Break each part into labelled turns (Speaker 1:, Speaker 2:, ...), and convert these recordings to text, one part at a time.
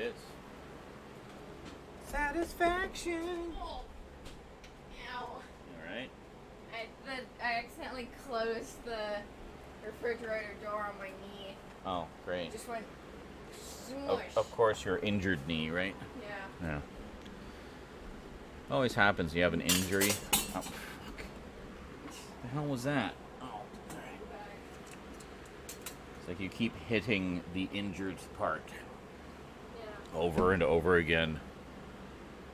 Speaker 1: is. Satisfaction.
Speaker 2: Oh. Ow.
Speaker 1: All right.
Speaker 2: I accidentally closed the refrigerator door on my knee.
Speaker 1: Oh, great.
Speaker 2: Just went smush.
Speaker 1: Of course, your injured knee, right?
Speaker 2: Yeah.
Speaker 1: Yeah. Always happens. You have an injury. Oh, fuck. The hell was that? Oh, all right. It's like you keep hitting the injured part over and over again.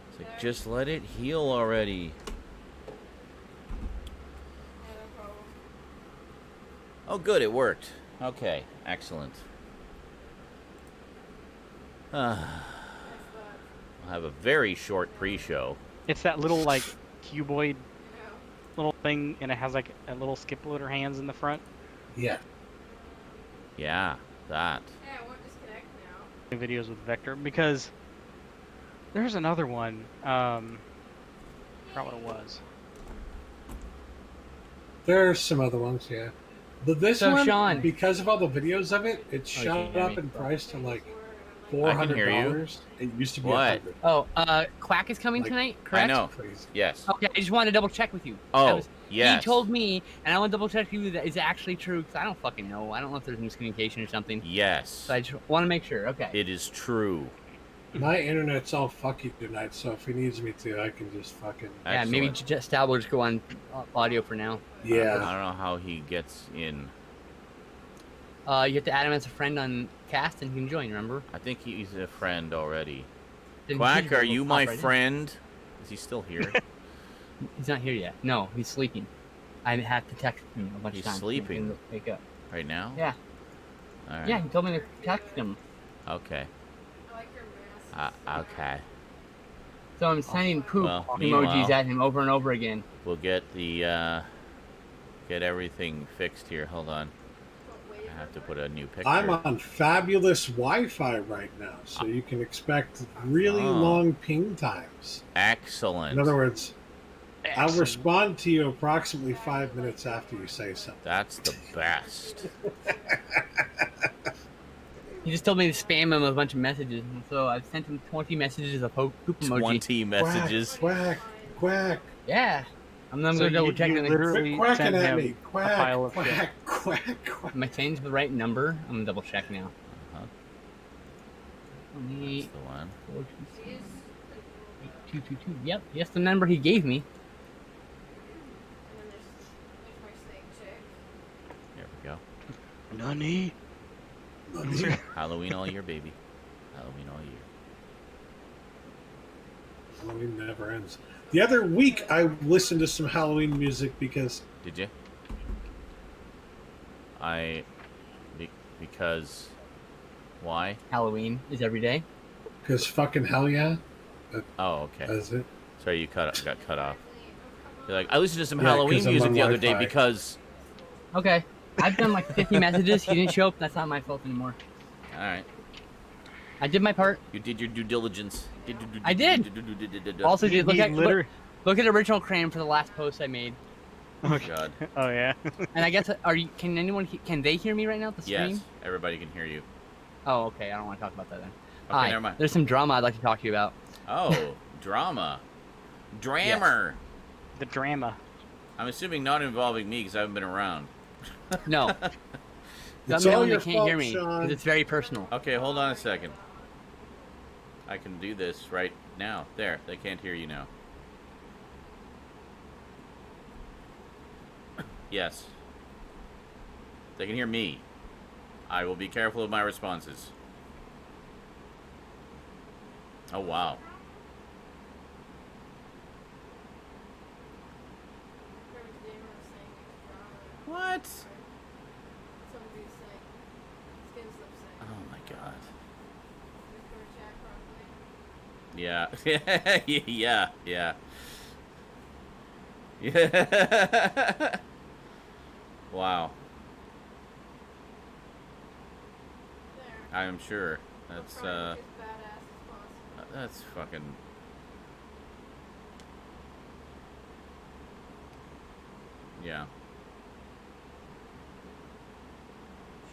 Speaker 1: It's like, just let it heal already. Oh, good, it worked. Okay, excellent. We'll have a very short pre-show.
Speaker 3: It's that little, like, cuboid little thing, and it has, like, a little skip loader hands in the front.
Speaker 4: Yeah.
Speaker 1: Yeah, that.
Speaker 2: Yeah, it won't disconnect now.
Speaker 3: Videos with Vector, because there's another one. I forgot what it was.
Speaker 4: There's some other ones, yeah. But this
Speaker 5: So,
Speaker 4: one,
Speaker 5: Sean.
Speaker 4: because of all the videos of it, it
Speaker 5: you
Speaker 4: shot
Speaker 5: can't hear
Speaker 4: up
Speaker 5: me.
Speaker 4: in price to like
Speaker 1: I can hear you.
Speaker 4: $400. It used to be
Speaker 1: What?
Speaker 4: $100.
Speaker 5: Oh, Quack is coming
Speaker 4: Like,
Speaker 5: tonight, correct?
Speaker 1: I know.
Speaker 4: Crazy.
Speaker 1: Yes.
Speaker 5: Okay, I just wanted to double check with you.
Speaker 1: Oh, yes.
Speaker 5: He told me, and I want to double check with you that it's actually true, because I don't fucking know. I don't know if there's miscommunication or something.
Speaker 1: Yes.
Speaker 5: So I just want to make sure. Okay.
Speaker 1: It is true.
Speaker 4: My internet's all fucky tonight, so if he needs me to, I can just fucking...
Speaker 5: Yeah, maybe
Speaker 1: Excellent.
Speaker 5: just Stab will just go on audio for now.
Speaker 1: I
Speaker 4: Yeah.
Speaker 1: don't know how he gets in.
Speaker 5: You have to add him as a friend on Cast, and he can join. Remember?
Speaker 1: I think he's a friend already.
Speaker 5: Then
Speaker 1: Quack,
Speaker 5: he's
Speaker 1: are
Speaker 5: gonna
Speaker 1: you
Speaker 5: pop
Speaker 1: my
Speaker 5: right in.
Speaker 1: friend? Is he still here?
Speaker 5: He's not here yet. No, he's sleeping. I had to text him a bunch
Speaker 1: He's
Speaker 5: of times.
Speaker 1: sleeping?
Speaker 5: He didn't wake up.
Speaker 1: Right now?
Speaker 5: Yeah.
Speaker 1: All right.
Speaker 5: Yeah, he told me to text him.
Speaker 1: Okay.
Speaker 2: I like your mask.
Speaker 1: Okay.
Speaker 5: So I'm sending poop
Speaker 1: Well,
Speaker 5: emojis
Speaker 1: meanwhile-
Speaker 5: at him over and over again.
Speaker 1: We'll get the get everything fixed here. Hold on. I have to put a new picture.
Speaker 4: I'm on fabulous Wi-Fi right now, so you can expect really
Speaker 1: Oh.
Speaker 4: long ping times.
Speaker 1: Excellent.
Speaker 4: In other words, I'll
Speaker 3: Excellent.
Speaker 4: respond to you approximately 5 minutes after you say something.
Speaker 1: That's the best.
Speaker 5: He just told me to spam him with a bunch of messages, and so I've sent him 20 messages of poop emoji.
Speaker 1: 20 messages.
Speaker 4: Quack, quack,
Speaker 5: Yeah. I'm going
Speaker 3: So
Speaker 5: to double
Speaker 3: you
Speaker 5: check it.
Speaker 3: literally
Speaker 4: quack. Quacking
Speaker 3: sent
Speaker 4: at
Speaker 3: him
Speaker 4: me.
Speaker 3: a
Speaker 4: Quack,
Speaker 3: pile of
Speaker 4: quack,
Speaker 3: shit.
Speaker 4: quack, quack.
Speaker 5: Am I changing the right number? I'm going to double check now.
Speaker 1: Uh-huh.
Speaker 5: 28,
Speaker 1: That's the one.
Speaker 5: 222. Yep, that's the number he gave me.
Speaker 2: And then there's my snake chick.
Speaker 1: There we go.
Speaker 3: Nani?
Speaker 1: Halloween all year, baby. Halloween all year.
Speaker 4: Halloween never ends. The other week, I listened to some Halloween music because
Speaker 1: Did you? Because why?
Speaker 5: Halloween is every day.
Speaker 4: fucking hell yeah,
Speaker 1: Oh, okay.
Speaker 4: that's it.
Speaker 1: Sorry, you got cut off. You're like, I listened to some
Speaker 4: Yeah, 'cause
Speaker 1: Halloween
Speaker 4: I'm
Speaker 1: music
Speaker 4: on
Speaker 1: the other day
Speaker 4: Wi-Fi.
Speaker 1: because.
Speaker 5: Okay. I've done like 50 messages. He didn't show up. That's not my fault anymore.
Speaker 1: All right,
Speaker 5: I did my part.
Speaker 1: you did your due diligence.
Speaker 5: I did. Also,
Speaker 3: He
Speaker 5: dude,
Speaker 3: literally.
Speaker 5: look at original Cram for the last post I made.
Speaker 1: Oh God.
Speaker 3: Oh yeah.
Speaker 5: And I guess can they hear me right now at the stream?
Speaker 1: Yes, everybody can hear you.
Speaker 5: Oh, okay. I don't want to talk about that then.
Speaker 1: Okay,
Speaker 5: Hi.
Speaker 1: never mind.
Speaker 5: There's some drama I'd like to talk to you about.
Speaker 1: Oh, drama. Drammer.
Speaker 3: The drama.
Speaker 1: I'm assuming not involving me because I haven't been around.
Speaker 5: No.
Speaker 4: It's
Speaker 5: Let me know
Speaker 4: all
Speaker 5: when they
Speaker 4: your
Speaker 5: can't
Speaker 4: fault,
Speaker 5: hear me
Speaker 4: Sean.
Speaker 5: because it's very personal.
Speaker 1: Okay, hold on a second. I can do this right now. There, they can't hear you now. Yes. They can hear me. I will be careful of my responses. Oh, wow. What?
Speaker 2: Somebody's saying, Skin's lip sync.
Speaker 1: Oh, my God.
Speaker 2: Record chat properly.
Speaker 1: Yeah. Yeah. Yeah. Wow.
Speaker 2: There.
Speaker 1: I am sure. That's,
Speaker 2: Try to look as badass as possible.
Speaker 1: that's fucking... Yeah.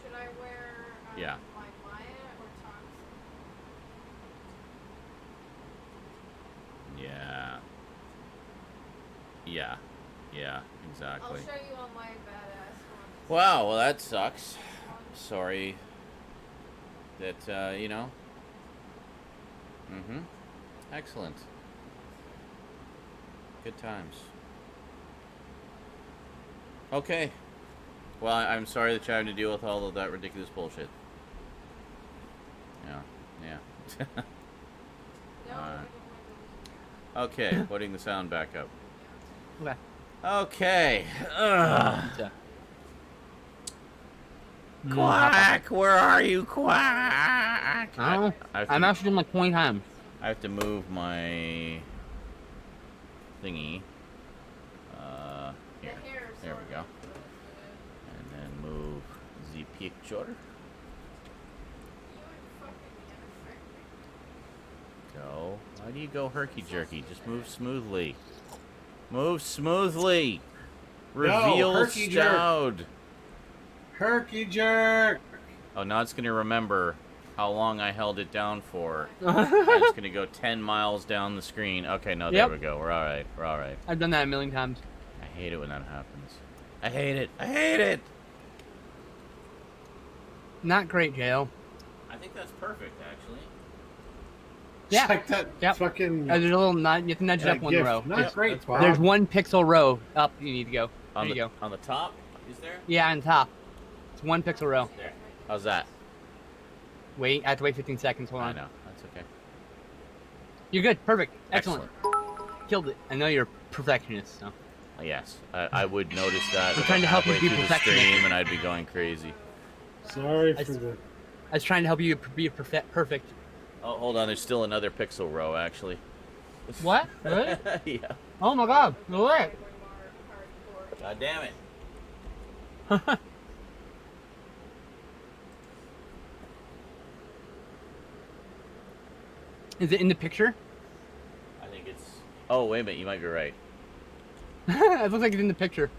Speaker 2: Should I wear
Speaker 1: Yeah.
Speaker 2: like Maya or Thompson?
Speaker 1: Yeah. Yeah,
Speaker 2: I'll
Speaker 1: exactly.
Speaker 2: show you all my badass ones.
Speaker 1: Wow, well, that sucks. Sorry that, you know. Mm-hmm. Excellent. Good times. Okay. Well, I'm sorry that you're having to deal with all of that ridiculous bullshit. Yeah. Yeah.
Speaker 2: No,
Speaker 1: Alright. Okay, putting the sound back up.
Speaker 5: Okay.
Speaker 1: Okay. Ugh.
Speaker 5: Pizza.
Speaker 1: Quack! Where are you, Quack?
Speaker 5: I don't know.
Speaker 1: I have to,
Speaker 5: I'm actually doing like 20 times.
Speaker 1: I have to move my thingy. Here.
Speaker 2: The hair
Speaker 1: There we go. And then move the picture. Go. Why do you go herky-jerky? Just move smoothly. Move smoothly! Reveal
Speaker 4: herky jerk.
Speaker 1: Stout!
Speaker 4: Herky jerk.
Speaker 1: Oh, now it's going to remember how long I held it down for. And it's going to go 10 miles down the screen. Okay, no, there
Speaker 5: Yep.
Speaker 1: we go. We're alright. We're alright.
Speaker 5: I've done that a million times.
Speaker 1: I hate it when that happens. I hate it. I hate it!
Speaker 5: Not great, Jail.
Speaker 1: I think that's perfect, actually.
Speaker 5: Yeah.
Speaker 4: It's like that
Speaker 5: Yep.
Speaker 4: fucking
Speaker 5: There's a little nudge. You have to nudge it up one
Speaker 4: gift.
Speaker 5: row.
Speaker 4: Not
Speaker 1: Yep,
Speaker 4: great,
Speaker 1: that's
Speaker 4: Bob.
Speaker 5: There's 1 pixel row up. You need to go. There
Speaker 1: On
Speaker 5: you
Speaker 1: the,
Speaker 5: go.
Speaker 1: on the top? Is there?
Speaker 5: Yeah, on top. It's 1 pixel row.
Speaker 1: There. How's that?
Speaker 5: Wait, I have to wait 15 seconds. Hold on.
Speaker 1: I know. That's okay.
Speaker 5: You're good. Perfect. Excellent. Killed it. I know you're a perfectionist, so.
Speaker 1: Yes. I would notice that.
Speaker 5: I'm trying to help you
Speaker 1: halfway
Speaker 5: be
Speaker 1: through the
Speaker 5: perfectionist.
Speaker 1: stream, and I'd be going crazy.
Speaker 4: Sorry
Speaker 5: I
Speaker 4: for
Speaker 5: s-
Speaker 4: the.
Speaker 5: I was trying to help you be perfect.
Speaker 1: Oh, hold on. There's still another pixel row, actually.
Speaker 5: What? Really?
Speaker 1: Yeah.
Speaker 5: Oh my god. No way.
Speaker 1: God damn it.
Speaker 5: Is it in the picture?
Speaker 1: I think it's... Oh, wait a minute. You might be right.
Speaker 5: It looks like it's in the picture.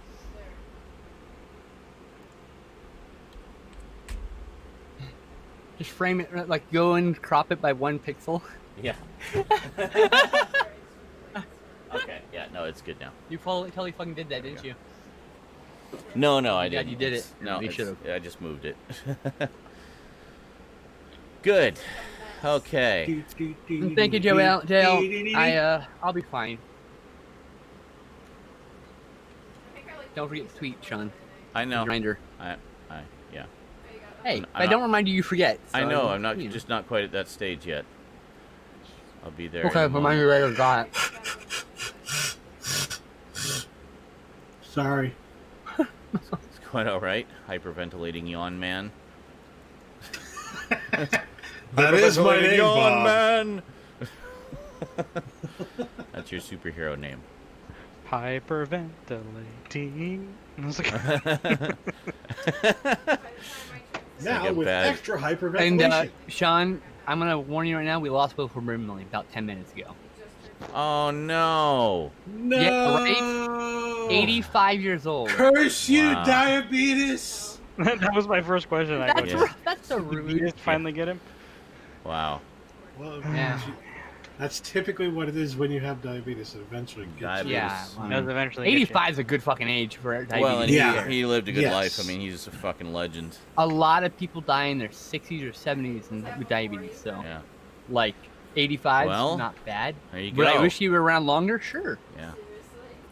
Speaker 5: Just frame it, like go and crop it by 1 pixel.
Speaker 1: Yeah. Okay. Yeah, no, it's good now.
Speaker 5: You totally fucking did that, didn't you?
Speaker 1: No, I
Speaker 5: Yeah,
Speaker 1: didn't.
Speaker 5: you did it.
Speaker 1: It's- No,
Speaker 5: You
Speaker 1: it's-
Speaker 5: should've.
Speaker 1: I just moved it. Good. Okay.
Speaker 5: Thank you, Joel. I'll be fine. Don't forget to tweet, Sean.
Speaker 1: I know.
Speaker 5: Reminder.
Speaker 1: Yeah.
Speaker 5: Hey, if
Speaker 1: I'm
Speaker 5: I
Speaker 1: not-
Speaker 5: don't remind you, you forget.
Speaker 1: I
Speaker 5: so
Speaker 1: know. I'm not
Speaker 5: you know.
Speaker 1: just not quite at that stage yet. I'll be there.
Speaker 5: Okay,
Speaker 1: in a
Speaker 5: remind me
Speaker 1: moment.
Speaker 5: later. Got it.
Speaker 4: Sorry.
Speaker 1: It's quite all right. Hyperventilating yawn man.
Speaker 4: That is my name,
Speaker 1: yawn
Speaker 4: Bob.
Speaker 1: man. That's your superhero name.
Speaker 3: Hyperventilating. I was like,
Speaker 4: Now
Speaker 1: like a
Speaker 4: with
Speaker 1: bad-
Speaker 4: extra
Speaker 5: And
Speaker 4: hyperventilation.
Speaker 5: Sean, I'm gonna warn you right now. We lost Will from Brimley about 10 minutes ago.
Speaker 1: Oh no.
Speaker 4: No.
Speaker 5: Yeah, 85 years old.
Speaker 4: Curse you,
Speaker 1: Wow.
Speaker 4: diabetes.
Speaker 3: that was my first question. I
Speaker 5: That's,
Speaker 3: go,
Speaker 1: Yeah.
Speaker 5: that's so
Speaker 3: did you
Speaker 5: rude.
Speaker 3: just finally get him?
Speaker 1: Wow.
Speaker 4: Well,
Speaker 5: Yeah.
Speaker 4: that's typically what it is when you have diabetes. It eventually gets
Speaker 1: Diabetes.
Speaker 4: you.
Speaker 5: Yeah,
Speaker 3: It does eventually. get you.
Speaker 5: 85 is a good fucking age for diabetes.
Speaker 1: Well, and
Speaker 4: Yeah.
Speaker 1: he lived a good
Speaker 4: Yes.
Speaker 1: life. I mean, he's a fucking legend.
Speaker 5: A lot of people die in their 60s or 70s with diabetes, so
Speaker 1: Yeah.
Speaker 5: like 85
Speaker 1: Well,
Speaker 5: is not bad.
Speaker 1: There you
Speaker 5: Would
Speaker 1: go.
Speaker 5: I wish you were around longer? Sure.
Speaker 1: Yeah.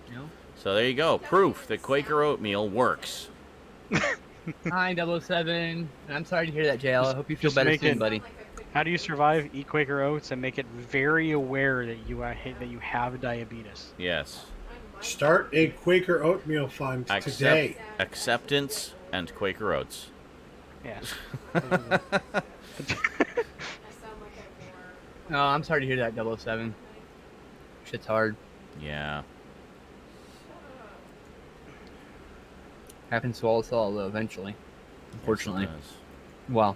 Speaker 5: You know?
Speaker 1: So there you go. Proof that Quaker oatmeal works.
Speaker 5: Hi, 007. I'm sorry to hear that, JL. I hope you feel
Speaker 3: just
Speaker 5: better
Speaker 3: make
Speaker 5: soon,
Speaker 3: it-
Speaker 5: buddy.
Speaker 3: How do you survive? Eat Quaker oats and make it very aware that you have diabetes.
Speaker 1: Yes.
Speaker 4: Start a Quaker oatmeal fund today.
Speaker 1: Acceptance and Quaker oats.
Speaker 3: Yeah.
Speaker 5: Oh, I'm sorry to hear that, 007. Shit's hard.
Speaker 1: Yeah.
Speaker 5: Happens to all us all, though, eventually. Unfortunately.
Speaker 1: Yes, it does.
Speaker 5: Well,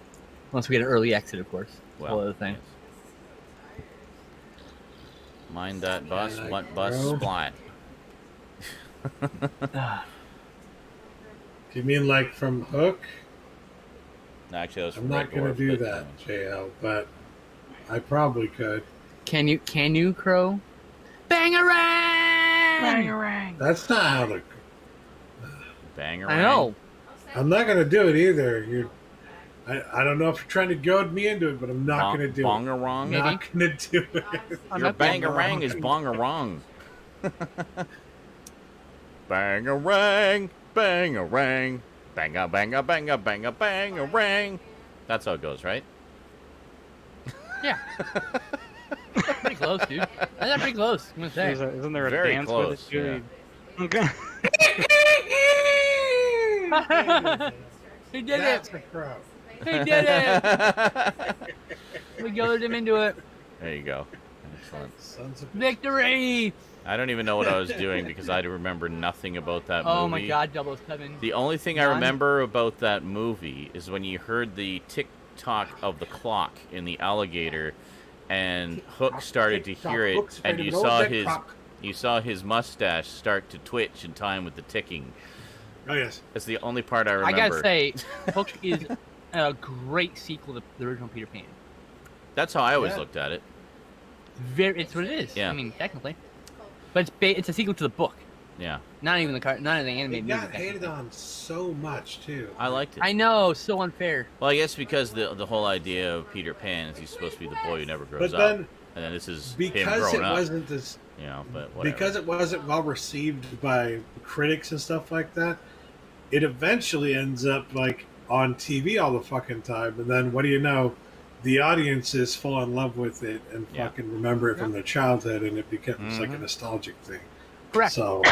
Speaker 5: once we get an early exit, of course.
Speaker 1: Well,
Speaker 5: Whole other thing.
Speaker 1: yes. Mind that bus.
Speaker 4: like
Speaker 1: What bus?
Speaker 4: bro.
Speaker 1: Splat.
Speaker 4: Do you mean like from Hook?
Speaker 1: Actually, that was
Speaker 4: I'm
Speaker 1: from
Speaker 4: not
Speaker 1: Red
Speaker 4: going to
Speaker 1: Dwarf,
Speaker 4: do
Speaker 1: but,
Speaker 4: that, JL, but I probably could.
Speaker 5: Can you, Crow? Bangarang! Bangarang.
Speaker 4: That's not how the.
Speaker 1: Banger.
Speaker 5: I know.
Speaker 4: I'm not gonna do it either. I don't know if you're trying to goad me into it, but I'm not gonna do it.
Speaker 1: Bongarong.
Speaker 4: I'm not gonna do it.
Speaker 1: Your bangarang is bongarong. Bangarang, bangarang, banga banga banga banga bangarang. That's how it goes, right?
Speaker 5: Yeah. Pretty close, dude. That's pretty close. I'm gonna say.
Speaker 3: Isn't there a
Speaker 1: Very
Speaker 3: dance
Speaker 1: close,
Speaker 3: with it?
Speaker 1: yeah.
Speaker 5: He did
Speaker 4: That's
Speaker 5: it.
Speaker 4: the crowd.
Speaker 5: He did it. We goaded him into it.
Speaker 1: There you go. Excellent.
Speaker 4: Sons of
Speaker 5: Victory.
Speaker 1: I don't even know what I was doing because I remember nothing about that movie.
Speaker 5: Oh my God, 007.
Speaker 1: The only thing I
Speaker 5: None.
Speaker 1: remember about that movie is when you heard the tick-tock of the clock in the alligator, and Hook started to hear it, and you saw his mustache start to twitch in time with the ticking.
Speaker 4: Oh yes.
Speaker 1: That's the only part I
Speaker 5: I
Speaker 1: remember.
Speaker 5: gotta say, Hook is a great sequel to the original Peter Pan.
Speaker 1: That's how I always
Speaker 4: Yeah.
Speaker 1: looked at it.
Speaker 5: It's what it is.
Speaker 1: Yeah.
Speaker 5: I mean, technically, but it's a sequel to the book.
Speaker 1: Yeah,
Speaker 5: Not even the
Speaker 4: It
Speaker 5: animated
Speaker 4: got
Speaker 5: movie.
Speaker 4: hated on so much too.
Speaker 1: I liked it.
Speaker 5: I know, so unfair.
Speaker 1: Well, I guess because the whole idea of Peter Pan is he's supposed to be the boy who never grows
Speaker 4: But
Speaker 1: up,
Speaker 4: then,
Speaker 1: and then this is him
Speaker 4: because
Speaker 1: growing
Speaker 4: it
Speaker 1: up.
Speaker 4: wasn't this,
Speaker 1: You know, but whatever.
Speaker 4: because it wasn't well received by critics and stuff like that, it eventually ends up like on TV all the fucking time, and then what do you know? The audiences fall in love with it and
Speaker 1: Yeah.
Speaker 4: fucking remember it from their childhood, and it becomes like a
Speaker 1: Mhm.
Speaker 4: nostalgic thing.
Speaker 5: Correct.
Speaker 4: So,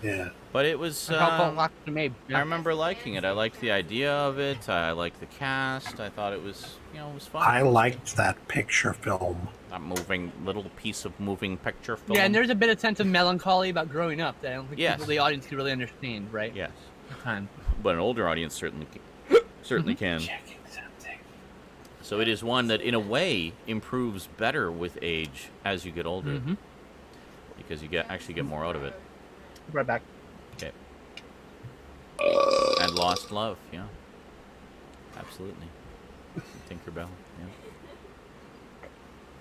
Speaker 4: yeah.
Speaker 1: But it was.
Speaker 5: That's how Paul Locked made.
Speaker 1: I remember liking it. I liked the idea of it. I liked the cast. I thought it was, it was fun.
Speaker 4: I liked that picture film.
Speaker 1: That moving little piece of moving picture film.
Speaker 5: Yeah, and there's a bit of sense of melancholy about growing up that I don't think
Speaker 1: Yes.
Speaker 5: people, the audience could really understand, right?
Speaker 1: Yes,
Speaker 5: At the time.
Speaker 1: but an older audience certainly certainly can.
Speaker 4: Checking something.
Speaker 1: So it is one that, in a way, improves better with age as you get older,
Speaker 5: Mm-hmm.
Speaker 1: because you actually get more out of it.
Speaker 5: Right back.
Speaker 1: Okay. And Lost Love, yeah, absolutely. Tinkerbell, yeah.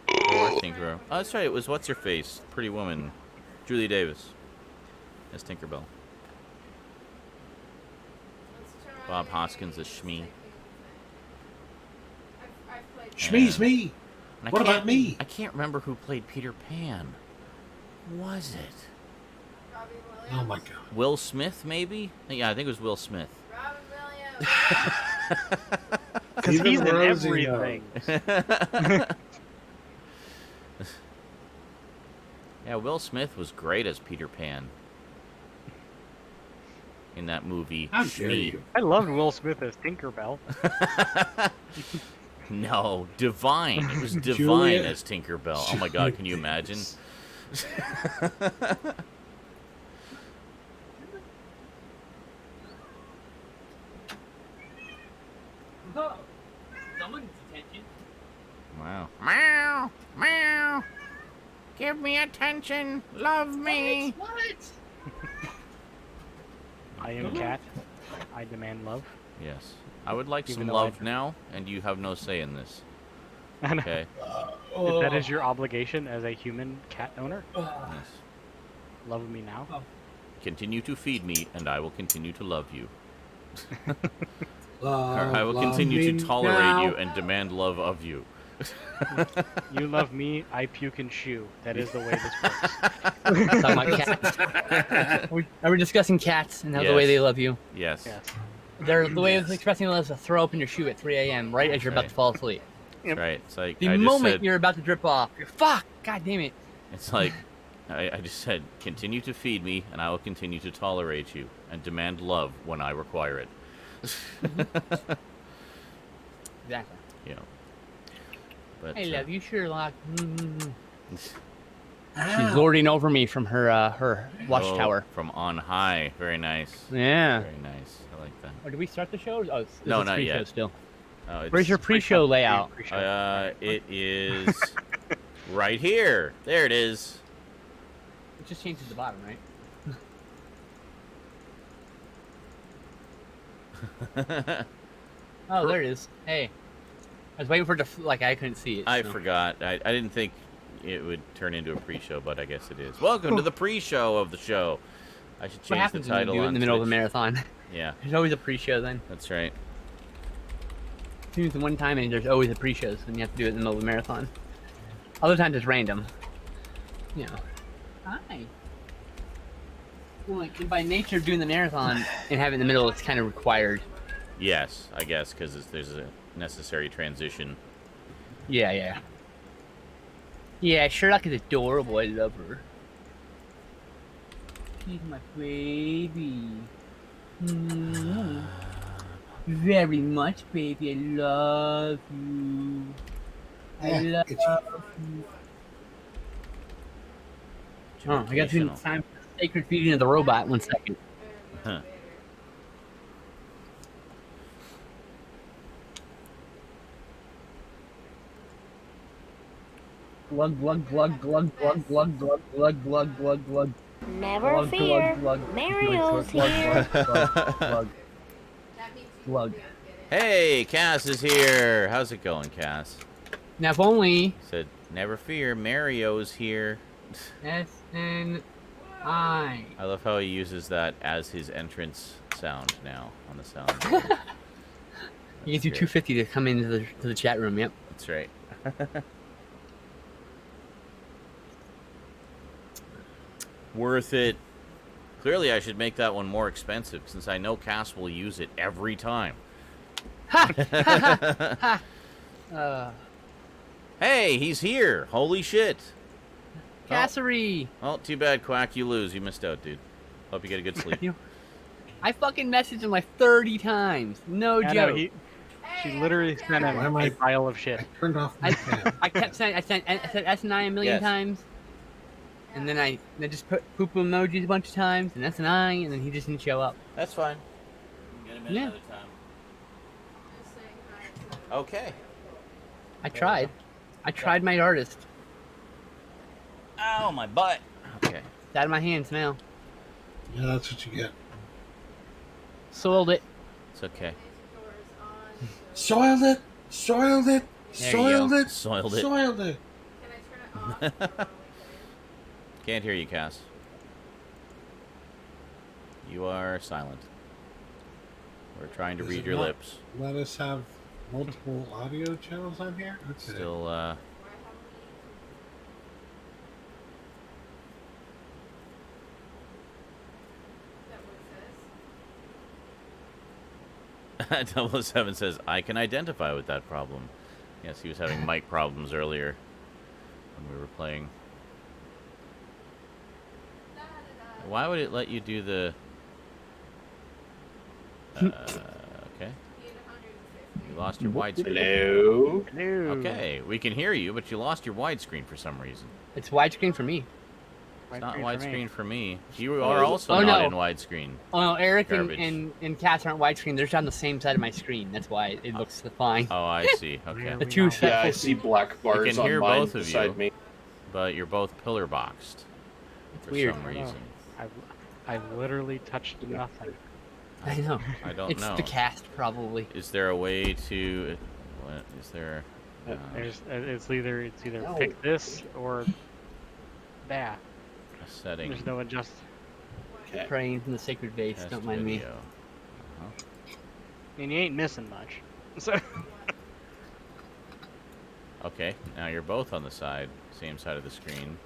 Speaker 1: Or Tinkerbell. Oh, that's right. It was what's her face, Pretty Woman, Julie Davis, as Tinkerbell. Bob Hoskins as Shmee.
Speaker 4: Shmee's me.
Speaker 1: And I
Speaker 4: What about
Speaker 1: can't-
Speaker 4: me?
Speaker 1: I can't remember who played Peter Pan. Who was it?
Speaker 4: Oh my god.
Speaker 1: Will Smith, maybe? Yeah, I think it was Will Smith.
Speaker 2: Robin Williams.
Speaker 3: Because
Speaker 4: Even
Speaker 3: he's in
Speaker 4: Rosie
Speaker 3: everything.
Speaker 1: Yeah, Will Smith was great as Peter Pan in that movie.
Speaker 4: How dare
Speaker 1: Shmee.
Speaker 4: you?
Speaker 3: I loved Will Smith as Tinkerbell.
Speaker 1: No, Divine. It was Divine
Speaker 4: Julia-
Speaker 1: as Tinkerbell. Oh my God, can you imagine?
Speaker 5: Someone's attention.
Speaker 1: Wow. Meow, meow. Give me attention. Love me.
Speaker 5: What?
Speaker 3: I am cat. I demand love.
Speaker 1: Yes. I would like
Speaker 3: Even
Speaker 1: some
Speaker 3: though I-
Speaker 1: love now, and you have no say in this.
Speaker 3: And
Speaker 1: Okay?
Speaker 3: if that is your obligation as a human cat owner,
Speaker 1: Yes.
Speaker 3: love me now.
Speaker 1: Continue to feed me, and I will continue to love you.
Speaker 4: Love,
Speaker 1: I will
Speaker 4: love
Speaker 1: continue
Speaker 4: me
Speaker 1: to tolerate
Speaker 4: now.
Speaker 1: you and demand love of you.
Speaker 3: You love me, I puke and chew. That is the way this works.
Speaker 5: Talking about cats. Are we discussing cats and how the way
Speaker 1: Yes.
Speaker 5: they love you?
Speaker 1: Yes.
Speaker 3: Yes.
Speaker 5: They're the way of expressing love is to throw open your shoe at 3 a.m. right as you're about to fall asleep.
Speaker 1: That's right. It's like
Speaker 5: The
Speaker 1: I just
Speaker 5: moment
Speaker 1: said,
Speaker 5: you're about to drip off, you're fuck. God damn it.
Speaker 1: it's like I just said, continue to feed me, and I will continue to tolerate you and demand love when I require it.
Speaker 5: Exactly.
Speaker 1: You know. But
Speaker 5: I love you, Sherlock. She's
Speaker 4: Ah.
Speaker 5: lording over me from her watchtower.
Speaker 1: from on high. Very nice.
Speaker 5: Yeah.
Speaker 1: Very nice. I like that.
Speaker 5: Or did we start the show? Oh, it's,
Speaker 1: No,
Speaker 5: it's
Speaker 1: not
Speaker 5: pre-show
Speaker 1: yet.
Speaker 5: Still.
Speaker 1: Oh,
Speaker 5: Where's your pre-show layout?
Speaker 1: It is right here. There it is.
Speaker 5: It just changes the bottom, right? Oh, there it is. Hey, I was waiting for it to like I couldn't see it.
Speaker 1: I
Speaker 5: so.
Speaker 1: forgot. I didn't think it would turn into a pre-show, but I guess it is. Welcome to the pre-show of the show. I should
Speaker 5: What
Speaker 1: change the
Speaker 5: happens when you
Speaker 1: title
Speaker 5: do it in
Speaker 1: on
Speaker 5: the middle of a
Speaker 1: Twitch.
Speaker 5: marathon?
Speaker 1: Yeah,
Speaker 5: There's always a pre-show then.
Speaker 1: that's right.
Speaker 5: Seems one time and there's always a pre-show, so you have to do it in the middle of a marathon. Other times it's random. You know. Hi. Well, like, by nature of doing the marathon and having it in the middle, it's kind of required.
Speaker 1: Yes, I guess, because there's a necessary transition.
Speaker 5: Yeah. Yeah, Sherlock is adorable. I love her. She's my baby. Very much, baby. I love you. I love
Speaker 4: it's-
Speaker 5: you. Oh, I guess it's time for the sacred feeding of the robot. 1 second.
Speaker 1: Huh.
Speaker 5: Glug glug glug glug glug glug glug glug glug glug glug.
Speaker 6: Never
Speaker 5: Glug,
Speaker 6: fear,
Speaker 5: glug, glug,
Speaker 6: Mario's
Speaker 5: glug,
Speaker 6: here.
Speaker 5: glug, glug, glug, glug.
Speaker 2: That means you
Speaker 5: Glug.
Speaker 2: will get it.
Speaker 1: Hey, Cass is here. How's it going, Cass?
Speaker 5: Now, if only
Speaker 1: Said, never fear, Mario's here.
Speaker 5: SNI.
Speaker 1: I love how he uses that as his entrance sound now on the sound.
Speaker 5: You get you 250 to come into the chat room. Yep.
Speaker 1: That's right. Worth it. Clearly, I should make that one more expensive since I know Cass will use it every time.
Speaker 5: Ha!
Speaker 1: Hey, he's here. Holy shit.
Speaker 5: Cassery.
Speaker 1: Well, too bad, Quack. You lose. You missed out, dude. Hope you get a good sleep.
Speaker 5: I fucking messaged him like 30 times. No
Speaker 3: I
Speaker 5: joke.
Speaker 3: know, she literally sent
Speaker 4: Why
Speaker 3: him
Speaker 4: am I-
Speaker 3: a pile of shit.
Speaker 4: I turned off my fan.
Speaker 5: I kept saying I said SNI a million
Speaker 1: Yes.
Speaker 5: times, and then I just put poop emojis a bunch of times, and SNI, and then he just didn't show up.
Speaker 1: That's fine. Get him in
Speaker 5: Yeah.
Speaker 1: another time.
Speaker 2: Just saying hi to
Speaker 1: Okay.
Speaker 5: I tried. I tried my hardest.
Speaker 1: Ow, my butt. Okay.
Speaker 5: It's out of my hands now.
Speaker 4: Yeah, that's what you get.
Speaker 5: Soiled it.
Speaker 1: It's okay.
Speaker 2: doors on.
Speaker 4: Soiled it. Soiled it.
Speaker 5: There you
Speaker 4: Soiled
Speaker 5: go.
Speaker 4: it.
Speaker 1: Soiled it.
Speaker 4: Soiled it.
Speaker 2: Can I turn it off?
Speaker 1: Can't hear you, Cass. You are silent. We're trying to
Speaker 4: Does
Speaker 1: read
Speaker 4: it
Speaker 1: your
Speaker 4: not
Speaker 1: lips.
Speaker 4: Let us have multiple audio channels on here. Okay.
Speaker 1: Still,
Speaker 2: Is that what it says?
Speaker 1: 007 says, I can identify with that problem. Yes, he was having mic problems earlier when we were playing.
Speaker 2: Da-da-da.
Speaker 1: Why would it let you do the... okay.
Speaker 2: Need 150.
Speaker 1: You lost your widescreen.
Speaker 7: Hello.
Speaker 3: No.
Speaker 1: Okay, we can hear you, but you lost your widescreen for some reason.
Speaker 5: It's widescreen for me.
Speaker 1: It's not
Speaker 3: for me.
Speaker 1: widescreen for me. You are also
Speaker 5: Oh,
Speaker 1: not
Speaker 5: no.
Speaker 1: in widescreen.
Speaker 5: Oh no, Eric
Speaker 1: Garbage.
Speaker 5: and Cass aren't widescreen. They're just on the same side of my screen. That's why it looks fine.
Speaker 1: Oh, I see. Okay.
Speaker 3: Really?
Speaker 5: The two
Speaker 3: Yeah,
Speaker 7: Yeah, I
Speaker 5: set-
Speaker 7: see black bars
Speaker 1: can
Speaker 7: on
Speaker 1: hear
Speaker 7: mine
Speaker 1: both of
Speaker 7: beside
Speaker 1: you.
Speaker 7: me.
Speaker 1: But you're both pillar boxed for
Speaker 5: weird.
Speaker 1: some reason.
Speaker 3: I literally touched nothing.
Speaker 5: I know.
Speaker 1: I don't
Speaker 5: It's
Speaker 1: know.
Speaker 5: the cast probably.
Speaker 1: Is there a way to? What is there?
Speaker 3: It's either
Speaker 7: No.
Speaker 3: pick this or that.
Speaker 1: A setting.
Speaker 3: There's no adjust.
Speaker 7: Okay.
Speaker 5: Praying from the sacred base.
Speaker 1: Test
Speaker 5: Don't mind me.
Speaker 1: video.
Speaker 3: I mean, you ain't missing much. So
Speaker 1: Okay, now you're both on the same side of the screen.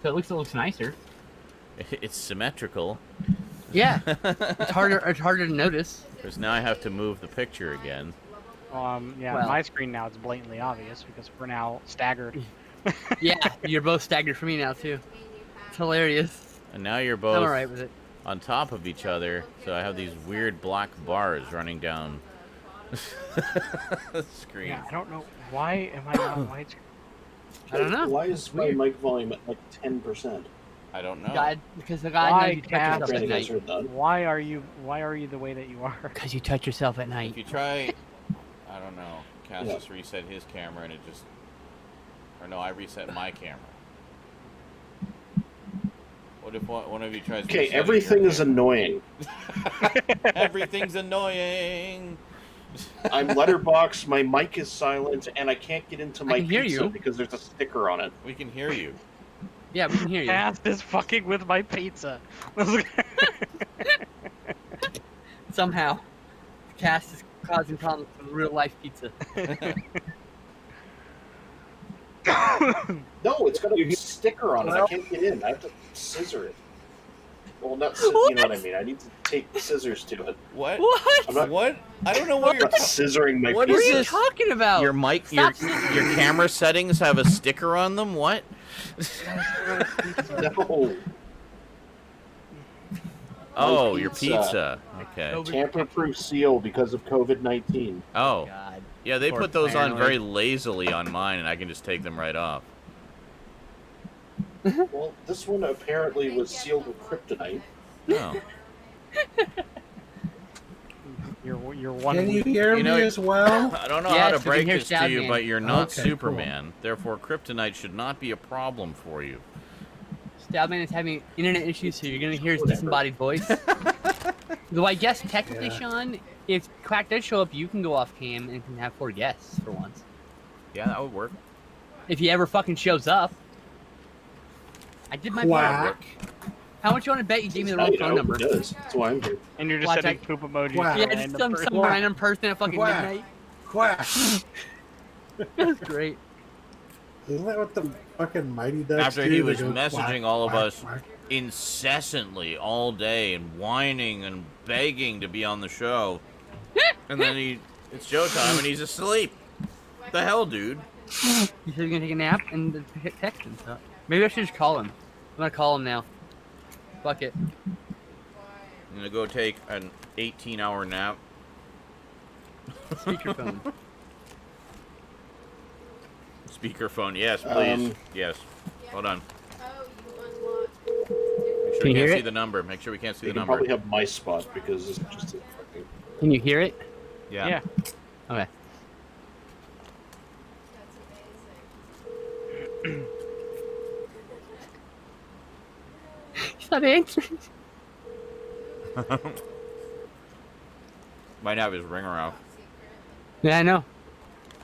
Speaker 5: So at least it looks nicer.
Speaker 1: It's symmetrical.
Speaker 5: Yeah. It's harder to notice.
Speaker 1: Because now I have to move the picture again.
Speaker 3: yeah,
Speaker 5: Well-
Speaker 3: my screen now it's blatantly obvious because we're now staggered.
Speaker 5: Yeah, you're both staggered for me now too. It's hilarious.
Speaker 1: And now you're
Speaker 5: I'm
Speaker 1: both
Speaker 5: alright with it.
Speaker 1: on top of each other, so I have these weird black bars running down the screen.
Speaker 3: Yeah, I don't know why am I not widescreen.
Speaker 5: I don't know.
Speaker 7: Why is my
Speaker 5: weird.
Speaker 7: mic volume at like 10%?
Speaker 1: I don't know.
Speaker 5: God, because the God
Speaker 3: Why
Speaker 5: knows you touch
Speaker 3: can't-
Speaker 5: yourself
Speaker 7: Granted,
Speaker 5: at
Speaker 7: you guys
Speaker 5: night.
Speaker 7: are done.
Speaker 3: Why are you the way that you are?
Speaker 5: Because you touch yourself at
Speaker 1: If
Speaker 5: night.
Speaker 1: you try, I don't know, Cass
Speaker 7: Yeah.
Speaker 1: just reset his camera and it just, or no, I reset my camera. What if one of you tries?
Speaker 7: Okay,
Speaker 1: resetting
Speaker 7: everything
Speaker 1: your
Speaker 7: is
Speaker 1: camera?
Speaker 7: annoying.
Speaker 1: Everything's annoying.
Speaker 7: I'm letterboxed. My mic is silent, and I can't get into my
Speaker 5: can hear
Speaker 7: pizza
Speaker 5: you.
Speaker 7: because there's a sticker on it.
Speaker 1: We can hear you.
Speaker 5: Yeah, we can hear you.
Speaker 3: Cast is fucking with my pizza.
Speaker 5: Somehow, the cast is causing problems with real life pizza.
Speaker 7: No, it's got a sticker on it. I can't get in. I have to scissor it. Well, not you know what I mean. I need to take scissors to it.
Speaker 1: What?
Speaker 5: What?
Speaker 7: I'm not,
Speaker 1: What? I don't know what
Speaker 7: I'm
Speaker 1: you're
Speaker 7: not scissoring my
Speaker 1: What
Speaker 5: What
Speaker 1: is
Speaker 5: are you
Speaker 7: pizza.
Speaker 5: talking about?
Speaker 1: Your mic, your
Speaker 5: Stop
Speaker 1: camera settings have a sticker on them. What?
Speaker 7: No.
Speaker 1: Oh, your
Speaker 7: pizza.
Speaker 1: pizza. Okay.
Speaker 5: COVID.
Speaker 7: Tamper-proof seal because of COVID-19.
Speaker 1: Oh,
Speaker 5: God.
Speaker 1: yeah. They
Speaker 5: Poor
Speaker 1: put those on
Speaker 5: paranoid.
Speaker 1: very lazily on mine, and I can just take them right off.
Speaker 7: Well, this one apparently was sealed with kryptonite.
Speaker 1: Oh.
Speaker 3: You're one
Speaker 4: Can you
Speaker 3: week.
Speaker 4: hear
Speaker 1: You know,
Speaker 4: me as well?
Speaker 1: I don't know
Speaker 5: Yes,
Speaker 1: how
Speaker 5: we
Speaker 1: to
Speaker 5: can
Speaker 1: break
Speaker 5: hear
Speaker 1: this to you,
Speaker 5: Soundman.
Speaker 1: but you're not
Speaker 4: Okay,
Speaker 1: Superman. Therefore, kryptonite should not be a problem for you.
Speaker 5: Stabman is having internet issues, so you're gonna hear his
Speaker 7: Whatever.
Speaker 5: disembodied voice. Though I guess technically,
Speaker 4: Yeah.
Speaker 5: Sean, if Quack does show up, you can go off cam and can have 4 guests for once.
Speaker 1: Yeah, that would work.
Speaker 5: If he ever fucking shows up. I did my part.
Speaker 4: Quack.
Speaker 5: How much you want to bet you gave me the
Speaker 7: Now
Speaker 5: wrong
Speaker 7: you
Speaker 5: phone
Speaker 7: know,
Speaker 5: number?
Speaker 7: it does. That's why I'm here.
Speaker 3: And you're just
Speaker 5: Watch,
Speaker 3: sending
Speaker 5: I-
Speaker 3: poop emojis
Speaker 4: Wow.
Speaker 3: to
Speaker 5: Yeah,
Speaker 3: a
Speaker 5: just
Speaker 3: random
Speaker 5: some
Speaker 3: person.
Speaker 4: Quack.
Speaker 5: random person at fucking
Speaker 4: Quack.
Speaker 5: midnight.
Speaker 4: Quack.
Speaker 5: That's great.
Speaker 4: Isn't that what the fucking Mighty Ducks
Speaker 1: After
Speaker 4: do?
Speaker 1: he
Speaker 4: They
Speaker 1: was
Speaker 4: go
Speaker 1: messaging
Speaker 4: quack,
Speaker 1: all of
Speaker 4: quack,
Speaker 1: us
Speaker 4: quack?
Speaker 1: incessantly all day and whining and begging to be on the show, and then it's showtime and he's asleep. The hell, dude?
Speaker 5: He said he's gonna take a nap and hit text him. So maybe I should just call him. I'm gonna call him now. Fuck it.
Speaker 1: I'm gonna go take an 18-hour nap.
Speaker 5: Speakerphone.
Speaker 1: Speakerphone, yes, please. Yes. Hold on.
Speaker 2: Oh, you unlocked.
Speaker 1: Make sure
Speaker 5: Can
Speaker 1: we
Speaker 5: you hear
Speaker 1: can't see
Speaker 5: it?
Speaker 1: the number. Make sure we can't see
Speaker 7: You
Speaker 1: the
Speaker 7: can
Speaker 1: number.
Speaker 7: probably have my spot because it's just a fucking...
Speaker 5: Can you hear it?
Speaker 1: Yeah.
Speaker 3: Yeah.
Speaker 5: Okay.
Speaker 2: That's amazing.
Speaker 5: He's not answering.
Speaker 1: Might have his ringer off.
Speaker 5: Yeah, I know.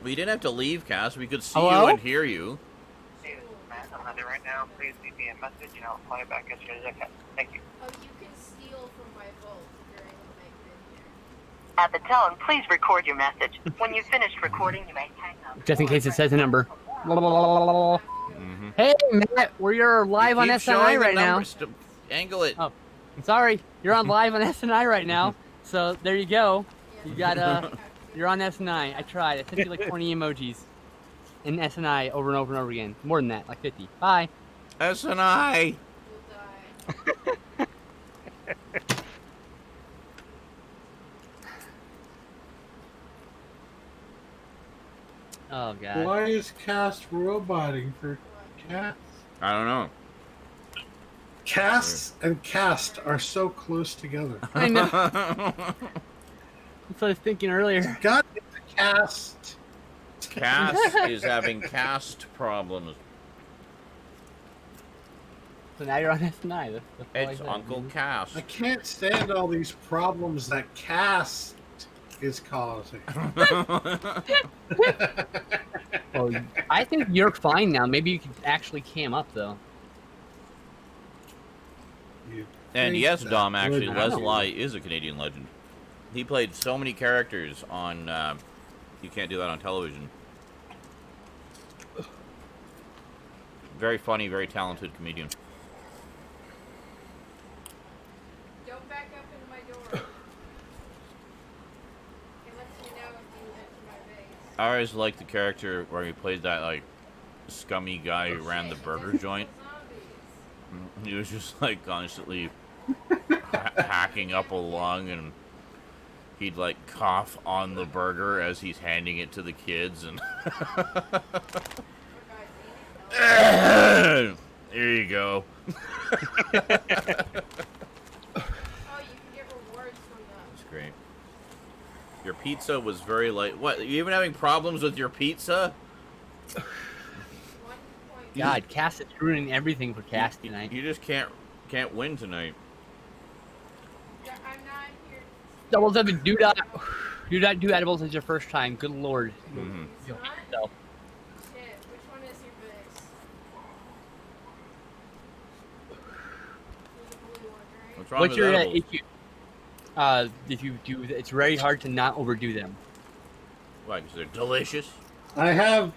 Speaker 1: We didn't have to leave, Cass. We could see
Speaker 5: Hello?
Speaker 1: you and hear you.
Speaker 6: Hey, this is Matt. I'm not there right now. Please leave me a message and I'll reply back as soon as I can. Thank you.
Speaker 2: Oh, you can steal from my vault if you're able to make it in here.
Speaker 6: At the tone, please record your message. When you've finished recording, you may hang up.
Speaker 5: Just in case it says a number.
Speaker 1: Mm-hmm.
Speaker 5: Hey, Matt, we're live on SNI right now.
Speaker 1: Angle it.
Speaker 5: Oh. I'm sorry, you're on live on SNI right now. So there you go. You got you're on SNI. I tried. I sent you like 20 emojis in SNI over and over and over again. More than that, like 50. Bye.
Speaker 1: SNI.
Speaker 2: You'll die.
Speaker 5: Oh god.
Speaker 4: Why is Cast roboting for cats?
Speaker 1: I don't know.
Speaker 4: Casts and Cast are so close together.
Speaker 5: I know. That's what I was thinking earlier.
Speaker 4: God, it's a cast.
Speaker 1: Cass is having cast problems.
Speaker 5: So now you're on SNI. That's all I
Speaker 1: It's
Speaker 5: said.
Speaker 1: Uncle Cass.
Speaker 4: I can't stand all these problems that Cast is causing.
Speaker 5: Oh, I think you're fine now. Maybe you could actually cam up though.
Speaker 4: You
Speaker 1: And
Speaker 4: think
Speaker 1: yes,
Speaker 4: that
Speaker 1: Dom, actually,
Speaker 4: would-
Speaker 1: Leslie is a Canadian legend. He played so many characters on... you can't do that on television. Very funny, very talented comedian.
Speaker 2: Don't back up into my door. It lets me know if you enter my base.
Speaker 1: I always liked the character where he played that, like, scummy guy who ran the burger joint.
Speaker 2: Zombies.
Speaker 1: He was just, like, constantly hacking up a lung, and he'd, like, cough on the burger as he's handing it to the kids, and... There you go.
Speaker 2: Oh, you can get rewards from them.
Speaker 1: That's great. Your pizza was very light. What? You even having problems with your pizza?
Speaker 2: 1 point.
Speaker 5: God, Cass is ruining everything for Cass tonight.
Speaker 1: You just can't win tonight.
Speaker 2: I'm not here.
Speaker 5: Double seven doodah. Do not do edibles as your first time. Good lord.
Speaker 1: Mhm.
Speaker 5: You'll
Speaker 2: It's
Speaker 5: hate
Speaker 2: not?
Speaker 5: yourself.
Speaker 2: Shit, which one is your base? The blue one, right?
Speaker 1: What's wrong
Speaker 5: What's
Speaker 1: with
Speaker 5: your
Speaker 1: edibles?
Speaker 5: issue? If you do, it's very hard to not overdo them.
Speaker 1: Why? Because they're delicious.
Speaker 4: I have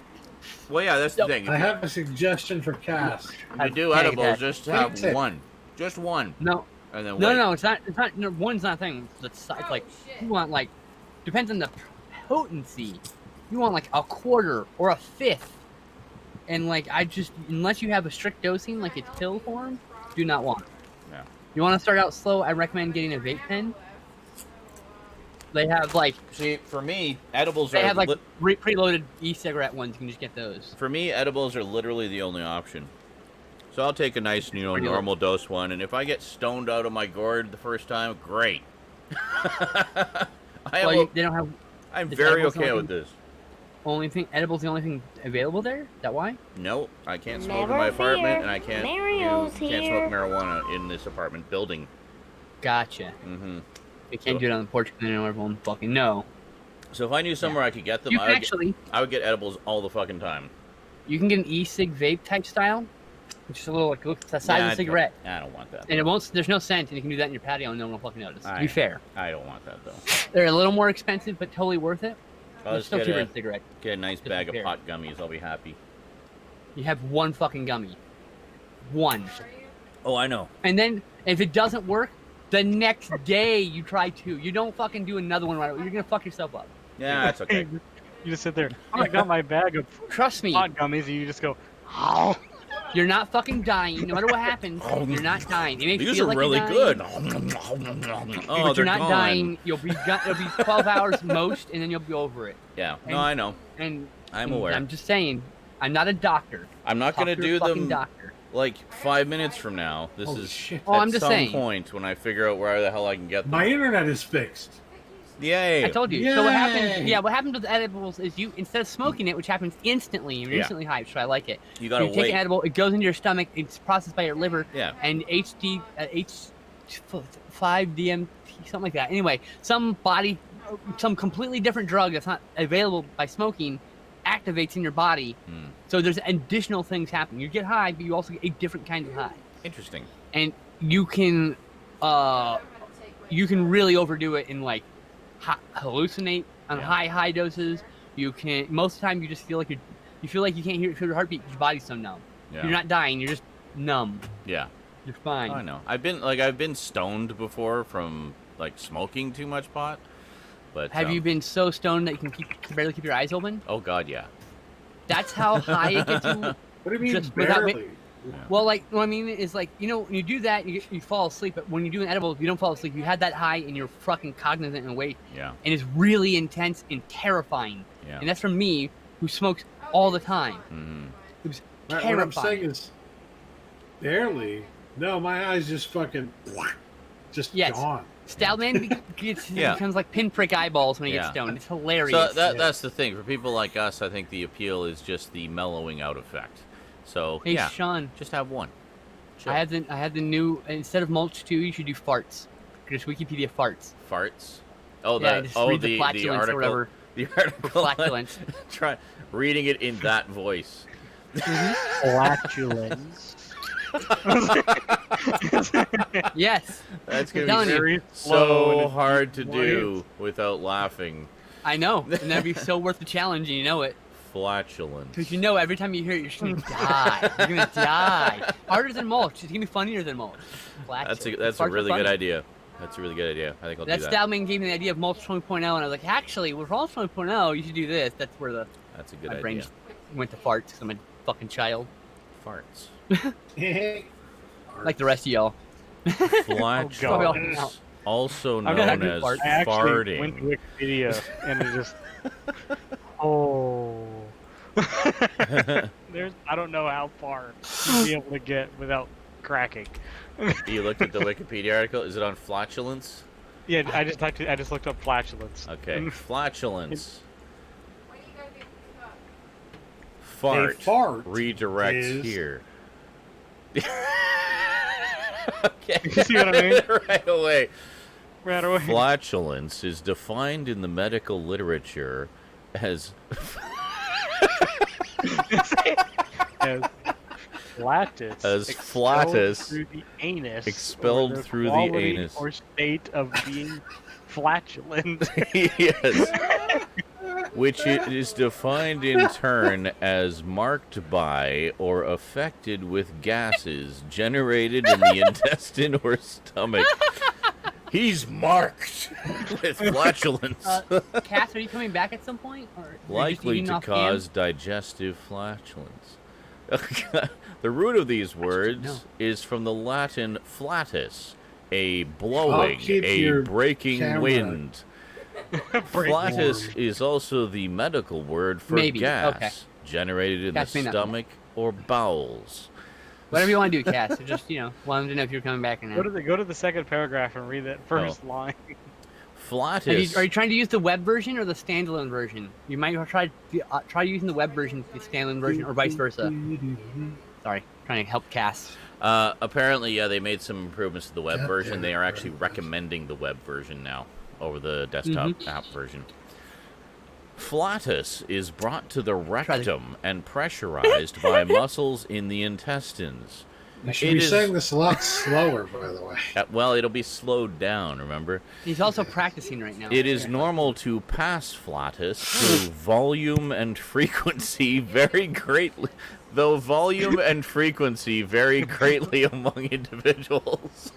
Speaker 1: Well, yeah, that's the thing.
Speaker 4: I have a suggestion for Cass.
Speaker 1: If you do
Speaker 5: Panic
Speaker 1: edibles,
Speaker 5: attack.
Speaker 1: just
Speaker 4: Wait
Speaker 1: have
Speaker 4: a sec.
Speaker 1: one. Just one.
Speaker 5: No,
Speaker 1: And then
Speaker 5: no,
Speaker 1: wait.
Speaker 5: no, it's not. It's not. No, one's not a thing. It's
Speaker 2: Oh,
Speaker 5: like
Speaker 2: shit.
Speaker 5: you want like depends on the potency. You want like a quarter or a fifth, and like I just unless you have a strict dosing like it's pill form, do not want.
Speaker 1: Yeah.
Speaker 5: You want to start out slow. I recommend getting a vape pen. They have like
Speaker 1: See, for me, edibles
Speaker 5: they
Speaker 1: are
Speaker 5: have like preloaded e-cigarette ones. You can just get those.
Speaker 1: for me, edibles are literally the only option. So I'll take a nice,
Speaker 5: Pretty
Speaker 1: normal dose one, and if I get stoned out of my gourd the first time, great.
Speaker 5: They don't have
Speaker 1: I'm
Speaker 5: it's
Speaker 1: very
Speaker 5: edibles
Speaker 1: okay
Speaker 5: only?
Speaker 1: with this.
Speaker 5: only thing. Edibles the only thing available there. Is that why?
Speaker 1: No, I can't smoke
Speaker 8: Never
Speaker 1: in my apartment,
Speaker 8: fear.
Speaker 1: and I can't
Speaker 8: Mario's
Speaker 1: can't
Speaker 8: here.
Speaker 1: smoke marijuana in this apartment building.
Speaker 5: Gotcha.
Speaker 1: hmm
Speaker 5: You can't do it on the porch because then everyone fucking know.
Speaker 1: So if I knew somewhere I could get them,
Speaker 5: You
Speaker 1: I
Speaker 5: can
Speaker 1: would,
Speaker 5: actually
Speaker 1: I would get edibles all the fucking time.
Speaker 5: you can get an e-cig vape type style, which is a little like looks the size of a cigarette,
Speaker 1: I don't want that.
Speaker 5: and it won't. There's no scent, and you can do that in your patio, and no one will fucking notice. To be fair,
Speaker 1: I don't want that though.
Speaker 5: they're a little more expensive, but totally worth it.
Speaker 1: I'll
Speaker 5: It's
Speaker 1: just
Speaker 5: still
Speaker 1: get
Speaker 5: cheaper
Speaker 1: a,
Speaker 5: than a cigarette.
Speaker 1: get a nice
Speaker 5: Just
Speaker 1: bag of
Speaker 5: compare.
Speaker 1: pot gummies. I'll be happy.
Speaker 5: You have one fucking gummy, one,
Speaker 1: Oh, I know.
Speaker 5: and then if it doesn't work, the next day you try two. You don't fucking do another one right away. You're gonna fuck yourself up.
Speaker 1: Yeah, that's okay.
Speaker 3: You just sit there. I got my bag of
Speaker 5: Trust me,
Speaker 3: pot gummies, and you just go, oh.
Speaker 5: you're not fucking dying. No matter what happens, you're not dying. It may
Speaker 1: These
Speaker 5: feel
Speaker 1: are
Speaker 5: like
Speaker 1: really
Speaker 5: you're dying,
Speaker 1: good. Oh,
Speaker 5: but
Speaker 1: they're
Speaker 5: you're not
Speaker 1: gone.
Speaker 5: dying. It'll be 12 hours most, and then you'll be over it.
Speaker 1: Yeah,
Speaker 5: And-
Speaker 1: no, I know.
Speaker 5: And
Speaker 1: I'm aware.
Speaker 5: I'm just saying, I'm not a doctor.
Speaker 1: I'm not
Speaker 5: Talk
Speaker 1: gonna
Speaker 5: to a
Speaker 1: do
Speaker 5: fucking
Speaker 1: them
Speaker 5: doctor.
Speaker 1: like 5 minutes from now. This
Speaker 4: Holy
Speaker 1: is
Speaker 4: shit.
Speaker 5: Oh,
Speaker 1: at
Speaker 5: I'm just
Speaker 1: some
Speaker 5: saying.
Speaker 1: point when I figure out where the hell I can get them.
Speaker 4: My internet is fixed.
Speaker 1: Yay!
Speaker 5: I told you. So what happens?
Speaker 4: Yay!
Speaker 5: Yeah, what happens with edibles is you instead of smoking it, which happens instantly, you're
Speaker 1: Yeah.
Speaker 5: instantly hyped. So I like it.
Speaker 1: You gotta
Speaker 5: you take
Speaker 1: wait.
Speaker 5: an edible, it goes into your stomach, it's processed by your liver,
Speaker 1: Yeah.
Speaker 5: and H5DMT, something like that. Anyway, some completely different drug that's not available by smoking activates in your body.
Speaker 1: Hmm.
Speaker 5: So there's additional things happening. You get high, but you also get a different kind of high,
Speaker 1: Interesting.
Speaker 5: and you can really overdo it and like hallucinate on
Speaker 1: Yeah.
Speaker 5: high doses. You can most of the time you just feel like you feel like you can't feel your heartbeat because your body's so numb.
Speaker 1: Yeah.
Speaker 5: You're not dying. You're just numb.
Speaker 1: Yeah.
Speaker 5: You're fine.
Speaker 1: I know. I've been stoned before from like smoking too much pot. But
Speaker 5: Have you been so stoned that you can barely keep your eyes open?
Speaker 1: Oh God, yeah.
Speaker 5: That's how high it gets you.
Speaker 4: What do you mean
Speaker 5: Just without
Speaker 4: barely?
Speaker 5: Well, like what I mean is like when you do that, you fall asleep. But when you do an edible, you don't fall asleep. You had that high and you're fucking cognizant and awake,
Speaker 1: Yeah.
Speaker 5: and it's really intense and terrifying.
Speaker 1: Yeah.
Speaker 5: And that's from me, who smokes all the time.
Speaker 1: Mhm.
Speaker 5: It was
Speaker 4: What I'm saying
Speaker 5: terrifying.
Speaker 4: is barely. No, my eyes just fucking just
Speaker 5: Yes.
Speaker 4: gone.
Speaker 5: Staldman
Speaker 1: Yeah.
Speaker 5: becomes like pinprick eyeballs when he gets
Speaker 1: Yeah.
Speaker 5: stoned. It's hilarious.
Speaker 1: So that's the thing for people like us. I think the appeal is just the mellowing out effect. So
Speaker 5: Hey
Speaker 1: yeah,
Speaker 5: Sean,
Speaker 1: just have one. Chill.
Speaker 5: I had the new instead of mulch 2, you should do farts. Just Wikipedia farts.
Speaker 1: Farts. Oh,
Speaker 5: Yeah,
Speaker 1: the
Speaker 5: just
Speaker 1: oh
Speaker 5: read the
Speaker 1: the
Speaker 5: flatulence or
Speaker 1: article.
Speaker 5: whatever.
Speaker 1: The article.
Speaker 5: Flatulence.
Speaker 1: Try reading it in that voice.
Speaker 3: Flatulence.
Speaker 5: Yes,
Speaker 1: That's
Speaker 5: I'm
Speaker 1: gonna
Speaker 5: telling
Speaker 1: be
Speaker 5: you.
Speaker 3: Very
Speaker 1: so
Speaker 3: slow and
Speaker 1: hard to
Speaker 3: deep
Speaker 1: do without laughing.
Speaker 5: I know, and that'd be so worth the challenge, and you know it,
Speaker 1: Flatulence.
Speaker 5: because you know every time you hear it, you're just gonna die. You're gonna die. Harder than mulch. It's gonna be funnier than mulch.
Speaker 1: That's
Speaker 5: Flatulence.
Speaker 1: a
Speaker 5: Farts are
Speaker 1: really good
Speaker 5: funny.
Speaker 1: idea. That's a really good idea. I think I'll
Speaker 5: That
Speaker 1: do that.
Speaker 5: Staldman gave me the idea of mulch 20.0, and I was like, actually, with mulch 20.0, you should do this. That's where
Speaker 1: That's a good
Speaker 5: my brain
Speaker 1: idea.
Speaker 5: just went to farts. 'Cause I'm a fucking child,
Speaker 1: Farts.
Speaker 5: like the rest of y'all.
Speaker 1: Flatulence. Also
Speaker 5: I'm not
Speaker 1: known
Speaker 5: gonna
Speaker 1: as
Speaker 5: fart.
Speaker 3: I actually went
Speaker 1: farting.
Speaker 3: to Wikipedia and it just. Oh. I don't know how far you'd be able to get without cracking.
Speaker 1: You looked at the Wikipedia article. Is it on flatulence?
Speaker 3: Yeah, I just looked up flatulence.
Speaker 1: Okay, flatulence.
Speaker 2: When you go get cooked?
Speaker 1: Fart.
Speaker 4: fart
Speaker 1: Redirect
Speaker 4: is-
Speaker 1: here. Okay.
Speaker 3: You see what I mean?
Speaker 1: Right away.
Speaker 3: Right away.
Speaker 1: Flatulence is defined in the medical literature as
Speaker 3: As flatus.
Speaker 1: As
Speaker 3: expelled
Speaker 1: flatus
Speaker 3: through the anus.
Speaker 1: expelled
Speaker 3: or the
Speaker 1: through the
Speaker 3: quality
Speaker 1: anus.
Speaker 3: Or state of being flatulent.
Speaker 1: yes, which it is defined in turn as marked by or affected with gases generated in the intestine or stomach. He's marked with flatulence.
Speaker 5: Cass, are you coming back at some point? Or you're just
Speaker 1: Likely
Speaker 5: eating
Speaker 1: to
Speaker 5: off
Speaker 1: cause digestive flatulence. The root of these words
Speaker 5: know.
Speaker 1: is from the Latin flatus, a blowing,
Speaker 4: keep
Speaker 1: a
Speaker 4: your
Speaker 1: breaking
Speaker 4: camera
Speaker 1: wind. Flatus is also the medical word for
Speaker 5: Maybe,
Speaker 1: gas
Speaker 5: okay.
Speaker 1: generated in
Speaker 5: Cass
Speaker 1: the
Speaker 5: may not.
Speaker 1: stomach or bowels.
Speaker 5: Whatever you want to do, Cass. Just, wanted to know if you're coming back or not.
Speaker 3: Go to the second paragraph and read that first line.
Speaker 1: Flatus.
Speaker 5: Are you trying to use the web version or the standalone version? You might try using the web version, the standalone version, or vice versa. Sorry, trying to help Cass.
Speaker 1: Apparently, yeah, they made some improvements to the web
Speaker 4: Yeah,
Speaker 1: version. They are
Speaker 4: yeah,
Speaker 1: actually
Speaker 4: yeah.
Speaker 1: recommending the web version now over the desktop app version. Flatus is brought to the rectum and pressurized by muscles in the intestines.
Speaker 4: You should
Speaker 1: It
Speaker 4: be
Speaker 1: is-
Speaker 4: saying this a lot slower, by the way.
Speaker 1: Well, it'll be slowed down, remember?
Speaker 5: He's also practicing right now.
Speaker 1: It is normal to pass flatus through volume and frequency very greatly, though volume and frequency vary greatly among individuals.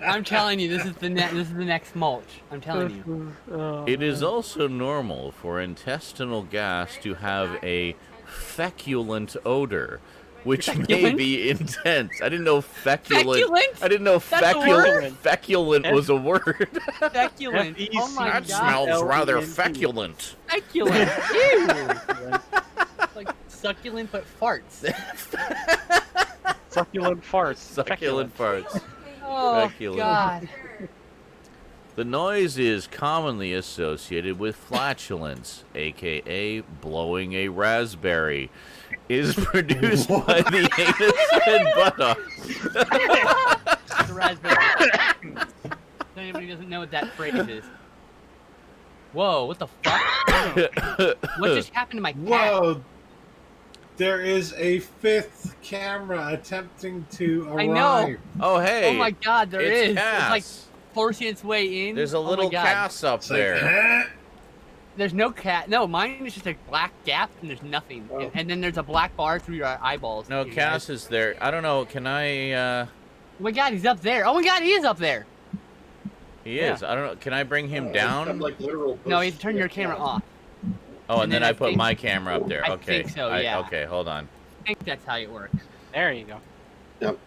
Speaker 5: I'm telling you, this is the next mulch. I'm telling you.
Speaker 1: It is also normal for intestinal gas to have a feculent odor, which may
Speaker 5: Feculent?
Speaker 1: be intense. I didn't know feculent.
Speaker 5: Feculent?
Speaker 1: I didn't know
Speaker 5: That's a word?
Speaker 1: feculent was a word.
Speaker 5: Feculent. Oh my
Speaker 1: That
Speaker 5: god.
Speaker 1: smells rather
Speaker 3: L-E-N-T.
Speaker 1: feculent.
Speaker 5: Feculent. Ew. Like succulent but farts.
Speaker 3: Succulent farts.
Speaker 1: Succulent farts.
Speaker 5: Oh
Speaker 1: Feculent.
Speaker 5: god.
Speaker 1: The noise is commonly associated with flatulence, aka blowing a raspberry. Is produced by the anus and buttocks.
Speaker 5: The raspberry. If anybody doesn't know what that phrase is. Whoa, what the fuck? What just happened to my cat?
Speaker 4: Whoa! There is a fifth camera attempting to arrive.
Speaker 5: I know.
Speaker 1: Oh, hey.
Speaker 5: Oh my god, there
Speaker 1: it's
Speaker 5: is.
Speaker 1: Cass.
Speaker 5: It's like forcing its way in.
Speaker 1: There's a
Speaker 5: Oh my
Speaker 1: little
Speaker 5: God.
Speaker 1: Cass up
Speaker 4: It's like,
Speaker 1: there.
Speaker 4: huh?
Speaker 5: There's no cat. No, mine is just a black gap and there's nothing.
Speaker 7: Oh.
Speaker 5: And then there's a black bar through your eyeballs.
Speaker 1: No,
Speaker 5: You
Speaker 1: Cass
Speaker 5: guys.
Speaker 1: is there. I don't know. Can I?
Speaker 5: Oh my god, he's up there. Oh my god, he is up there.
Speaker 1: He is. I don't know. Can I bring him
Speaker 7: I'm
Speaker 1: down?
Speaker 7: like literal
Speaker 5: No, you
Speaker 7: post-
Speaker 5: turn your camera off.
Speaker 1: Oh, and
Speaker 5: and
Speaker 1: then
Speaker 5: then
Speaker 1: I
Speaker 5: I
Speaker 1: put
Speaker 5: think-
Speaker 1: my camera up there.
Speaker 5: I
Speaker 1: Okay.
Speaker 5: think so, yeah.
Speaker 1: Okay, hold on.
Speaker 5: I think that's how it works.
Speaker 3: There you go.
Speaker 7: Yep.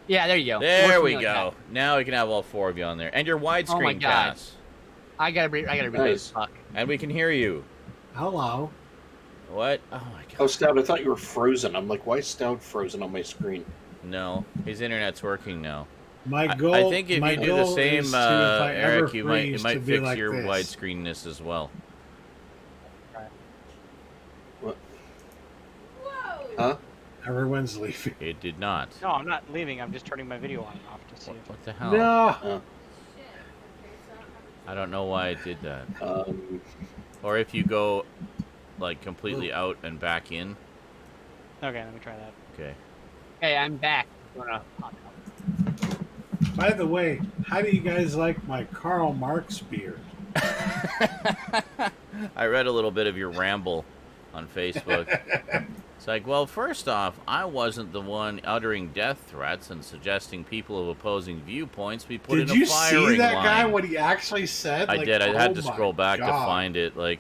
Speaker 5: Yeah, there you go.
Speaker 1: There
Speaker 5: Works
Speaker 1: we
Speaker 5: like
Speaker 1: go. Now we can have all four of you on there, and your
Speaker 5: Oh my
Speaker 1: widescreen
Speaker 5: God.
Speaker 1: Cass,
Speaker 5: that. I gotta read
Speaker 7: Nice.
Speaker 5: this. Fuck.
Speaker 1: and we can hear you.
Speaker 4: Hello.
Speaker 1: What? Oh my
Speaker 7: Oh,
Speaker 1: God.
Speaker 7: Stout, I thought you were frozen. I'm like, why is Stout frozen on my screen?
Speaker 1: No, his internet's working now.
Speaker 4: My
Speaker 1: I
Speaker 4: goal.
Speaker 1: think if
Speaker 4: my
Speaker 1: you do the
Speaker 4: goal
Speaker 1: same,
Speaker 4: is to, if I ever
Speaker 1: Eric, you might
Speaker 4: freeze,
Speaker 1: it
Speaker 4: to
Speaker 1: might
Speaker 4: be
Speaker 1: fix
Speaker 4: like
Speaker 1: your
Speaker 4: this.
Speaker 1: widescreenness as well.
Speaker 2: Whoa!
Speaker 7: Huh?
Speaker 4: Everyone's leaving.
Speaker 1: It did not.
Speaker 3: No, I'm not leaving. I'm just turning my video on and off to see if
Speaker 1: What the hell?
Speaker 4: No.
Speaker 2: Shit. Okay, so I don't have
Speaker 1: I don't know why it did that. Or if you go, like, completely out and back in.
Speaker 3: Okay, let me try that.
Speaker 1: Okay.
Speaker 5: Hey, I'm back. Gonna pop out.
Speaker 4: By the way, how do you guys like my Karl Marx beard?
Speaker 1: I read a little bit of your ramble on Facebook. It's like, well, first off, I wasn't the one uttering death threats and suggesting people of opposing viewpoints be put
Speaker 4: Did
Speaker 1: in a
Speaker 4: you
Speaker 1: firing
Speaker 4: see that
Speaker 1: line.
Speaker 4: guy? What he actually said?
Speaker 1: I
Speaker 4: Like,
Speaker 1: did. I had to
Speaker 4: oh my
Speaker 1: scroll back to
Speaker 4: God.
Speaker 1: find it. Like,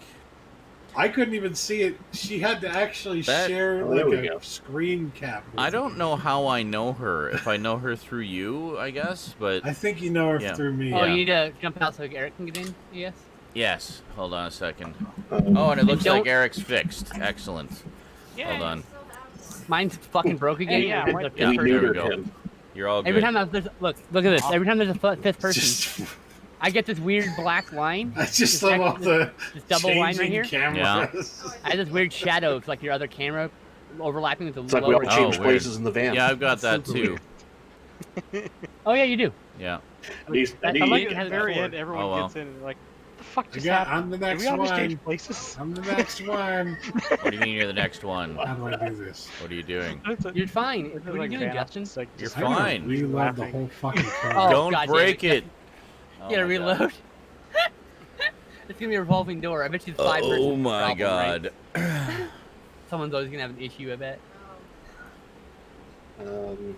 Speaker 4: I couldn't even see it. She had to actually
Speaker 1: That-
Speaker 4: share
Speaker 7: Oh, there
Speaker 4: like
Speaker 7: we
Speaker 4: a
Speaker 7: go.
Speaker 4: screen cap. with
Speaker 1: I don't
Speaker 4: me.
Speaker 1: know how I know her. If I know her through you, I guess. But
Speaker 4: I think you know her
Speaker 1: Yeah.
Speaker 4: through me.
Speaker 5: Oh,
Speaker 1: Yeah.
Speaker 5: you need to jump out so Eric can get in, yes?
Speaker 1: yes. Hold on a second.
Speaker 7: Um,
Speaker 1: Oh, and it looks like
Speaker 5: don't-
Speaker 1: Eric's fixed. Excellent.
Speaker 3: Yeah.
Speaker 1: Hold on.
Speaker 5: Mine's fucking broke again.
Speaker 3: Hey, yeah,
Speaker 5: Because
Speaker 3: right.
Speaker 5: of
Speaker 1: Yeah,
Speaker 7: we
Speaker 5: fifth
Speaker 1: there we
Speaker 7: neutered
Speaker 1: go.
Speaker 7: him.
Speaker 1: You're all good.
Speaker 5: Every time there's look at this. Every time there's a fifth person,
Speaker 4: Just,
Speaker 5: I get this weird black line.
Speaker 4: I just love all the
Speaker 5: This double line right
Speaker 4: changing
Speaker 5: here.
Speaker 4: cameras.
Speaker 5: I have this weird shadow. It's like your other camera overlapping with the
Speaker 7: It's like we
Speaker 5: lower.
Speaker 7: all changed
Speaker 1: weird.
Speaker 7: places in the van.
Speaker 1: Yeah, I've got that
Speaker 4: Super
Speaker 1: too.
Speaker 4: weird.
Speaker 5: Oh yeah, you do.
Speaker 1: Yeah.
Speaker 7: I need,
Speaker 5: I
Speaker 3: I like
Speaker 5: it
Speaker 3: at
Speaker 5: has
Speaker 3: the very
Speaker 5: before.
Speaker 3: end, everyone
Speaker 1: Oh, well.
Speaker 3: gets in and they're like, "What the fuck just
Speaker 4: Yeah,
Speaker 3: happened?
Speaker 4: I'm the
Speaker 3: Did
Speaker 4: next
Speaker 3: we all just
Speaker 4: one.
Speaker 3: change places?"
Speaker 4: I'm the next one.
Speaker 1: What do you mean you're the next one?
Speaker 4: How do I do this?
Speaker 1: What are you doing?
Speaker 5: You're fine.
Speaker 3: It's
Speaker 5: What are you doing, Justin?
Speaker 1: You're
Speaker 4: I'm gonna
Speaker 1: fine.
Speaker 4: reload the whole fucking program.
Speaker 5: Oh,
Speaker 1: Don't
Speaker 5: God damn
Speaker 1: break
Speaker 5: it.
Speaker 1: it. Oh
Speaker 5: You gotta
Speaker 1: my God.
Speaker 5: reload. It's gonna be a revolving door. I bet you it's 5 persons.
Speaker 1: Oh my
Speaker 5: problem,
Speaker 1: God.
Speaker 5: Right? Someone's always gonna have an issue. I bet.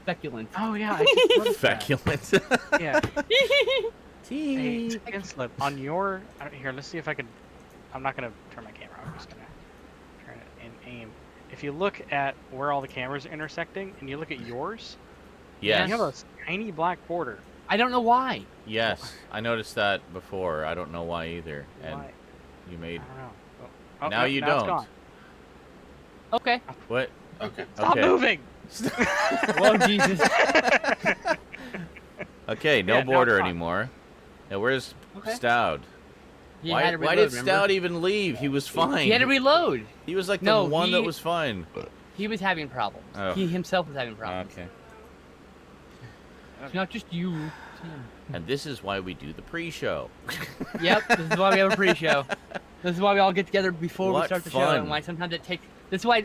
Speaker 5: Speculant.
Speaker 3: Oh yeah, I just noticed that.
Speaker 1: Feculent.
Speaker 3: Yeah.
Speaker 1: Tea.
Speaker 3: Hey, skin slip on your here. Let's see if I can. I'm not gonna turn my camera. I'm just gonna turn it and aim. If you look at where all the cameras are intersecting, and you look at yours,
Speaker 1: Yes.
Speaker 3: you have a tiny black border.
Speaker 5: I don't know why.
Speaker 1: Yes. I noticed that before. I don't know why either. And
Speaker 3: Why?
Speaker 1: you
Speaker 3: I
Speaker 1: made.
Speaker 3: don't know. Oh,
Speaker 1: Now
Speaker 3: no,
Speaker 1: you
Speaker 3: it's
Speaker 1: don't.
Speaker 3: gone.
Speaker 5: Okay.
Speaker 1: What?
Speaker 7: Okay.
Speaker 3: Stop
Speaker 1: Okay.
Speaker 3: moving.
Speaker 5: Whoa, Jesus.
Speaker 1: Okay, no
Speaker 3: Yeah, now
Speaker 1: border
Speaker 3: it's fine.
Speaker 1: anymore. Now where's
Speaker 5: Okay.
Speaker 1: Stout?
Speaker 5: He
Speaker 1: Why,
Speaker 5: had to
Speaker 1: why
Speaker 5: reload,
Speaker 1: did
Speaker 5: remember?
Speaker 1: Stout even leave? He was fine.
Speaker 5: He had to reload.
Speaker 1: He was like the
Speaker 5: No,
Speaker 1: one that
Speaker 5: he-
Speaker 1: was fine.
Speaker 5: He was having problems.
Speaker 1: Oh.
Speaker 5: He himself was having problems.
Speaker 1: Okay.
Speaker 5: It's not just you. It's him.
Speaker 1: And this is why we do the pre-show.
Speaker 5: Yep, this is why we have a pre-show. This is why we all get together before we
Speaker 1: What
Speaker 5: start the show,
Speaker 1: fun.
Speaker 5: and why sometimes it takes. This is why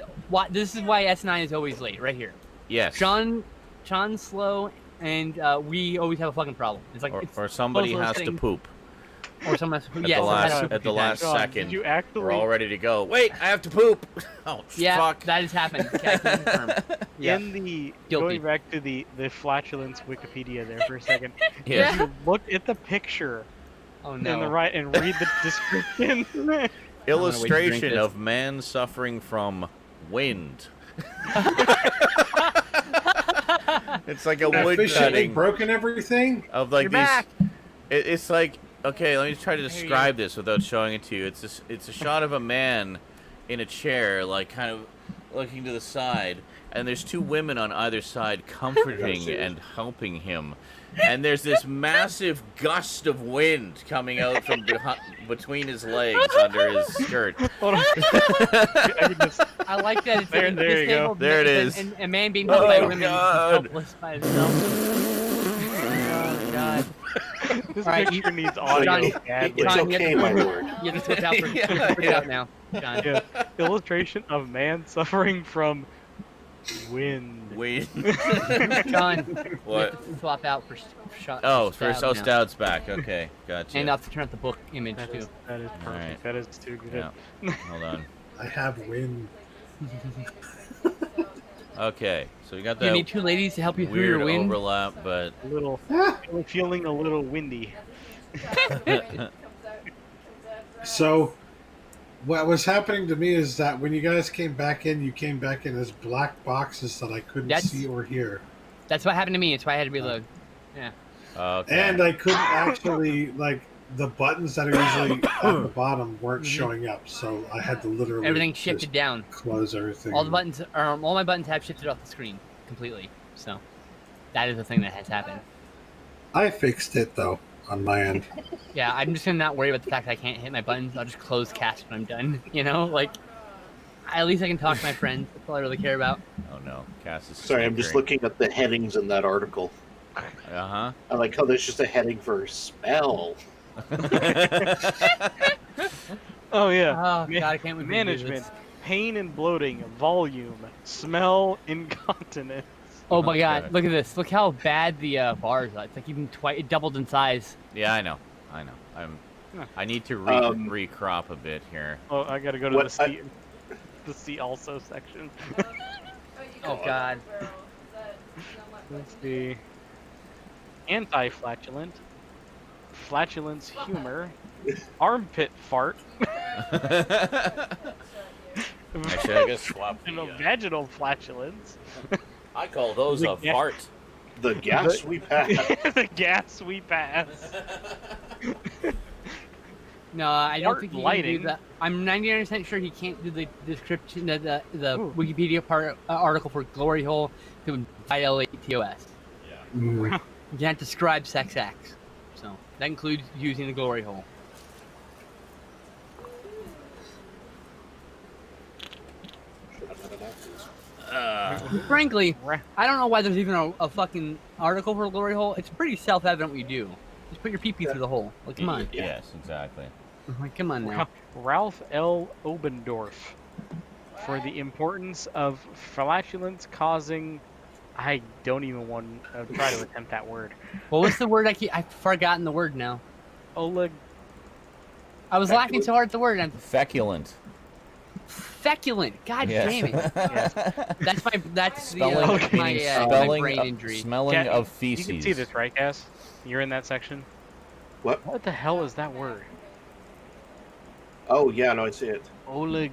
Speaker 5: S9 is always late, right here.
Speaker 1: Yes.
Speaker 5: Sean's slow, and we always have a fucking problem. It's like
Speaker 1: Or somebody
Speaker 5: both those
Speaker 1: has to
Speaker 5: things.
Speaker 1: poop
Speaker 5: Or someone has to.
Speaker 1: at
Speaker 5: Yes,
Speaker 1: the last
Speaker 5: that's
Speaker 1: at the last
Speaker 3: Sean,
Speaker 1: second.
Speaker 3: Did you actually?
Speaker 1: We're all ready to go. Wait, I have to poop. Oh,
Speaker 5: Yeah,
Speaker 1: fuck.
Speaker 5: that has happened. Okay, I can confirm. Yeah.
Speaker 3: In the
Speaker 5: Guilty.
Speaker 3: going back to the flatulence Wikipedia there for a second.
Speaker 1: Yeah.
Speaker 3: If you look at the picture
Speaker 5: Oh
Speaker 3: in
Speaker 5: no.
Speaker 3: the right and read the description.
Speaker 1: Illustration
Speaker 5: this.
Speaker 1: of man suffering from wind. It's like a wood
Speaker 4: Officially
Speaker 1: cutting
Speaker 4: broken everything.
Speaker 1: of like
Speaker 5: You're
Speaker 1: these.
Speaker 5: back.
Speaker 1: It's like, okay, let me try to
Speaker 3: There you
Speaker 1: describe this without showing it to you. It's a shot of a man in a chair, like kind of looking to the side, and there's two women on either side comforting and helping him. And there's this massive gust of wind coming out from between his legs under his skirt.
Speaker 3: Hold on. I can just,
Speaker 5: I like that. It's
Speaker 3: There- there you go.
Speaker 1: There it
Speaker 5: it's
Speaker 1: is.
Speaker 5: A man being held by
Speaker 1: Oh,
Speaker 5: women
Speaker 1: God.
Speaker 5: helpless by himself. Oh God.
Speaker 3: this
Speaker 5: Alright,
Speaker 3: picture needs audio
Speaker 5: Johnny,
Speaker 3: badly.
Speaker 7: It's
Speaker 5: John, you
Speaker 7: okay,
Speaker 5: have
Speaker 7: my
Speaker 5: to-
Speaker 7: lord.
Speaker 5: You have to switch out for
Speaker 1: Yeah,
Speaker 5: switch out now, John.
Speaker 3: Yeah. Illustration of man suffering from wind.
Speaker 1: Wind.
Speaker 5: John,
Speaker 1: What?
Speaker 5: you have to swap out for shot.
Speaker 1: Oh, for
Speaker 5: Stout
Speaker 1: so
Speaker 5: now.
Speaker 1: Stout's back. Okay, gotcha.
Speaker 5: And I'll have to turn up the book image
Speaker 3: That
Speaker 5: too.
Speaker 3: is perfect.
Speaker 1: Alright.
Speaker 3: That is too good.
Speaker 1: Yeah. Hold on.
Speaker 4: I have wind.
Speaker 1: Okay, so we got
Speaker 5: You
Speaker 1: that
Speaker 5: need two ladies to help you through
Speaker 1: weird
Speaker 5: your wind.
Speaker 1: overlap, but
Speaker 3: A little, feeling a little windy.
Speaker 4: So, what was happening to me is that when you guys came back in, you came back in as black boxes that I couldn't
Speaker 5: That's-
Speaker 4: see or hear.
Speaker 5: That's what happened to me. That's why I had to reload.
Speaker 1: okay.
Speaker 4: And I couldn't actually, like, the buttons that are usually at the bottom weren't showing up, so I had to literally
Speaker 5: Everything
Speaker 4: just
Speaker 5: shifted down.
Speaker 4: close everything.
Speaker 5: All my buttons have shifted off the screen completely. So that is the thing that has happened.
Speaker 4: I fixed it, though, on my end.
Speaker 5: Yeah, I'm just gonna not worry about the fact that I can't hit my buttons. I'll just close cast when I'm done. You know, like at least I can talk to my friends. That's all I really care about.
Speaker 1: Oh no, Cass is
Speaker 7: Sorry, I'm just looking at the headings in that article.
Speaker 1: Uh
Speaker 7: I like how there's just a heading for smell.
Speaker 1: huh.
Speaker 3: Oh yeah.
Speaker 5: Oh
Speaker 3: Ma-
Speaker 5: God, I can't wait to do
Speaker 3: Management,
Speaker 5: this.
Speaker 3: pain and bloating, volume, smell, incontinence.
Speaker 5: Oh my God,
Speaker 1: Okay.
Speaker 5: look at this. Look how bad the bars are. It's like even twice. It doubled in size.
Speaker 1: Yeah, I know. I need to recrop a bit here.
Speaker 3: Oh, I gotta go to
Speaker 7: What
Speaker 3: the see also section.
Speaker 5: Oh God.
Speaker 3: Let's see. Anti-flatulent, flatulence humor, armpit fart,
Speaker 1: Actually, I guess swap.
Speaker 3: and a vaginal flatulence.
Speaker 1: I call those a
Speaker 3: Yeah.
Speaker 1: fart.
Speaker 7: The gas we pass.
Speaker 3: The gas we pass.
Speaker 5: No, I don't
Speaker 3: Fart
Speaker 5: think he can
Speaker 3: lighting.
Speaker 5: do that. I'm 99% sure he can't do the description, the
Speaker 3: Ooh.
Speaker 5: Wikipedia article for glory hole to violate TOS.
Speaker 4: Mm.
Speaker 5: You can't describe sex acts. So that includes using the glory hole. Frankly,
Speaker 3: Ra-
Speaker 5: I don't know why there's even a fucking article for Glory Hole. It's pretty self-evident what you do. Just put your pee-pee through the hole. Like, come on.
Speaker 1: Yes, exactly.
Speaker 5: Like, come on now.
Speaker 3: Ralph L. Obendorf for the importance of flatulence causing. I don't even want to try to attempt that word.
Speaker 5: Well, what's the word I've forgotten the word now.
Speaker 3: Oleg.
Speaker 5: I was laughing so hard at the word. I'm
Speaker 1: Feculent.
Speaker 5: feculent. God
Speaker 1: Yes.
Speaker 5: damn it. That's
Speaker 1: Spelling,
Speaker 5: the, my
Speaker 1: spelling
Speaker 5: brain
Speaker 1: of,
Speaker 5: injury.
Speaker 1: smelling
Speaker 3: Cat,
Speaker 1: of feces.
Speaker 3: You can see this, right, Cass? You're in that section. What the hell is that word?
Speaker 7: Oh yeah, no, I see it.
Speaker 3: Oleg.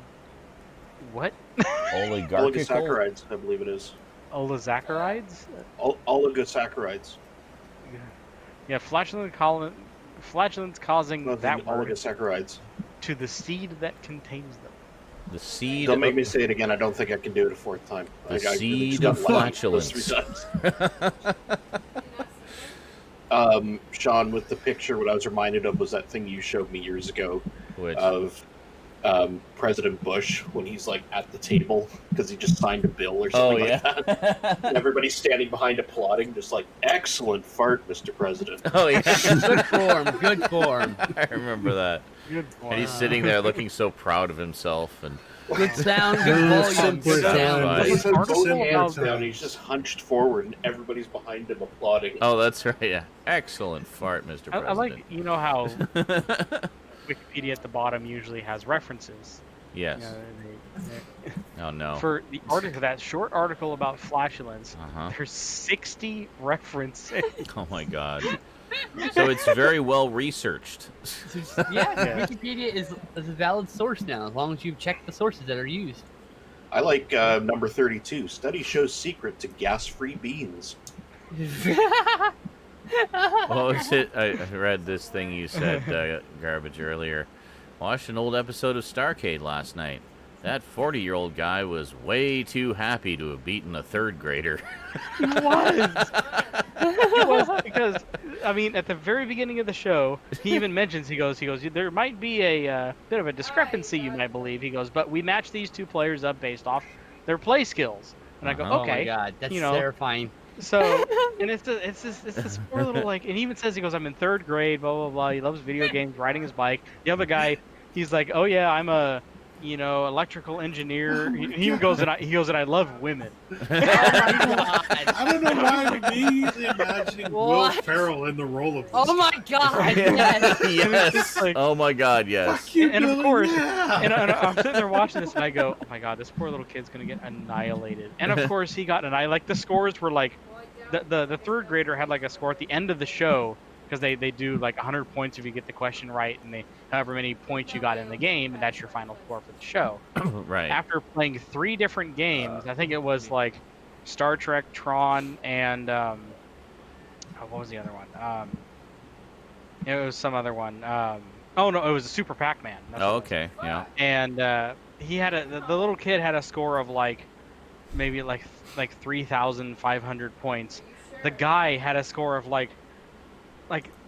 Speaker 3: What?
Speaker 1: Oligarchical.
Speaker 7: Oligosaccharides, I believe it is.
Speaker 3: Oligosaccharides?
Speaker 7: Oligosaccharides.
Speaker 3: Yeah, flatulence causing
Speaker 7: No,
Speaker 3: that word
Speaker 7: oligosaccharides.
Speaker 3: to the seed that contains them.
Speaker 1: The seed.
Speaker 7: Don't make me say it again. I don't think I can do it a fourth time.
Speaker 1: The
Speaker 7: I
Speaker 1: seed
Speaker 7: just got
Speaker 1: of
Speaker 7: lucky those
Speaker 1: flatulence.
Speaker 7: 3 times. Sean, with the picture, what I was reminded of was that thing you showed me years ago
Speaker 1: Which?
Speaker 7: of President Bush when he's like at the table because he just signed a bill or something like that. And everybody's standing behind applauding, just like, excellent fart, Mr. President.
Speaker 1: Oh yeah.
Speaker 5: Good form. Good form.
Speaker 1: I remember that.
Speaker 3: Good
Speaker 1: And he's sitting there looking so proud of himself, and
Speaker 5: Good sound. Good volume. Good
Speaker 1: Satisfied.
Speaker 5: sound.
Speaker 7: And he's just hunched forward and everybody's behind him applauding.
Speaker 1: oh, that's right. Yeah, excellent fart, Mr. President.
Speaker 3: I like, you know how Wikipedia at the bottom usually has references.
Speaker 1: Yes.
Speaker 3: You know,
Speaker 1: Oh no.
Speaker 3: for the article, that short article about flatulence,
Speaker 1: Uh-huh.
Speaker 3: there's 60 references.
Speaker 1: Oh my God. So it's very well researched.
Speaker 5: Yeah, Wikipedia is a valid source now, as long as you've checked the sources that are used.
Speaker 7: I like number 32. Study shows secret to gas-free beans.
Speaker 1: What was it? I read this thing you said, Garbage, earlier. Watched an old episode of Starcade last night. That 40-year-old guy was way too happy to have beaten a third grader.
Speaker 3: He was. He was, because, I mean, at the very beginning of the show, he even mentions, he goes, there might be a bit of a discrepancy, you might believe. He goes, but we match these two players up based off their play skills. And I go,
Speaker 1: Uh-huh.
Speaker 5: Oh my
Speaker 3: okay.
Speaker 5: god, that's
Speaker 3: you know,
Speaker 5: terrifying.
Speaker 3: So, and it's this poor little, like, and he even says, he goes, I'm in third grade, blah, blah, blah. He loves video games, riding his bike. The other guy, he's like, oh yeah, I'm a, electrical engineer. He even goes, and I love women.
Speaker 5: Oh my god.
Speaker 4: I don't know why I'm immediately imagining Will
Speaker 5: What?
Speaker 4: Ferrell in the role of this.
Speaker 5: Oh my god, yes.
Speaker 1: Yes.
Speaker 3: Like-
Speaker 1: Oh my God, yes.
Speaker 4: Fuck you,
Speaker 3: And of
Speaker 4: Billy,
Speaker 3: course,
Speaker 4: yeah.
Speaker 3: and I'm sitting there watching this, and I go, oh my god, this poor little kid's gonna get annihilated. And of course, he got annihilated. Like, the scores were like, the third grader had like a score at the end of the show, because they do like 100 points if you get the question right, and they however many points you got in the game, and that's your final score for the show.
Speaker 1: Right.
Speaker 3: After playing 3 different games, I think it was like Star Trek, Tron, and what was the other one? It was some other one. Oh no, it was a Super Pac-Man. That's
Speaker 1: Oh,
Speaker 3: what it was.
Speaker 1: okay. Yeah.
Speaker 3: And he had the little kid had a score of like maybe like 3,500 points. The guy had a score of like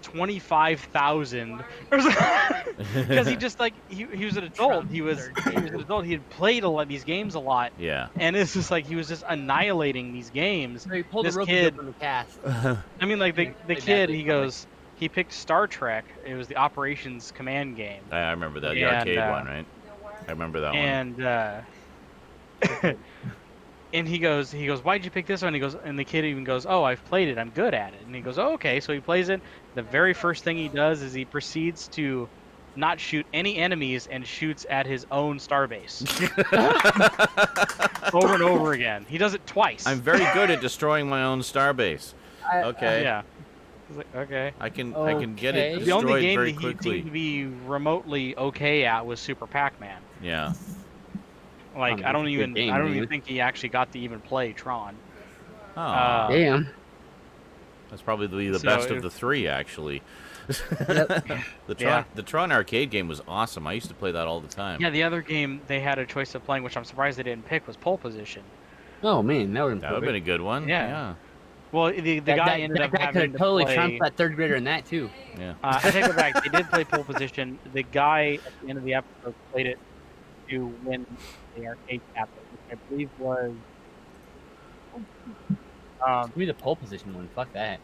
Speaker 3: 25,000, because he just, like, he was an adult. He was an adult. He had played a lot of these games a lot,
Speaker 1: Yeah.
Speaker 3: and it's just like he was just annihilating these games.
Speaker 5: So he pulled
Speaker 3: This
Speaker 5: the rope
Speaker 3: kid-
Speaker 5: from the cast.
Speaker 3: I mean, like, the
Speaker 5: Play
Speaker 3: kid,
Speaker 5: badly,
Speaker 3: he goes, he picked Star Trek. It was the Operations Command game,
Speaker 1: I remember that. The
Speaker 3: And,
Speaker 1: arcade one, right? I remember that one.
Speaker 3: and and he goes, why'd you pick this one? He goes, and the kid even goes, oh, I've played it, I'm good at it. And he goes, oh, okay. So he plays it. The very first thing he does is he proceeds to not shoot any enemies and shoots at his own starbase over and over again. He does it twice.
Speaker 1: I'm very good at destroying my own starbase. Okay.
Speaker 3: Yeah. He's like, okay.
Speaker 1: I can get
Speaker 5: Okay.
Speaker 1: it
Speaker 3: The
Speaker 1: destroyed
Speaker 3: only game
Speaker 1: very
Speaker 3: that he
Speaker 1: quickly.
Speaker 3: seemed to be remotely okay at was Super Pac-Man.
Speaker 1: Yeah.
Speaker 3: Like,
Speaker 5: That's
Speaker 3: I
Speaker 5: a
Speaker 3: don't
Speaker 5: good
Speaker 3: even
Speaker 5: game,
Speaker 3: even
Speaker 5: dude.
Speaker 3: think he actually got to even play Tron.
Speaker 1: Oh,
Speaker 5: Damn.
Speaker 1: that's probably the
Speaker 3: So
Speaker 1: best of
Speaker 3: if-
Speaker 1: the 3, actually.
Speaker 5: Yep.
Speaker 1: The Tron arcade game was awesome. I used to play that all the time.
Speaker 3: Yeah, the other game they had a choice of playing, which I'm surprised they didn't pick, was Pole Position.
Speaker 5: Oh man, that would
Speaker 1: That would have been a good one.
Speaker 3: Yeah. Well, the guy ended up
Speaker 5: could
Speaker 3: having
Speaker 5: have
Speaker 3: to
Speaker 5: totally
Speaker 3: play.
Speaker 5: trumped that third grader in that too.
Speaker 1: Yeah.
Speaker 3: I take it back. They did play Pole Position. The guy at the end of the episode played it to win the arcade cabinet, which I believe was
Speaker 5: Give me the pole position one. Fuck that.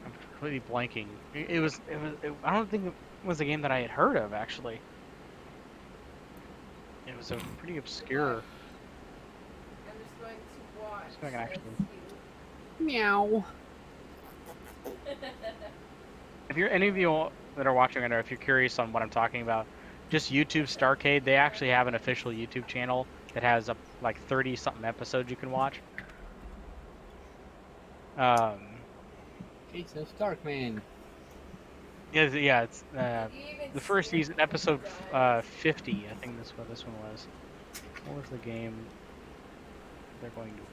Speaker 3: I'm completely blanking. I don't think it was a game that I had heard of, actually. It was a pretty obscure.
Speaker 2: I'm just going to watch.
Speaker 3: See if I can actually.
Speaker 5: Meow.
Speaker 3: If you're any of you that are watching, I know if you're curious on what I'm talking about, just YouTube Starcade. They actually have an official YouTube channel that has like 30 something episodes you can watch.
Speaker 5: Okay, so Starkman.
Speaker 3: Yeah, it's the first season, episode 50. I think that's what this one was. What was the game they're going to win?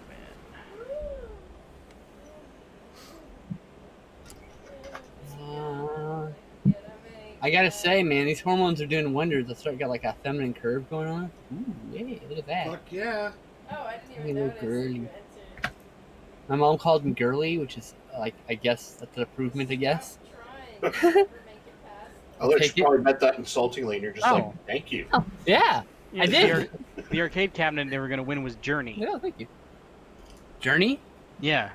Speaker 5: I gotta say, man, these hormones are doing wonders. Let's start got like a feminine curve going on. Ooh, yeah, look at that.
Speaker 4: Fuck yeah.
Speaker 2: Oh, I didn't
Speaker 5: Hey,
Speaker 2: even
Speaker 5: little
Speaker 2: notice.
Speaker 5: girly.
Speaker 2: You entered.
Speaker 5: My mom called me girly, which is like, I guess that's an improvement. I guess.
Speaker 2: Stop trying. Never make it past.
Speaker 7: I bet
Speaker 5: Take
Speaker 7: you
Speaker 5: it.
Speaker 7: probably met that insultingly, and you're just
Speaker 3: Oh.
Speaker 7: like, thank you.
Speaker 5: Oh, yeah. I did.
Speaker 3: The arcade cabinet they were going to win was Journey.
Speaker 5: Yeah, thank you. Journey?
Speaker 3: Yeah.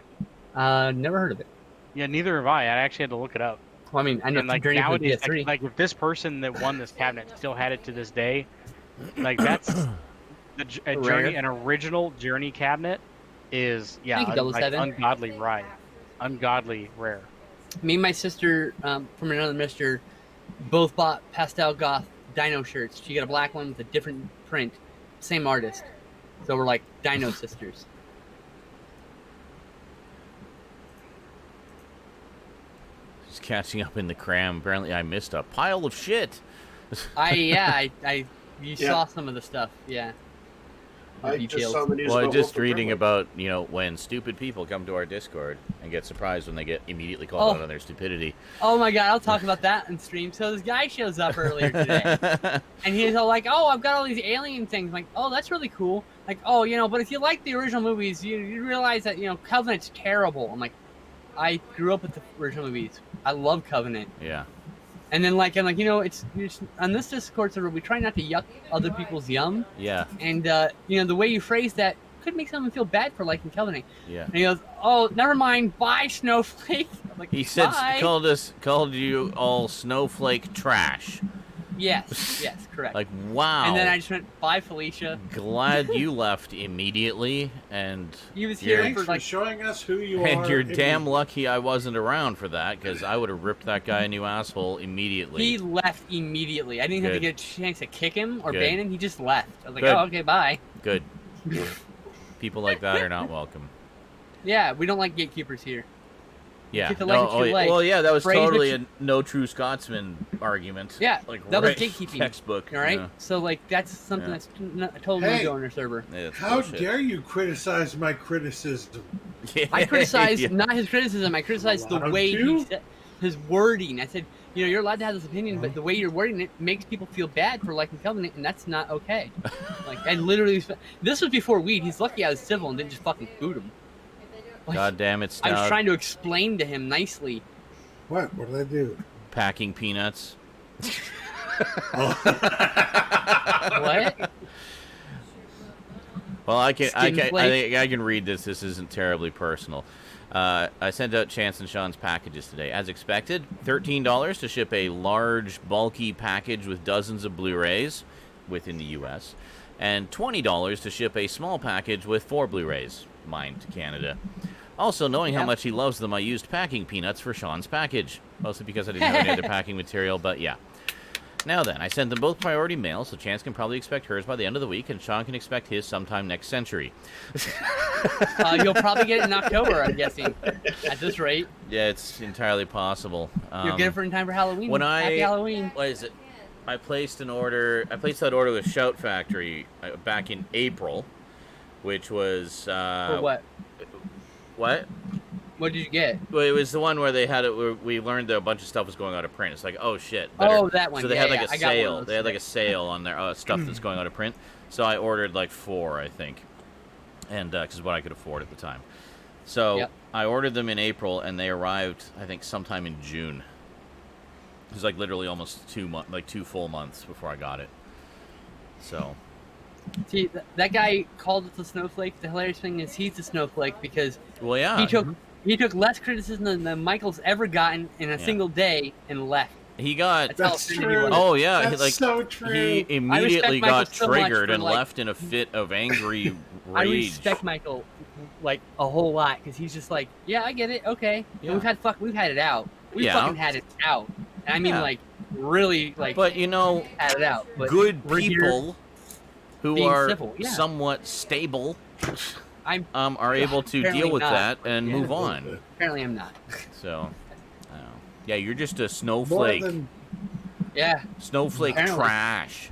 Speaker 5: Never heard of it.
Speaker 3: Yeah, neither have I. I actually had to look it up.
Speaker 5: Well, I mean, I know
Speaker 3: And like
Speaker 5: Journey for
Speaker 3: nowadays,
Speaker 5: PS3.
Speaker 3: like if this person that won this cabinet still had it to this day, like that's a Journey, an original Journey cabinet is
Speaker 5: Thank you,
Speaker 3: like
Speaker 5: 007.
Speaker 3: ungodly ungodly rare.
Speaker 5: Me and my sister, from another mister, both bought pastel goth Dino shirts. She got a black one with a different print, same artist. So we're like Dino sisters.
Speaker 1: Just catching up in the cram. Apparently, I missed a pile of shit.
Speaker 5: You
Speaker 7: Yeah.
Speaker 5: saw some of the stuff, yeah.
Speaker 7: I
Speaker 5: Details.
Speaker 7: just saw the news
Speaker 1: Well, I'm
Speaker 7: about
Speaker 1: just
Speaker 7: Wolf
Speaker 1: reading
Speaker 7: Brindley.
Speaker 1: about, when stupid people come to our Discord and get surprised when they get immediately called
Speaker 5: Oh.
Speaker 1: out on their stupidity.
Speaker 5: Oh my god, I'll talk about that in stream. So this guy shows up earlier today, and he's all like, "Oh, I've got all these alien things." I'm like, "Oh, that's really cool." Like, "Oh, but if you like the original movies, you realize that Covenant's terrible." I'm like, "I grew up with the original movies. I love Covenant."
Speaker 1: Yeah.
Speaker 5: And then I'm like, it's on this Discord server, we try not to yuck other people's yum,
Speaker 1: Yeah.
Speaker 5: and the way you phrase that could make someone feel bad for liking Covenant.
Speaker 1: Yeah.
Speaker 5: And he goes, "Oh, never mind. Bye, Snowflake." I'm like,
Speaker 1: He said,
Speaker 5: "Bye."
Speaker 1: called you all snowflake trash.
Speaker 5: Yes, correct.
Speaker 1: Like, wow.
Speaker 5: And then I just went, "Bye, Felicia."
Speaker 1: Glad you left immediately, and
Speaker 5: He was
Speaker 1: You're-
Speaker 5: here
Speaker 4: Thanks
Speaker 5: for
Speaker 4: for
Speaker 5: like,
Speaker 4: showing us who you
Speaker 1: and
Speaker 4: are.
Speaker 1: you're damn lucky I wasn't around for that, because I would have ripped that guy a new asshole immediately.
Speaker 5: he left immediately. I didn't have to
Speaker 1: Good.
Speaker 5: get a chance to kick him or
Speaker 1: Good.
Speaker 5: ban him. He just left. I was like,
Speaker 1: Good.
Speaker 5: "Oh, okay, bye."
Speaker 1: Good. People like that are not welcome.
Speaker 5: Yeah, we don't like gatekeepers here.
Speaker 1: Yeah.
Speaker 5: Get to like what you like.
Speaker 1: Well, yeah, that was
Speaker 5: Phrase what
Speaker 1: totally
Speaker 5: you-
Speaker 1: a no true Scotsman argument.
Speaker 5: Yeah,
Speaker 1: Like,
Speaker 5: that was
Speaker 1: right,
Speaker 5: gatekeeping.
Speaker 1: textbook.
Speaker 5: All right,
Speaker 1: Yeah.
Speaker 5: so like that's something
Speaker 1: Yeah.
Speaker 5: that's a total
Speaker 4: Hey.
Speaker 5: no-go on our server.
Speaker 1: Yeah, that's
Speaker 4: How
Speaker 1: bullshit.
Speaker 4: dare you criticize my criticism?
Speaker 5: I criticized
Speaker 1: Yeah.
Speaker 5: not his criticism. I criticized the
Speaker 4: Allowed
Speaker 5: way he
Speaker 4: to?
Speaker 5: said his wording. I said, you're allowed to have this opinion, but the way you're wording it makes people feel bad for liking Covenant, and that's not okay. Like, I literally, this was before weed. He's lucky I was civil and didn't just fucking boot him. Like,
Speaker 1: God damn it,
Speaker 5: I was
Speaker 1: Stout.
Speaker 5: trying to explain to him nicely.
Speaker 4: What? What did I do?
Speaker 1: Packing peanuts.
Speaker 5: What?
Speaker 1: Well, I think
Speaker 5: Skinflake?
Speaker 1: I can read this. This isn't terribly personal. I sent out Chance and Sean's packages today. As expected, $13 to ship a large, bulky package with dozens of Blu-rays within the U.S., and $20 to ship a small package with 4 Blu-rays, mine to Canada. Also, knowing how
Speaker 5: Yep.
Speaker 1: much he loves them, I used packing peanuts for Sean's package. Mostly because I didn't have any other packing material, but yeah. Now then, I sent them both priority mail, so Chance can probably expect hers by the end of the week, and Sean can expect his sometime next century.
Speaker 5: You'll probably get it in October, I'm guessing. At this rate,
Speaker 1: Yeah, it's entirely possible.
Speaker 5: you'll get it for in time for Halloween.
Speaker 1: when
Speaker 5: Happy Halloween.
Speaker 1: What is it? I placed that order with Shout Factory back in April, which was
Speaker 5: For what?
Speaker 1: What?
Speaker 5: What did you get?
Speaker 1: Well, it was the one where they had it. Where we learned that a bunch of stuff was going out of print. It's like, oh shit.
Speaker 5: Oh, that one.
Speaker 1: So they
Speaker 5: Yeah,
Speaker 1: had like
Speaker 5: yeah,
Speaker 1: a
Speaker 5: I got one of
Speaker 1: sale.
Speaker 5: those
Speaker 1: They had like
Speaker 5: today.
Speaker 1: a sale on their stuff that's going out of print. So I ordered like 4, I think, and because what I could afford at the time. So
Speaker 5: Yep.
Speaker 1: I ordered them in April, and they arrived, I think, sometime in June. It was like literally almost 2 full months before I got it. So
Speaker 5: See, that guy called us a snowflake. The hilarious thing is he's a snowflake because
Speaker 1: Well, yeah.
Speaker 5: he took less criticism than Michael's ever gotten in a single day and left.
Speaker 1: He got.
Speaker 4: That's true.
Speaker 1: Oh yeah,
Speaker 4: That's so true.
Speaker 1: He immediately got
Speaker 5: so
Speaker 1: triggered and
Speaker 5: like,
Speaker 1: left in a fit of angry rage.
Speaker 5: I respect Michael like a whole lot because he's just like, yeah, I get it, okay.
Speaker 1: Yeah.
Speaker 5: And we've had it out. We fucking had it out. And I mean, like, really, like.
Speaker 1: But you know,
Speaker 5: had it out. But
Speaker 1: good people who are
Speaker 5: civil,
Speaker 1: somewhat stable are able to
Speaker 5: apparently
Speaker 1: deal with
Speaker 5: not.
Speaker 1: that and move on.
Speaker 5: Apparently, I'm not.
Speaker 1: So, I don't know. Yeah, you're just a snowflake. Snowflake
Speaker 5: Apparently.
Speaker 1: trash.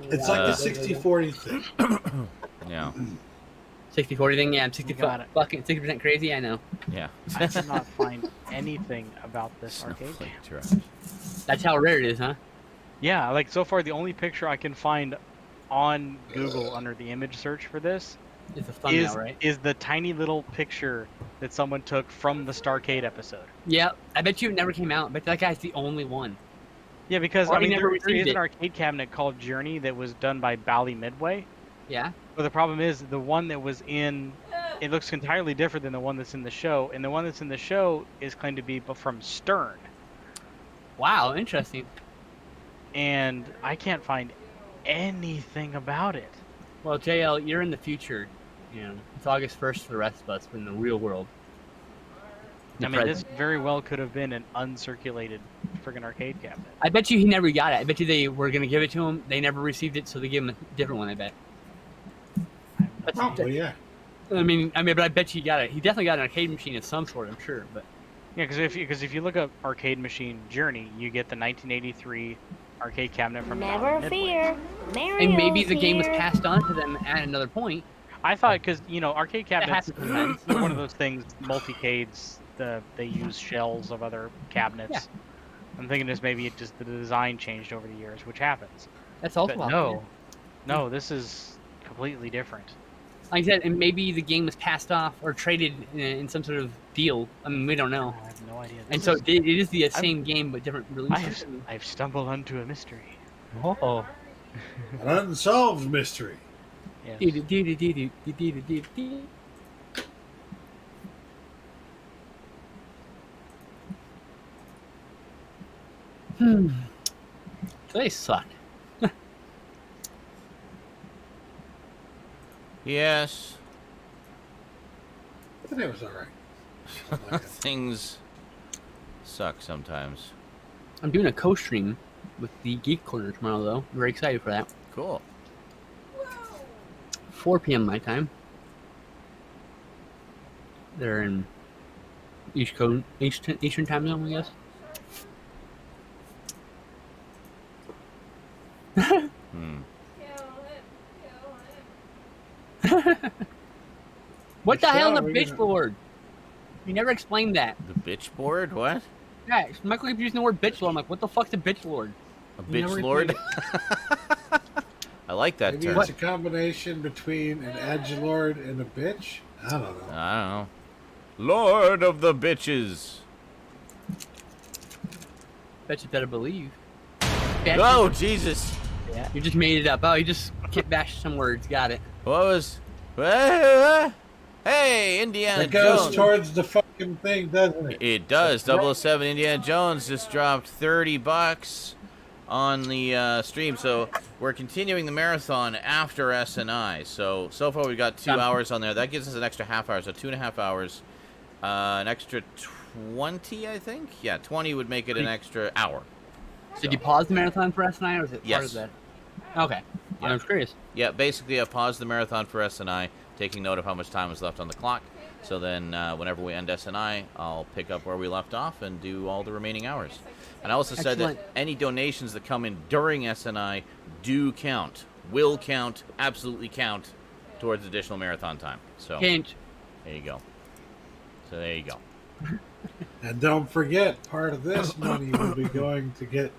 Speaker 4: It's like the 60-40 thing.
Speaker 1: Yeah.
Speaker 5: 60-40 thing, yeah, I'm 60% crazy, I know.
Speaker 1: Yeah.
Speaker 3: I cannot find anything about this arcade.
Speaker 1: Snowflake trash.
Speaker 5: That's how rare it is, huh?
Speaker 3: Yeah, like so far the only picture I can find on Google under the image search for this
Speaker 5: It's a thumbnail, right?
Speaker 3: is the tiny little picture that someone took from the Starcade episode.
Speaker 5: Yeah, I bet you it never came out. I bet that guy's the only one.
Speaker 3: Yeah, because
Speaker 5: Or
Speaker 3: I
Speaker 5: he
Speaker 3: mean,
Speaker 5: never
Speaker 3: there is
Speaker 5: received
Speaker 3: an
Speaker 5: it.
Speaker 3: arcade cabinet called Journey that was done by Bally Midway.
Speaker 5: Yeah?
Speaker 3: But the problem is the one that was in it looks entirely different than the one that's in the show, and the one that's in the show is claimed to be from Stern.
Speaker 5: Wow, interesting.
Speaker 3: And I can't find anything about it.
Speaker 5: Well, JL, you're in the future. You know, it's August 1st for the rest of us, but in the real world.
Speaker 3: I mean, this very well could have been an uncirculated friggin' arcade cabinet.
Speaker 5: I bet you he never got it. I bet you they were going to give it to him. They never received it, so they gave him a different one, I bet.
Speaker 4: Probably, yeah.
Speaker 5: I mean, but I bet you he got it. He definitely got an arcade machine of some sort, I'm sure. But
Speaker 3: Yeah, because if you look up arcade machine Journey, you get the 1983 arcade cabinet from
Speaker 8: Never
Speaker 3: Bally Midway.
Speaker 8: fear.
Speaker 5: and maybe the
Speaker 8: Mario's
Speaker 5: game was
Speaker 8: here.
Speaker 5: passed on to them at another point.
Speaker 3: I thought because arcade cabinets
Speaker 5: happens sometimes.
Speaker 3: are one of those things. Multicades, they use shells of other cabinets.
Speaker 5: Yeah.
Speaker 3: I'm thinking maybe the design changed over the years, which happens.
Speaker 5: That's also
Speaker 3: But
Speaker 5: possible.
Speaker 3: no, this is completely different.
Speaker 5: Like I said, and maybe the game was passed off or traded in some sort of deal. I mean, we don't know.
Speaker 3: I have no idea.
Speaker 5: And
Speaker 3: This
Speaker 5: so
Speaker 3: is-
Speaker 5: it is the same game but different releases.
Speaker 3: I've stumbled onto a mystery.
Speaker 5: Oh.
Speaker 4: An unsolved mystery.
Speaker 3: Yes.
Speaker 5: They sucked.
Speaker 1: Yes.
Speaker 4: Today was alright.
Speaker 1: Things suck sometimes.
Speaker 5: I'm doing a co-stream with the Geek Corner tomorrow, though. I'm very excited for that.
Speaker 1: Cool.
Speaker 5: 4 p.m. my time. They're in Eastern time zone, I guess.
Speaker 1: Hmm.
Speaker 5: What the
Speaker 4: Like,
Speaker 5: hell
Speaker 4: yeah,
Speaker 5: in the
Speaker 4: we're
Speaker 5: bitch
Speaker 4: gonna-
Speaker 5: board? You never explained that.
Speaker 1: The bitch board? What?
Speaker 5: Yeah, Michael keeps using the word bitch lord. I'm like, what the fuck's a bitch lord?
Speaker 1: A
Speaker 5: You never
Speaker 1: bitch lord? I like that
Speaker 4: Maybe
Speaker 1: term.
Speaker 4: it's a combination between an edgelord and a bitch. I don't know.
Speaker 1: I don't know. Lord of the bitches.
Speaker 5: Bet you better believe.
Speaker 1: Oh, Jesus.
Speaker 5: Yeah. You just made it up. Oh, you just kit bashed some words. Got it.
Speaker 1: What was... Hey, Indiana
Speaker 4: It goes
Speaker 1: Jones.
Speaker 4: towards the fucking thing, doesn't it?
Speaker 1: It does. 007 Indiana Jones just dropped $30 on the stream. So we're continuing the marathon after SNI. So far we've got 2 hours on there. That gives us an extra half hour, so 2.5 hours. An extra 20, I think. Yeah, 20 would make it an extra hour.
Speaker 5: Did you pause the marathon for SNI, or was it part
Speaker 1: Yes.
Speaker 5: of that? Okay.
Speaker 1: Yeah.
Speaker 5: I was curious.
Speaker 1: Yeah, basically I paused the marathon for SNI, taking note of how much time was left on the clock. So then whenever we end SNI, I'll pick up where we left off and do all the remaining hours. And I also said that
Speaker 5: Excellent.
Speaker 1: any donations that come in during SNI do count, will count, absolutely count towards additional marathon time. So
Speaker 5: Hint.
Speaker 1: there you go. So there you go.
Speaker 4: And don't forget, part of this money will be going to get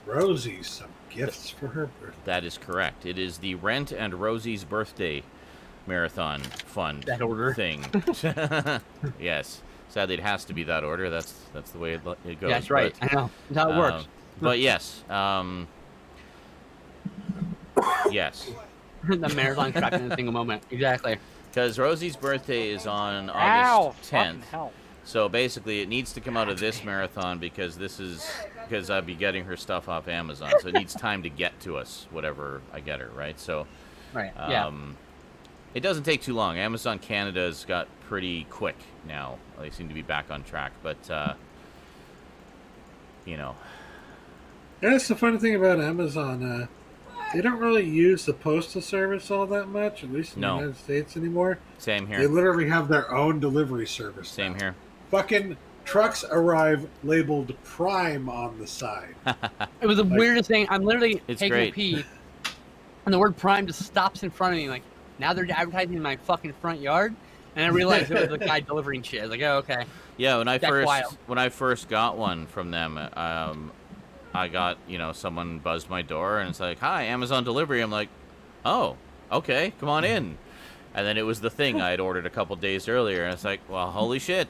Speaker 4: Rosie some gifts for her birthday.
Speaker 1: That is correct. It is the Rent and Rosie's birthday marathon fund
Speaker 5: That order.
Speaker 1: thing. Yes. Sadly, it has to be that order. That's the way it goes.
Speaker 5: Yeah, that's right.
Speaker 1: But,
Speaker 5: I know. That's how it works.
Speaker 1: but yes, Yes.
Speaker 5: The marathon track in a single moment. Exactly.
Speaker 1: Because Rosie's birthday is on
Speaker 3: Ow!
Speaker 1: August
Speaker 3: Fucking
Speaker 1: 10th.
Speaker 3: hell.
Speaker 1: So basically, it needs to come out of this marathon because I'll be getting her stuff off Amazon. So it needs time to get to us, whatever I get her, right? So,
Speaker 5: Right. Yeah.
Speaker 1: it doesn't take too long. Amazon Canada's got pretty quick now. They seem to be back on track, but you know.
Speaker 4: Yeah, that's the funny thing about Amazon. They don't really use the postal service all that much, at least in the United States anymore.
Speaker 1: Same here.
Speaker 4: They literally have their own delivery service.
Speaker 1: Same here.
Speaker 4: Fucking trucks arrive labeled Prime on the side.
Speaker 5: It was the weirdest thing. I'm literally taking
Speaker 1: great.
Speaker 5: a pee, and the word Prime just stops in front of me. Like, now they're advertising in my fucking front yard, and I realized it was the guy delivering shit. I was like, oh, okay.
Speaker 1: Yeah, when I
Speaker 5: That's
Speaker 1: first got one from them, I got, someone buzzed my door and it's like, "Hi, Amazon delivery." I'm like, "Oh, okay, come on in." And then it was the thing I had ordered a couple days earlier, and it's like, well, holy shit,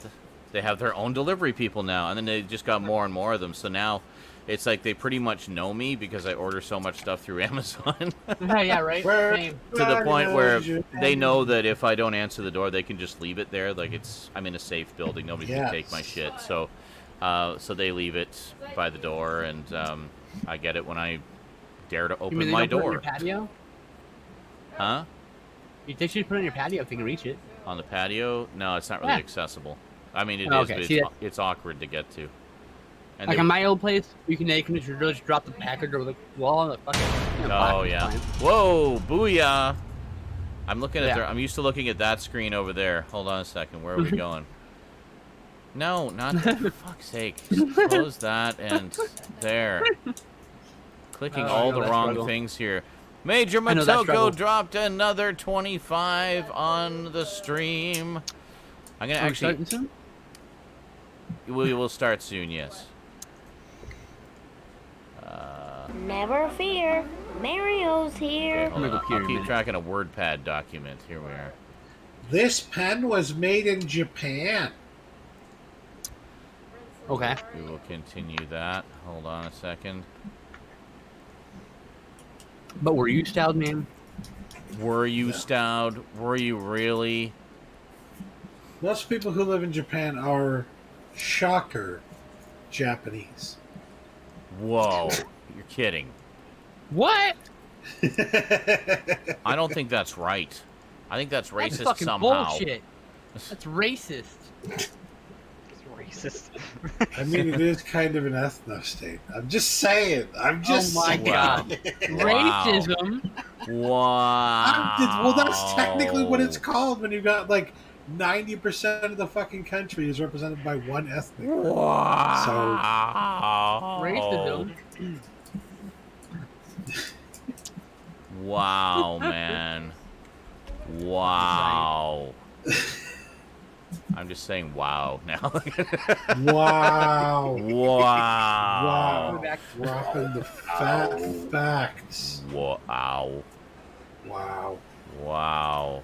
Speaker 1: they have their own delivery people now. And then they just got more and more of them. So now it's like they pretty much know me because I order so much stuff through Amazon.
Speaker 5: Yeah, right. Same.
Speaker 1: To the point where they know that if I don't answer the door, they can just leave it there. Like I'm in a safe building, nobody can take my shit. So they leave it by the door, and I get it when I dare to open my door.
Speaker 5: Put it on your patio?
Speaker 1: Huh?
Speaker 5: They should put it on your patio if you can reach it.
Speaker 1: On the patio? No, it's not really accessible. I mean, it is, but it's awkward to get to. And
Speaker 5: like in my old place, they can just drop the package over the wall and the fucking.
Speaker 1: Oh yeah! Whoa, booyah! I'm looking at. I'm used to looking at that screen over there. Hold on a second. Where are we going? No, not that. For fuck's sake! Just close that and there. Clicking all the wrong things here. Major Matoko dropped another 25 on the stream. I'm gonna actually.
Speaker 5: Soon?
Speaker 1: We will start soon. Yes.
Speaker 8: Never fear, Mario's here.
Speaker 1: Okay, hold on. I'll keep track in a WordPad document. Here we are.
Speaker 4: This pen was made in Japan.
Speaker 5: Okay.
Speaker 1: We will continue that. Hold on a second.
Speaker 5: But were you styled, man?
Speaker 1: Were you styled? Were you really?
Speaker 4: Most people who live in Japan are, shocker, Japanese.
Speaker 1: Whoa. You're kidding.
Speaker 5: What?
Speaker 1: I don't think that's right. I think that's racist
Speaker 5: that's fucking
Speaker 1: somehow.
Speaker 5: Bullshit. That's racist.
Speaker 3: It's racist.
Speaker 4: I mean, it is kind of an ethno state. I'm just saying. I'm just
Speaker 5: Oh my
Speaker 4: saying.
Speaker 5: god. Racism.
Speaker 1: Wow.
Speaker 4: Well, that's technically what it's called when you got like 90% of the fucking country is represented by one ethnic group.
Speaker 1: Wow.
Speaker 5: Racism.
Speaker 1: Wow, man. Wow. I'm just saying wow now.
Speaker 4: Wow.
Speaker 1: Wow.
Speaker 4: Dropping the fat facts.
Speaker 1: Wow.
Speaker 4: Wow.
Speaker 1: Wow.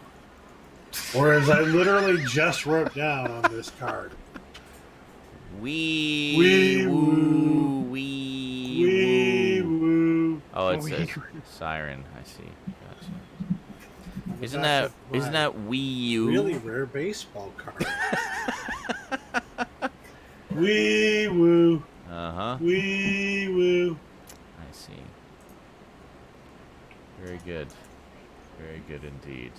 Speaker 4: Or as I literally just wrote down on this card.
Speaker 1: Wee woo. Wee woo. Oh, it says siren. I see. Gotcha. Isn't that Wii U?
Speaker 4: Really rare baseball card. Wee woo.
Speaker 1: Uh-huh.
Speaker 4: Wee woo.
Speaker 1: I see. Very good. Very good indeed.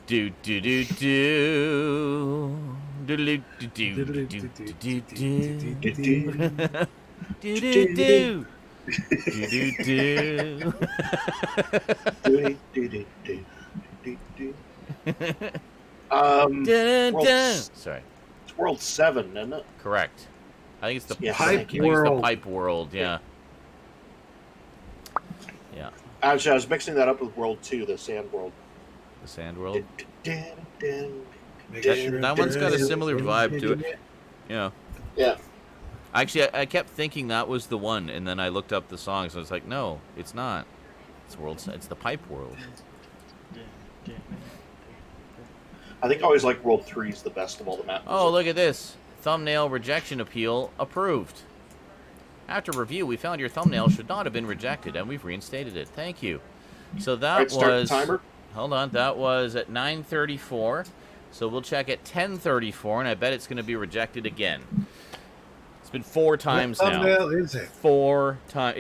Speaker 1: Do do do do. Do do do do do do do do do do. Sorry.
Speaker 7: It's World 7, isn't it?
Speaker 1: Correct. I think it's the
Speaker 4: Pipe World.
Speaker 1: It's the Pipe World, yeah. Yeah.
Speaker 7: Actually, I was mixing that up with World 2, the Sand World.
Speaker 1: The Sand World.
Speaker 4: Make
Speaker 1: That,
Speaker 4: sure
Speaker 1: that one's got a similar vibe to it. Yeah.
Speaker 7: Yeah.
Speaker 1: Actually, I kept thinking that was the one, and then I looked up the songs, and I was like, no, it's not. It's the Pipe World.
Speaker 7: I think I always like World 3 is the best of all the maps.
Speaker 1: Oh, look at this. Thumbnail rejection appeal approved. After review, we found your thumbnail should not have been rejected, and we've reinstated it. Thank you. So that
Speaker 7: Alright, start the
Speaker 1: was...
Speaker 7: timer.
Speaker 1: Hold on, that was at 9:34. So we'll check at 10:34, and I bet it's going to be rejected again. It's been 4 times
Speaker 4: what
Speaker 1: now.
Speaker 4: What thumbnail is it?
Speaker 1: 4 times.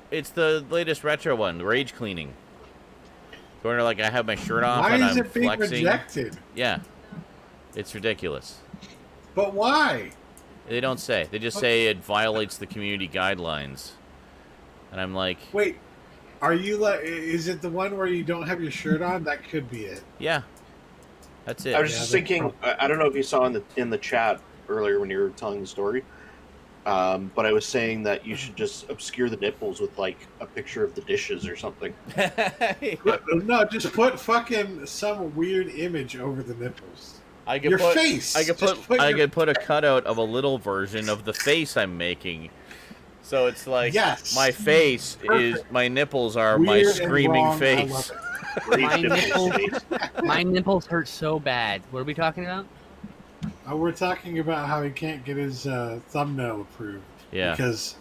Speaker 1: It's the latest retro one, rage cleaning. Going to like I have my shirt off
Speaker 4: Why
Speaker 1: and
Speaker 4: is
Speaker 1: I'm
Speaker 4: it being
Speaker 1: flexing.
Speaker 4: rejected?
Speaker 1: Yeah, it's ridiculous.
Speaker 4: But why?
Speaker 1: They don't say. They just say it violates the community guidelines. And I'm like,
Speaker 4: wait, are you like? Is it the one where you don't have your shirt on? That could be it.
Speaker 1: yeah, that's it.
Speaker 7: I was just thinking. I don't know if you saw in the chat earlier when you were telling the story, but I was saying that you should just obscure the nipples with like a picture of the dishes or something.
Speaker 4: No, just put fucking some weird image over the nipples.
Speaker 1: I could
Speaker 4: Your
Speaker 1: put,
Speaker 4: face.
Speaker 1: I could
Speaker 4: Just
Speaker 1: put. I
Speaker 4: your-
Speaker 1: could put a cutout of a little version of the face I'm making. So it's like
Speaker 4: Yes.
Speaker 1: my face is my nipples are my
Speaker 4: Weird and
Speaker 1: screaming
Speaker 4: wrong, I
Speaker 1: face.
Speaker 4: love it.
Speaker 5: My nipples, my nipples hurt so bad. What are we talking about?
Speaker 4: We're talking about how he can't get his thumbnail approved
Speaker 1: Yeah.
Speaker 4: because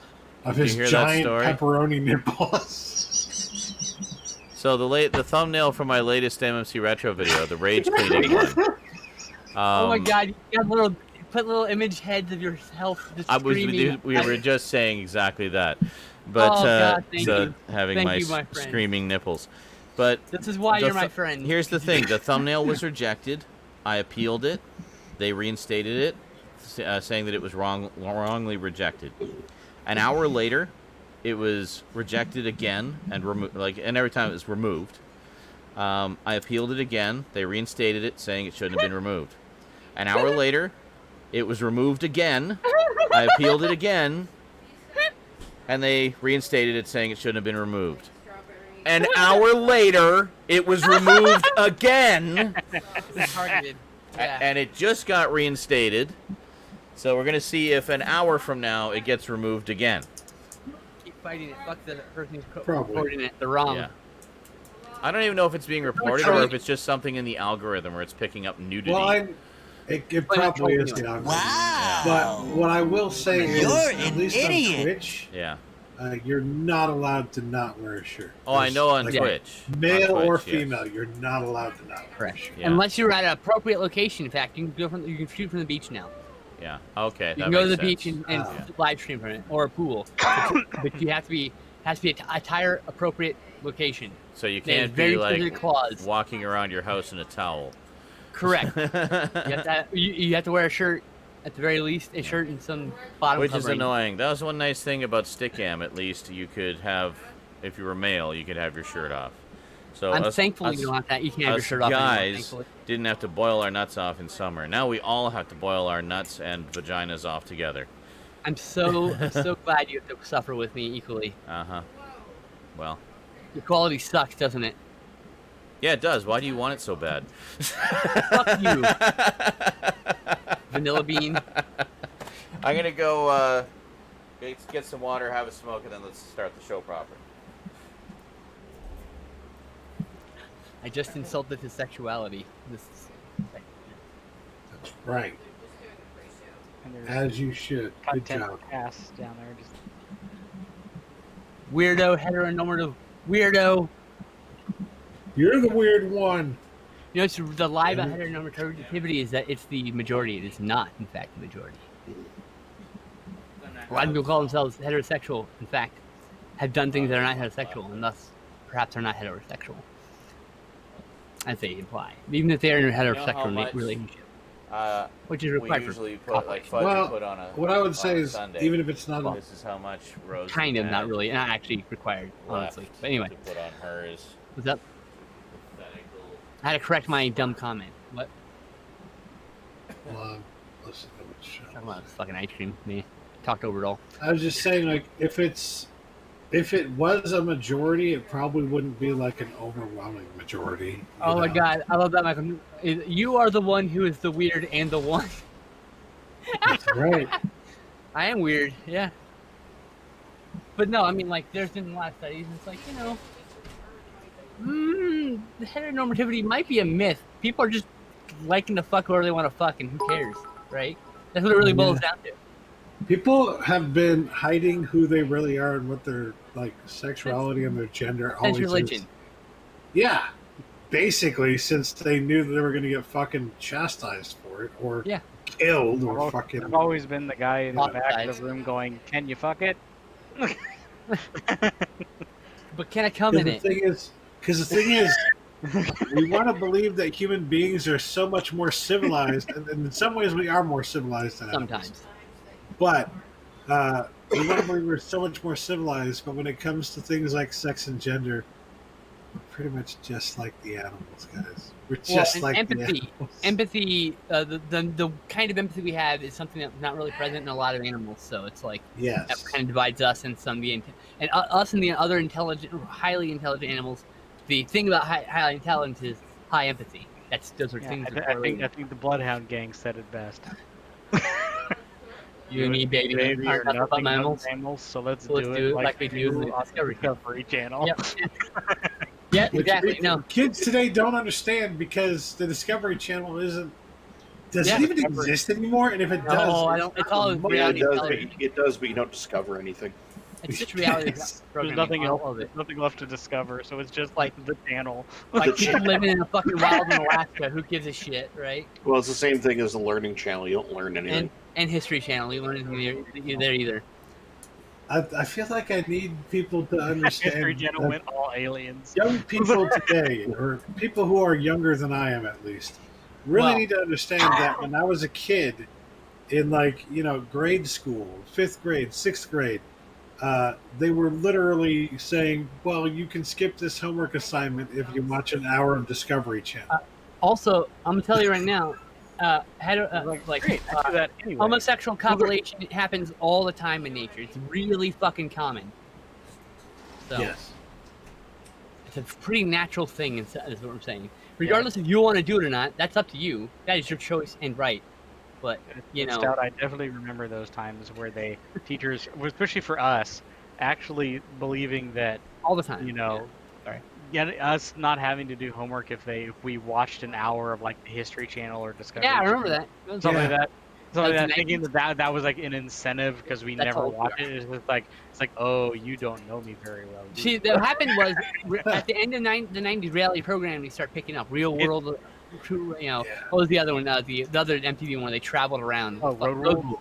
Speaker 4: of
Speaker 1: Did
Speaker 4: his
Speaker 1: you hear that
Speaker 4: giant
Speaker 1: story?
Speaker 4: pepperoni nipples.
Speaker 1: So the thumbnail for my latest MMC retro video, the rage cleaning one.
Speaker 5: Oh my god, you got put little image heads of yourself just screaming.
Speaker 1: We were just saying exactly that, but
Speaker 5: Oh, God, thank
Speaker 1: so
Speaker 5: you.
Speaker 1: having
Speaker 5: Thank
Speaker 1: my,
Speaker 5: you, my friend.
Speaker 1: screaming nipples. But
Speaker 5: This is why
Speaker 1: the
Speaker 5: you're my
Speaker 1: th-
Speaker 5: friend.
Speaker 1: Here's the thing: the thumbnail was rejected. I appealed it. They reinstated it, saying that it was wrongly rejected. An hour later, it was rejected again and and every time it was removed. I appealed it again. They reinstated it, saying it shouldn't have been removed. An hour later, it was removed again. I appealed it again, and they reinstated it, saying it shouldn't have been removed. An hour later, it was removed again,
Speaker 5: It's targeted. Yeah.
Speaker 1: and it just got reinstated. So we're going to see if an hour from now it gets removed again.
Speaker 5: Keep fighting it. Fuck the person who's
Speaker 4: Probably.
Speaker 5: reporting it. The wrong.
Speaker 1: Yeah. I don't even know if it's being reported or if it's just something in the algorithm where it's picking up nudity.
Speaker 4: Well, it probably is the algorithm. But what I will say is, at least on Twitch,
Speaker 1: Yeah.
Speaker 4: You're not allowed to not wear a shirt.
Speaker 1: Oh, I know on
Speaker 4: Like,
Speaker 1: Twitch.
Speaker 4: Male
Speaker 1: On Twitch,
Speaker 4: or
Speaker 1: yes.
Speaker 4: female, you're not allowed to not wear a
Speaker 5: Correct.
Speaker 4: shirt.
Speaker 1: Yeah.
Speaker 5: Unless you're at an appropriate location. In fact, you can shoot from the beach now.
Speaker 1: Yeah. Okay.
Speaker 5: You
Speaker 1: that
Speaker 5: can go to the
Speaker 1: makes
Speaker 5: beach
Speaker 1: sense.
Speaker 5: and live stream from it, or a pool. But you have to be a tire appropriate location.
Speaker 1: So you
Speaker 5: There's
Speaker 1: can't
Speaker 5: very
Speaker 1: be like
Speaker 5: specific clause.
Speaker 1: walking around your house in a towel.
Speaker 5: Correct. You have to wear a shirt, at the very least, a shirt and some bottom
Speaker 1: Which is
Speaker 5: covering.
Speaker 1: annoying. That was one nice thing about Stickam, at least. You could have, if you were male, you could have your shirt off. So
Speaker 5: I'm
Speaker 1: us,
Speaker 5: thankful
Speaker 1: us,
Speaker 5: you don't have that. You can't have your
Speaker 1: us
Speaker 5: shirt off anymore,
Speaker 1: guys
Speaker 5: thankfully.
Speaker 1: didn't have to boil our nuts off in summer. Now we all have to boil our nuts and vaginas off together.
Speaker 5: I'm so glad you have to suffer with me equally.
Speaker 1: Uh-huh. Well,
Speaker 5: Your quality sucks, doesn't it?
Speaker 1: yeah, it does. Why do you want it so bad?
Speaker 5: Fuck you. Vanilla bean.
Speaker 1: I'm going to go get some water, have a smoke, and then let's start the show proper.
Speaker 5: I just insulted his sexuality. This is...
Speaker 4: Right.
Speaker 3: And there's
Speaker 4: As you should. Good
Speaker 3: content
Speaker 4: job.
Speaker 3: ass down there. Just
Speaker 5: Weirdo, heteronormative weirdo.
Speaker 4: You're the weird one.
Speaker 5: You know, it's the lie about heteronormativity is that it's the majority. It is not, in fact, the majority. A lot of people call themselves heterosexual, in fact, have done things that are not heterosexual, and thus, perhaps are not heterosexual. As they imply. Even if they're in a heterosexual
Speaker 1: much,
Speaker 5: relationship. Which is
Speaker 1: We
Speaker 5: required
Speaker 1: usually
Speaker 5: for
Speaker 1: put, like, fudge
Speaker 4: Well,
Speaker 1: we put on a
Speaker 4: What I would
Speaker 1: on
Speaker 4: say
Speaker 1: a
Speaker 4: is,
Speaker 1: Sunday.
Speaker 4: even if it's not,
Speaker 1: This is how much Rose
Speaker 5: kind of,
Speaker 1: had
Speaker 5: not really, not actually required,
Speaker 1: left
Speaker 5: honestly. But anyway,
Speaker 1: to put on hers.
Speaker 5: what's up?
Speaker 1: Pathetic little-
Speaker 5: I had to correct my dumb comment. What?
Speaker 4: listen to what show.
Speaker 5: Talking about this fucking ice cream. Me. Talked over it all.
Speaker 4: I was just saying, like, if it was a majority, it probably wouldn't be like an overwhelming majority. you
Speaker 5: Oh my
Speaker 4: know?
Speaker 5: god, I love that, Michael. You are the one who is the weird and the one.
Speaker 4: That's right.
Speaker 5: I am weird, yeah. But no, I mean, like, there's been a lot of studies, and it's like, the heteronormativity might be a myth. People are just liking to fuck whoever they want to fuck, and who cares, right? That's what it really boils down to.
Speaker 4: People have been hiding who they really are and what their like sexuality and their gender
Speaker 5: Sense
Speaker 4: always
Speaker 5: religion.
Speaker 4: is. Yeah, basically, since they knew that they were going to get fucking chastised for it, or
Speaker 5: Yeah.
Speaker 4: killed, or fucking.
Speaker 3: I've always been the guy in the back
Speaker 5: Guys.
Speaker 3: of the room going, "Can you fuck it?"
Speaker 5: But can I come in it?
Speaker 4: Because the thing is, we want to believe that human beings are so much more civilized, and in some ways, we are more civilized than animals.
Speaker 5: Sometimes.
Speaker 4: But we want to believe we're so much more civilized. But when it comes to things like sex and gender, we're pretty much just like the animals, guys. We're just like
Speaker 5: empathy.
Speaker 4: the animals.
Speaker 5: Empathy. The kind of empathy we have is something that's not really present in a lot of animals. So it's like
Speaker 4: Yes.
Speaker 5: that kind of divides us and some and us and the other intelligent, highly intelligent animals. The thing about highly intelligence is high empathy. Those are things.
Speaker 3: I think the Bloodhound gang said it best.
Speaker 5: You and me, baby,
Speaker 3: are
Speaker 5: nothing but mammals.
Speaker 3: So let's
Speaker 5: So
Speaker 3: do it like
Speaker 5: we do
Speaker 3: on the Discovery Channel.
Speaker 5: Yep. Yeah,
Speaker 4: Which
Speaker 5: exactly. No,
Speaker 4: kids today don't understand because the Discovery Channel doesn't. Does it even exist anymore? And if it does,
Speaker 5: I don't. It's all
Speaker 7: Yeah,
Speaker 5: reality television.
Speaker 7: it does, but you don't discover anything.
Speaker 5: It's just reality
Speaker 4: Yes.
Speaker 3: There's
Speaker 5: programming.
Speaker 3: nothing
Speaker 5: all
Speaker 3: else.
Speaker 5: of it.
Speaker 3: There's nothing left to discover. So it's just like the channel.
Speaker 5: Like people living in a fucking wild in Alaska. Who gives a shit, right?
Speaker 7: Well, it's the same thing as the Learning Channel. You don't learn anything.
Speaker 5: And History Channel. You learn anything there either.
Speaker 4: I feel like I need people to understand.
Speaker 3: History Channel went all aliens.
Speaker 4: Young people today, or people who are younger than I am at least, really need to understand that when I was a kid in grade school, 5th grade, 6th grade, they were literally saying, well, you can skip this homework assignment if you watch an hour of Discovery Channel.
Speaker 5: Also, I'm going to tell you right now,
Speaker 3: Great, I do that anyway.
Speaker 5: homosexual copulation happens all the time in nature. It's really fucking common. So
Speaker 4: Yes.
Speaker 5: it's a pretty natural thing, is what I'm saying. Regardless if you want to do it or not, that's up to you. That is your choice and right. But,
Speaker 3: Stout, I definitely remember those times where teachers, especially for us, actually believing that,
Speaker 5: all the time.
Speaker 3: us not having to do homework if we watched an hour of like the History Channel or Discovery.
Speaker 5: Yeah, I remember
Speaker 3: Channel.
Speaker 5: that.
Speaker 3: Something like that. Something like that.
Speaker 5: That's
Speaker 3: Thinking that was like an incentive because we
Speaker 5: That's
Speaker 3: never
Speaker 5: all-
Speaker 3: watched it. It's like, oh, you don't know me very well. do
Speaker 5: See,
Speaker 3: you?"
Speaker 5: what happened was at the end of the 90s reality programming, they start picking up Real World. What was the other one? The other MTV one. They traveled around.
Speaker 3: Oh, Road Rules?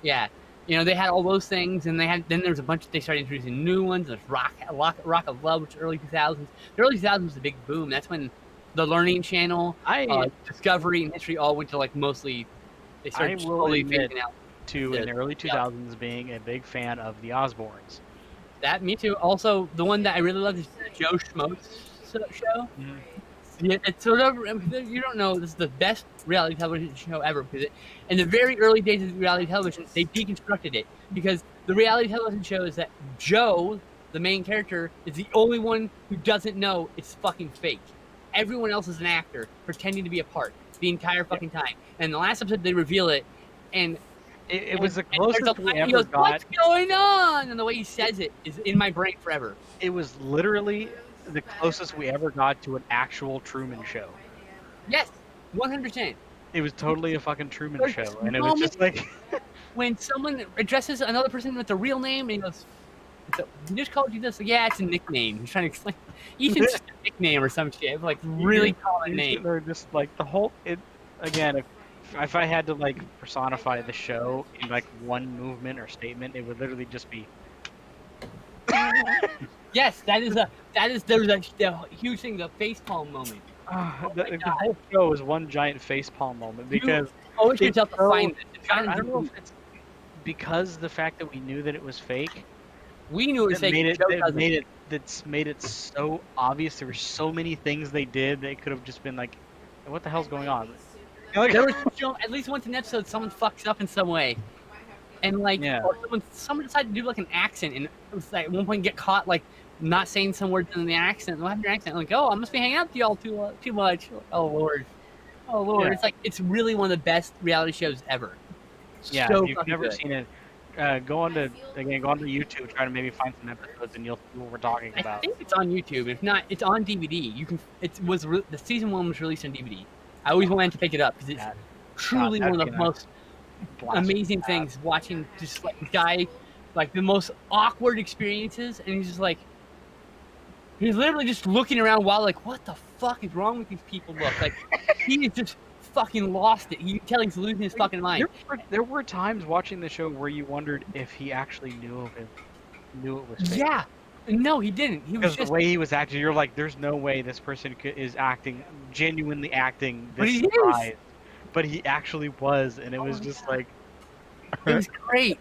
Speaker 5: Yeah, they had all those things, and then there's a bunch. They started introducing new ones. There's Rock of Love, which is early 2000s. The early 2000s was a big boom. That's when the Learning Channel, Discovery, and History all went to mostly. They started slowly phasing out.
Speaker 3: In the early 2000s, being a big fan of the Osbournes.
Speaker 5: That, me too. Also, the one that I really love is Joe Schmo's show.
Speaker 3: Mhm.
Speaker 5: Yeah, it's sort of, you don't know, this is the best reality television show ever, because in the very early days of reality television, they deconstructed it, because the reality television show is that Joe, the main character, is the only one who doesn't know it's fucking fake. Everyone else is an actor, pretending to be a part, the entire fucking time. And the last episode, they reveal it, and
Speaker 3: It was the
Speaker 5: there's
Speaker 3: closest
Speaker 5: a
Speaker 3: we
Speaker 5: line, he
Speaker 3: ever
Speaker 5: goes,
Speaker 3: got.
Speaker 5: what's going on? And the way he says it is in my brain forever.
Speaker 3: It was literally the closest we ever got to an actual Truman Show.
Speaker 5: Yes, 100%.
Speaker 3: It was totally a fucking Truman
Speaker 5: There's
Speaker 3: Show, and it was just like,
Speaker 5: When someone addresses another person with a real name, and he goes, "He just called you this." Like, yeah, it's a nickname. He's trying to explain. Ethan's just a nickname or some shit. Like, really common name.
Speaker 3: Or just like the whole. It again. If I had to like personify the show in like one movement or statement, it would literally just be.
Speaker 5: Yes, there's a huge thing, the facepalm moment.
Speaker 3: The whole show is one giant facepalm moment because
Speaker 5: Always
Speaker 3: it's
Speaker 5: yourself to
Speaker 3: so-
Speaker 5: find it.
Speaker 3: I don't know if it's because the fact that we knew that it was fake.
Speaker 5: We knew it was
Speaker 3: That
Speaker 5: fake.
Speaker 3: that's made it so obvious. There were so many things they did. They could have just been like, "What the hell's going on?"
Speaker 5: There was at least once an episode, someone fucks up in some way, and or someone decided to do like an accent, and it was like at one point get caught like not saying some words in the accent. What happened to your accent? Like, oh, I must be hanging out with y'all too much. Oh lord.
Speaker 3: Yeah.
Speaker 5: It's like it's really one of the best reality shows ever.
Speaker 3: Yeah,
Speaker 5: So
Speaker 3: if you've
Speaker 5: fucking
Speaker 3: never
Speaker 5: good.
Speaker 3: seen it, go on to YouTube, try to maybe find some episodes, and you'll see what we're talking
Speaker 5: I
Speaker 3: about.
Speaker 5: think it's on YouTube. If not, it's on DVD. You can. The season 1 was released on DVD. I always wanted to pick it up because it's truly
Speaker 3: that'd
Speaker 5: one of
Speaker 3: be
Speaker 5: the
Speaker 3: nice.
Speaker 5: most amazing things watching just like guy, like the most awkward experiences, and he's just like, he's literally just looking around while like, what the fuck is wrong with these people? Look, like he is just fucking lost it. You can tell he's losing his fucking mind.
Speaker 3: There were times watching the show where you wondered if he actually knew it was fake.
Speaker 5: Yeah, no, he didn't. He was
Speaker 3: Because
Speaker 5: just
Speaker 3: the way he was acting, you're like, there's no way this person is genuinely acting
Speaker 5: But
Speaker 3: this
Speaker 5: he is.
Speaker 3: surprised. But he actually was, and it was just like,
Speaker 5: it was great.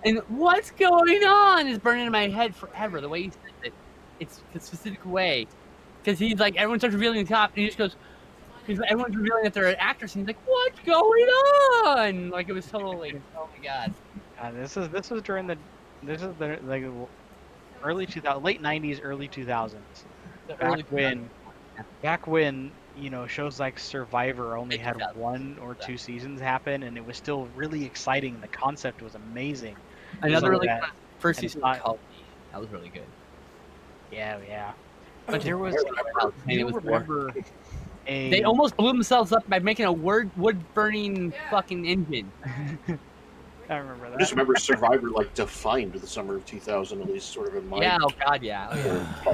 Speaker 5: And what's going on is burning in my head forever. The way he says it, it's a specific way. Because he's like, everyone starts revealing the top, and he just goes, everyone's revealing that they're an actress, and he's like, what's going on? Like, it was totally, oh my god.
Speaker 3: this is during the like early 2000, late 90s, early 2000s. Back when you know, shows like Survivor only had 1 or 2 seasons happen, and it was still really exciting. The concept was amazing.
Speaker 5: Another really good first season was Call Me. That was really good.
Speaker 3: Yeah. But there was,
Speaker 5: they almost blew themselves up by making a wood-burning fucking engine.
Speaker 3: I remember that.
Speaker 7: I just remember Survivor like defined the summer of 2000, at least sort of in my.
Speaker 5: Yeah, oh god, yeah.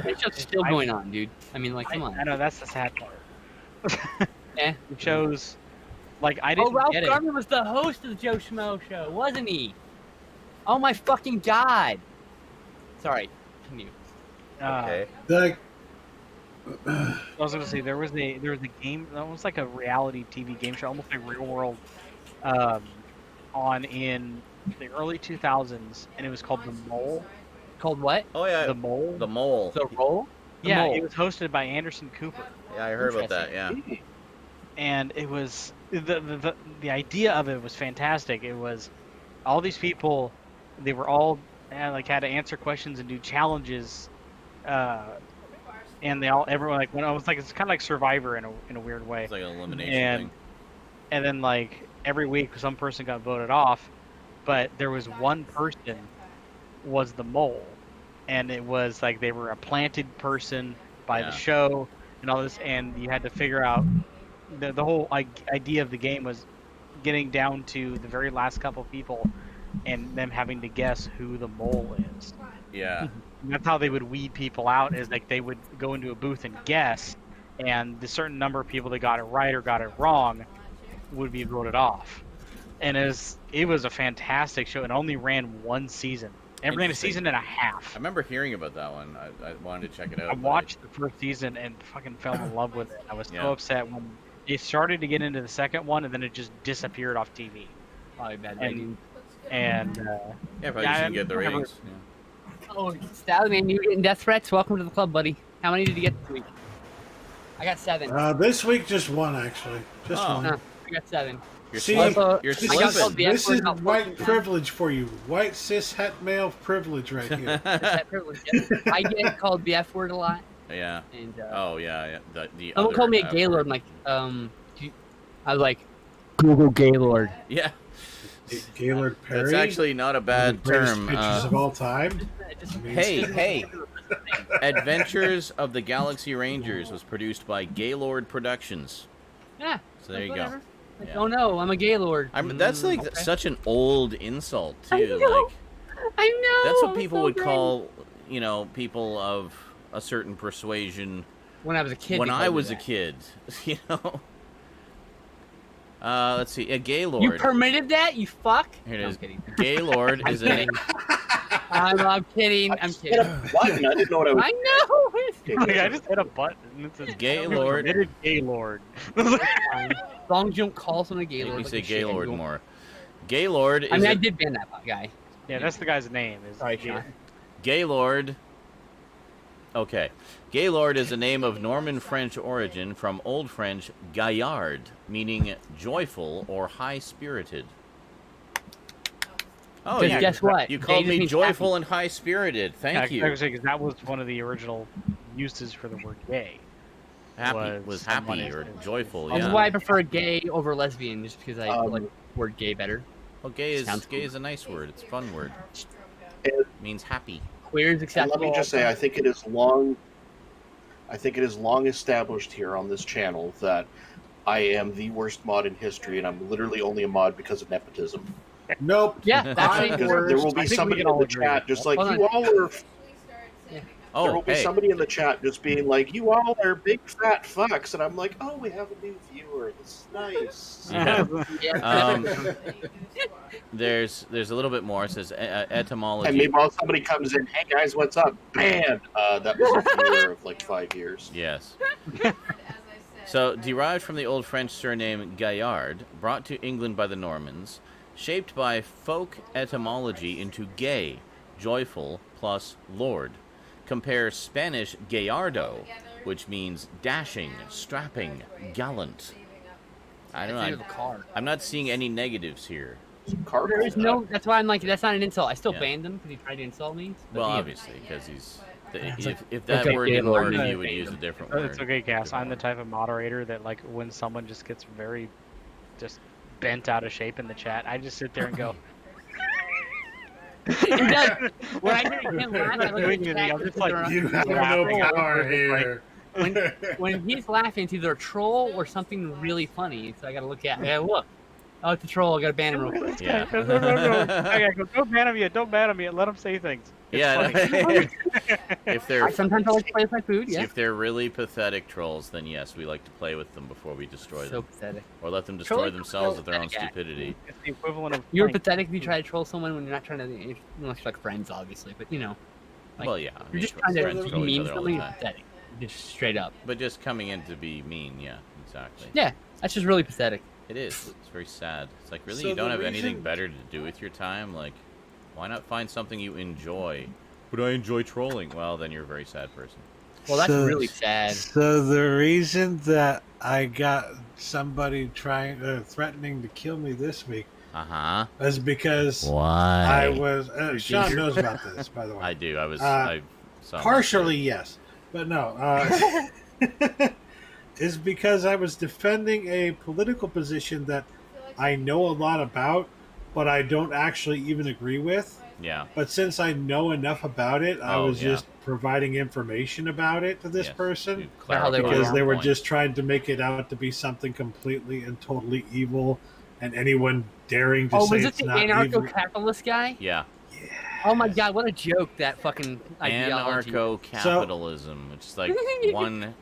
Speaker 5: It's just still going on, dude. I mean, like, come on.
Speaker 3: I know, that's the sad part.
Speaker 5: Yeah.
Speaker 3: It shows, like, I didn't
Speaker 5: Ralph
Speaker 3: get it.
Speaker 5: Garman was the host of the Joe Schmo show, wasn't he? Oh my fucking god. Sorry, continue.
Speaker 1: Okay.
Speaker 3: I was gonna say there was a game, almost like a reality TV game show, almost like Real World, on in the early 2000s, and it was called The Mole.
Speaker 5: Called what?
Speaker 1: Oh yeah,
Speaker 3: The Mole.
Speaker 1: The Mole.
Speaker 5: The Mole?
Speaker 3: Yeah, it was hosted by Anderson Cooper.
Speaker 1: Yeah, I heard about that. Yeah.
Speaker 3: And it was the idea of it was fantastic. It was all these people, they were all had to answer questions and do challenges, and everyone like when I was like, it's kind of like Survivor in a weird way.
Speaker 1: It's like an elimination thing.
Speaker 3: And then like every week some person got voted off, but there was one person was the mole, and it was like they were a planted person by the show and all this, and you had to figure out the whole idea of the game was getting down to the very last couple people and them having to guess who the mole is.
Speaker 1: Yeah.
Speaker 3: And that's how they would weed people out, is like they would go into a booth and guess, and the certain number of people that got it right or got it wrong would be voted off. And it was a fantastic show. It only ran 1 season. It ran a season and a half.
Speaker 1: I remember hearing about that one. I wanted to check it out.
Speaker 3: I watched the first season and fucking fell in love with it. I was so upset when it started to get into the second one, and then it just disappeared off TV.
Speaker 5: Probably bad ratings.
Speaker 3: And
Speaker 1: probably didn't get the ratings.
Speaker 5: Oh, Stallion, you getting death threats? Welcome to the club, buddy. How many did you get this week? I got 7.
Speaker 4: This week, just 1, actually. Just 1.
Speaker 5: I got 7.
Speaker 1: You're
Speaker 5: You're
Speaker 1: slipping.
Speaker 4: This is white privilege for you. White cis het male privilege right here.
Speaker 5: Privilege, yeah. I get called the F word a lot.
Speaker 1: Yeah.
Speaker 5: And,
Speaker 1: yeah.
Speaker 5: Someone called me a Gaylord. I'm like, I was like, Google Gaylord.
Speaker 1: Yeah.
Speaker 4: Gaylord Perry.
Speaker 1: That's actually not a bad term.
Speaker 4: Pictures of all time.
Speaker 1: Hey. Adventures of the Galaxy Rangers was produced by Gaylord Productions.
Speaker 5: Yeah.
Speaker 1: So there you
Speaker 5: whatever.
Speaker 1: go.
Speaker 5: Like,
Speaker 1: Yeah.
Speaker 5: oh no, I'm a Gaylord.
Speaker 1: That's like such an old insult too.
Speaker 5: I know. I know.
Speaker 1: That's what people
Speaker 5: so
Speaker 1: would
Speaker 5: great.
Speaker 1: call, people of a certain persuasion.
Speaker 5: When I was a kid.
Speaker 1: When I was a kid, let's see, a Gaylord.
Speaker 5: You permitted that, you fuck?
Speaker 1: Here it
Speaker 5: No,
Speaker 1: is.
Speaker 5: I'm kidding.
Speaker 1: Gaylord is a name.
Speaker 5: I'm kidding. I'm kidding.
Speaker 7: I didn't know what I was.
Speaker 5: I know.
Speaker 3: I just hit a button. It says
Speaker 1: Gaylord.
Speaker 3: Permitted Gaylord.
Speaker 5: As long as you don't call someone a Gaylord.
Speaker 1: Make me
Speaker 5: like
Speaker 1: say
Speaker 5: a
Speaker 1: Gaylord
Speaker 5: shit,
Speaker 1: more. Gaylord is
Speaker 5: I mean, I did ban that guy.
Speaker 3: Yeah, that's the guy's name.
Speaker 5: Sorry, Sean.
Speaker 1: Gaylord. Okay. Gaylord is a name of Norman French origin from Old French gaillard, meaning joyful or high-spirited. Oh,
Speaker 5: yeah. Guess what?
Speaker 1: You called
Speaker 5: Gay
Speaker 1: me
Speaker 5: means
Speaker 1: joyful and high-spirited. Thank you.
Speaker 3: Because that was one of the original uses for the word gay.
Speaker 1: Happy was happy or joyful.
Speaker 5: That's
Speaker 1: Yeah.
Speaker 5: why I prefer gay over lesbian, just because I like the word gay better.
Speaker 1: Well, gay is a nice word. It's a fun word. It means happy.
Speaker 5: Queer is
Speaker 7: And
Speaker 5: acceptable.
Speaker 7: let me just say, I think it is long established here on this channel that I am the worst mod in history, and I'm literally only a mod because of nepotism.
Speaker 4: Nope.
Speaker 5: Yeah, that's
Speaker 4: I'm
Speaker 5: the
Speaker 7: Because
Speaker 5: worst.
Speaker 7: there will
Speaker 3: I
Speaker 7: be
Speaker 3: think we
Speaker 7: somebody
Speaker 3: can
Speaker 7: in
Speaker 3: all
Speaker 7: the
Speaker 3: agree
Speaker 7: chat
Speaker 3: with
Speaker 7: just
Speaker 3: that.
Speaker 7: like,
Speaker 5: Hold
Speaker 7: you
Speaker 5: on.
Speaker 7: all are...
Speaker 5: Yeah.
Speaker 7: There
Speaker 1: Oh,
Speaker 7: will be
Speaker 1: hey.
Speaker 7: somebody in the chat just being like, you all are big fat fucks, and I'm like, oh, we have a new viewer. This is nice.
Speaker 1: Yeah.
Speaker 5: Yeah.
Speaker 1: There's a little bit more. It says
Speaker 7: And
Speaker 1: etymology.
Speaker 7: meanwhile, somebody comes in, hey guys, what's up? Banned. That was a viewer of like 5 years.
Speaker 1: Yes. So, derived from the old French surname Gaillard, brought to England by the Normans, shaped by folk etymology into gay, joyful, plus lord. Compare Spanish gallardo, which means dashing, strapping, gallant. I don't know. I'm not seeing any negatives here.
Speaker 7: Car
Speaker 5: There is no. That's why I'm like, that's not an insult. I still
Speaker 1: Yeah.
Speaker 5: banned him because he tried to insult me. But
Speaker 1: Well,
Speaker 5: yeah.
Speaker 1: obviously, because he's...
Speaker 5: It's like,
Speaker 1: If that
Speaker 5: okay,
Speaker 1: word didn't
Speaker 5: Gaylord,
Speaker 1: work,
Speaker 5: no,
Speaker 1: you would use a different word.
Speaker 3: It's okay, Cass. I'm the type of moderator that, like, when someone just gets very, just bent out of shape in the chat, I just sit there and go.
Speaker 5: It does. When I hear him laugh, I look at the chat,
Speaker 3: I'm just like,
Speaker 4: You have no power here.
Speaker 5: when he's laughing, it's either a troll or something really funny. So I gotta look at. I gotta look. Oh, it's a troll. I gotta ban him real quick.
Speaker 1: Yeah.
Speaker 3: No. I gotta go, don't ban him yet. Don't ban him yet. Let him say things. It's
Speaker 1: Yeah.
Speaker 3: funny.
Speaker 1: If they're
Speaker 5: Sometimes I like to play with my food. Yeah.
Speaker 1: if they're really pathetic trolls, then yes, we like to play with them before we destroy
Speaker 5: So
Speaker 1: them,
Speaker 5: pathetic.
Speaker 1: or let them destroy
Speaker 5: Trolling
Speaker 1: themselves
Speaker 5: so
Speaker 1: with their own
Speaker 5: pathetic.
Speaker 1: stupidity.
Speaker 3: It's the equivalent of.
Speaker 5: You're
Speaker 3: playing-
Speaker 5: pathetic if you try to troll someone when you're not trying to. Unless you're like friends, obviously. But you know, like,
Speaker 1: Well, yeah, I
Speaker 5: you're
Speaker 1: mean,
Speaker 5: just trying to
Speaker 1: friends
Speaker 5: be
Speaker 1: troll each
Speaker 5: mean to
Speaker 1: other all the
Speaker 5: somebody. You're
Speaker 1: time.
Speaker 5: pathetic. Just straight up.
Speaker 1: But just coming in to be mean, yeah, exactly.
Speaker 5: Yeah, that's just really pathetic.
Speaker 1: It is. It's very sad. It's like, really,
Speaker 4: So
Speaker 1: you don't
Speaker 4: the
Speaker 1: have anything
Speaker 4: reason-
Speaker 1: better to do with your time? Like, why not find something you enjoy? But I enjoy trolling. Well, then you're a very sad person.
Speaker 5: Well, that's really sad.
Speaker 4: So the reason that I got somebody threatening to kill me this week
Speaker 1: Uh-huh.
Speaker 4: is because
Speaker 1: Why?
Speaker 4: I was. Sean knows about this, by the way.
Speaker 1: I do. I saw
Speaker 4: Partially, yes, but no. Is because I was defending a political position that I know a lot about, but I don't actually even agree with.
Speaker 1: Yeah.
Speaker 4: But since I know enough about it, I
Speaker 1: Oh,
Speaker 4: was
Speaker 1: yeah.
Speaker 4: just providing information about it to this
Speaker 1: Yes.
Speaker 4: person
Speaker 1: You
Speaker 5: How they were
Speaker 4: because
Speaker 5: wrong
Speaker 4: they were
Speaker 1: point.
Speaker 4: just trying to make it out to be something completely and totally evil, and anyone daring to
Speaker 5: Oh,
Speaker 4: say
Speaker 5: was it
Speaker 4: it's
Speaker 5: the
Speaker 4: not evil.
Speaker 5: anarcho-capitalist guy?
Speaker 1: Yeah.
Speaker 5: Oh my god, what a joke that fucking ideology.
Speaker 1: Anarcho-capitalism. It's like one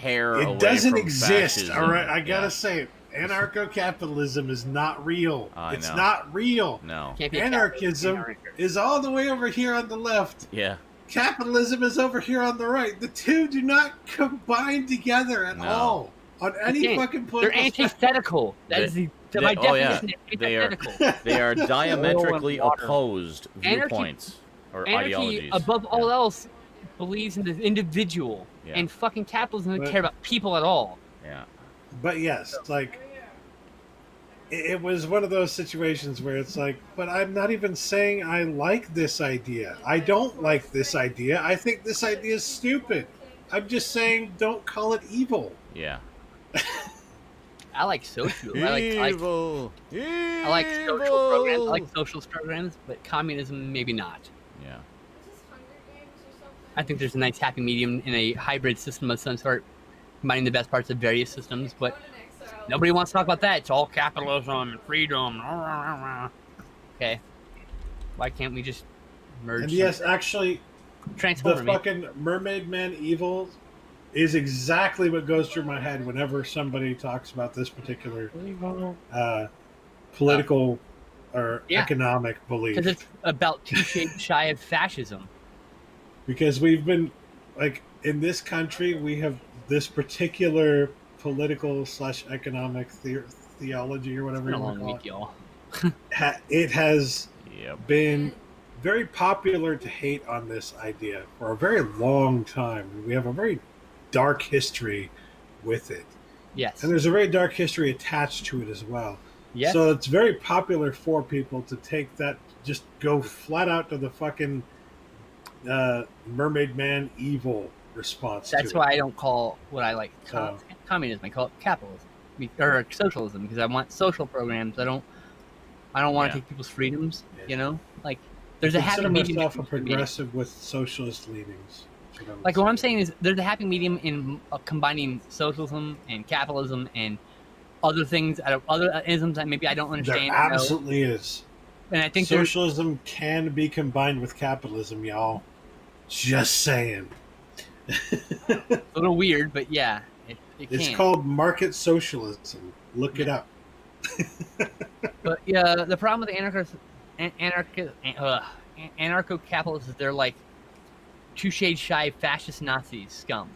Speaker 1: hair away
Speaker 4: It doesn't
Speaker 1: from
Speaker 4: exist.
Speaker 1: fascism.
Speaker 4: All right, I gotta
Speaker 1: Yeah.
Speaker 4: say it. Anarcho-capitalism is not real.
Speaker 1: I
Speaker 4: It's
Speaker 1: know.
Speaker 4: not real.
Speaker 1: No.
Speaker 5: Can't be a
Speaker 4: Anarchism is all the way over here on the left.
Speaker 1: Yeah.
Speaker 4: Capitalism is over here on the right. The two do not combine together at
Speaker 1: No.
Speaker 4: all on any
Speaker 5: can't.
Speaker 4: fucking
Speaker 5: They're
Speaker 4: political.
Speaker 5: antithetical. That is my
Speaker 1: oh, yeah.
Speaker 5: definition.
Speaker 1: They are-
Speaker 5: Antithetical.
Speaker 1: They are diametrically
Speaker 3: water.
Speaker 1: opposed
Speaker 5: Anarchy-
Speaker 1: viewpoints or
Speaker 5: Anarchy,
Speaker 1: ideologies.
Speaker 5: above all
Speaker 1: Yeah.
Speaker 5: else, believes in the individual,
Speaker 1: Yeah.
Speaker 5: and fucking capitalism doesn't
Speaker 4: But-
Speaker 5: care about people at all.
Speaker 1: Yeah.
Speaker 4: But yes, like it was one of those situations where it's like, but I'm not even saying I like this idea. I don't like this idea. I think this idea is stupid. I'm just saying don't call it evil.
Speaker 1: Yeah.
Speaker 5: I like social. I like
Speaker 1: Evil.
Speaker 5: I like social programs. I like socialist programs, but communism maybe not.
Speaker 1: Yeah.
Speaker 5: I think there's a nice happy medium in a hybrid system of some sort, combining the best parts of various systems, but nobody wants to talk about that. It's all capitalism and freedom. Okay. Why can't we just merge?
Speaker 4: And yes, actually, the
Speaker 5: transform me.
Speaker 4: fucking Mermaid Man evil is exactly what goes through my head whenever somebody talks about this particular political or
Speaker 5: Yeah.
Speaker 4: economic belief.
Speaker 5: Because it's about two shades shy of fascism.
Speaker 4: Because we've been, like, in this country, we have this particular political / economic theology or whatever
Speaker 5: Been a
Speaker 4: you want
Speaker 5: long
Speaker 4: to call
Speaker 5: week,
Speaker 4: it.
Speaker 5: y'all.
Speaker 4: It has
Speaker 1: Yep.
Speaker 4: been very popular to hate on this idea for a very long time. We have a very dark history with it.
Speaker 5: Yes.
Speaker 4: And there's a very dark history attached to it as well.
Speaker 5: Yes.
Speaker 4: So it's very popular for people to take that, just go flat out to the fucking Mermaid Man evil response.
Speaker 5: That's
Speaker 4: to
Speaker 5: why
Speaker 4: it.
Speaker 5: I don't call what I like communism. I call it capitalism or socialism because I want social programs. I don't want
Speaker 1: Yeah.
Speaker 5: to take people's freedoms.
Speaker 4: Yeah.
Speaker 5: You know, like there's a
Speaker 4: I
Speaker 5: happy
Speaker 4: consider
Speaker 5: medium.
Speaker 4: myself a
Speaker 5: between me.
Speaker 4: progressive with socialist leanings.
Speaker 5: Like what I'm saying is, there's a happy medium in combining socialism and capitalism and other things, other isms that maybe I don't understand.
Speaker 4: There absolutely is.
Speaker 5: And I think
Speaker 4: socialism can be combined with capitalism, y'all. Just saying.
Speaker 5: A little weird, but yeah,
Speaker 4: it's called market socialism. Look it up.
Speaker 5: But yeah, the problem with the anarcho-capitalists is they're like 2 shades shy fascist Nazis scum.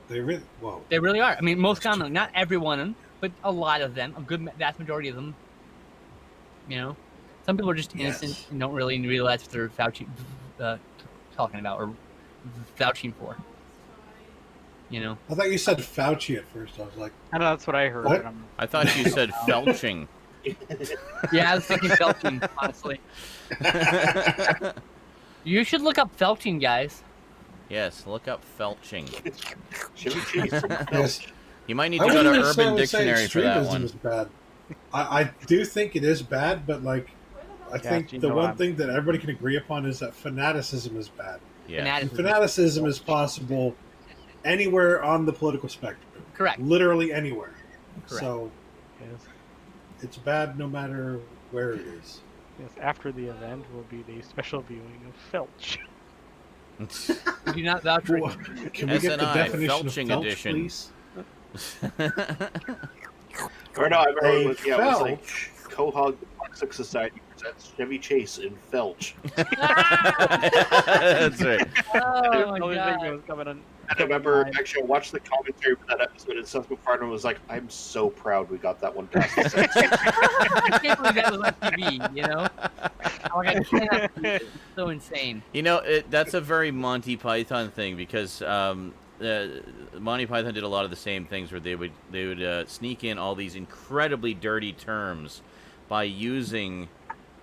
Speaker 4: They really
Speaker 5: are. I mean, most commonly, not everyone, but a lot of them, a good vast majority of them. You know, some people are just innocent and don't really realize what they're talking about or vouching for. You know,
Speaker 4: I thought you said Fauci at first. I was like,
Speaker 3: I know that's what I heard.
Speaker 4: What?
Speaker 1: I thought you said felching.
Speaker 5: Yeah, I was thinking felching, honestly. You should look up felching, guys.
Speaker 1: Yes, look up felching.
Speaker 4: Yes.
Speaker 1: You might need to go to Urban Dictionary for that one.
Speaker 4: Is bad. I do think it is bad, but like, I think the one thing that everybody can agree upon is that fanaticism is bad.
Speaker 1: Yeah.
Speaker 4: Fanaticism is possible anywhere on the political spectrum.
Speaker 5: Correct.
Speaker 4: Literally anywhere.
Speaker 5: Correct.
Speaker 4: So it's bad no matter where it is.
Speaker 3: Yes, after the event will be the special viewing of Felch.
Speaker 5: We do not vouch for it.
Speaker 4: Can we get the definition
Speaker 1: Felching
Speaker 4: of Felch,
Speaker 1: edition.
Speaker 4: please?
Speaker 7: Or no, I remember it was like Quahog Toxic Society presents Chevy Chase in Felch.
Speaker 1: That's right.
Speaker 5: Oh my God.
Speaker 7: I remember, actually, I watched the commentary for that episode, and Seth MacFarlane was like, I'm so proud we got that one past the six.
Speaker 5: I can't believe that was on TV, you know? I cannot believe it. It's so insane.
Speaker 1: You know, that's a very Monty Python thing, because Monty Python did a lot of the same things where they would sneak in all these incredibly dirty terms by using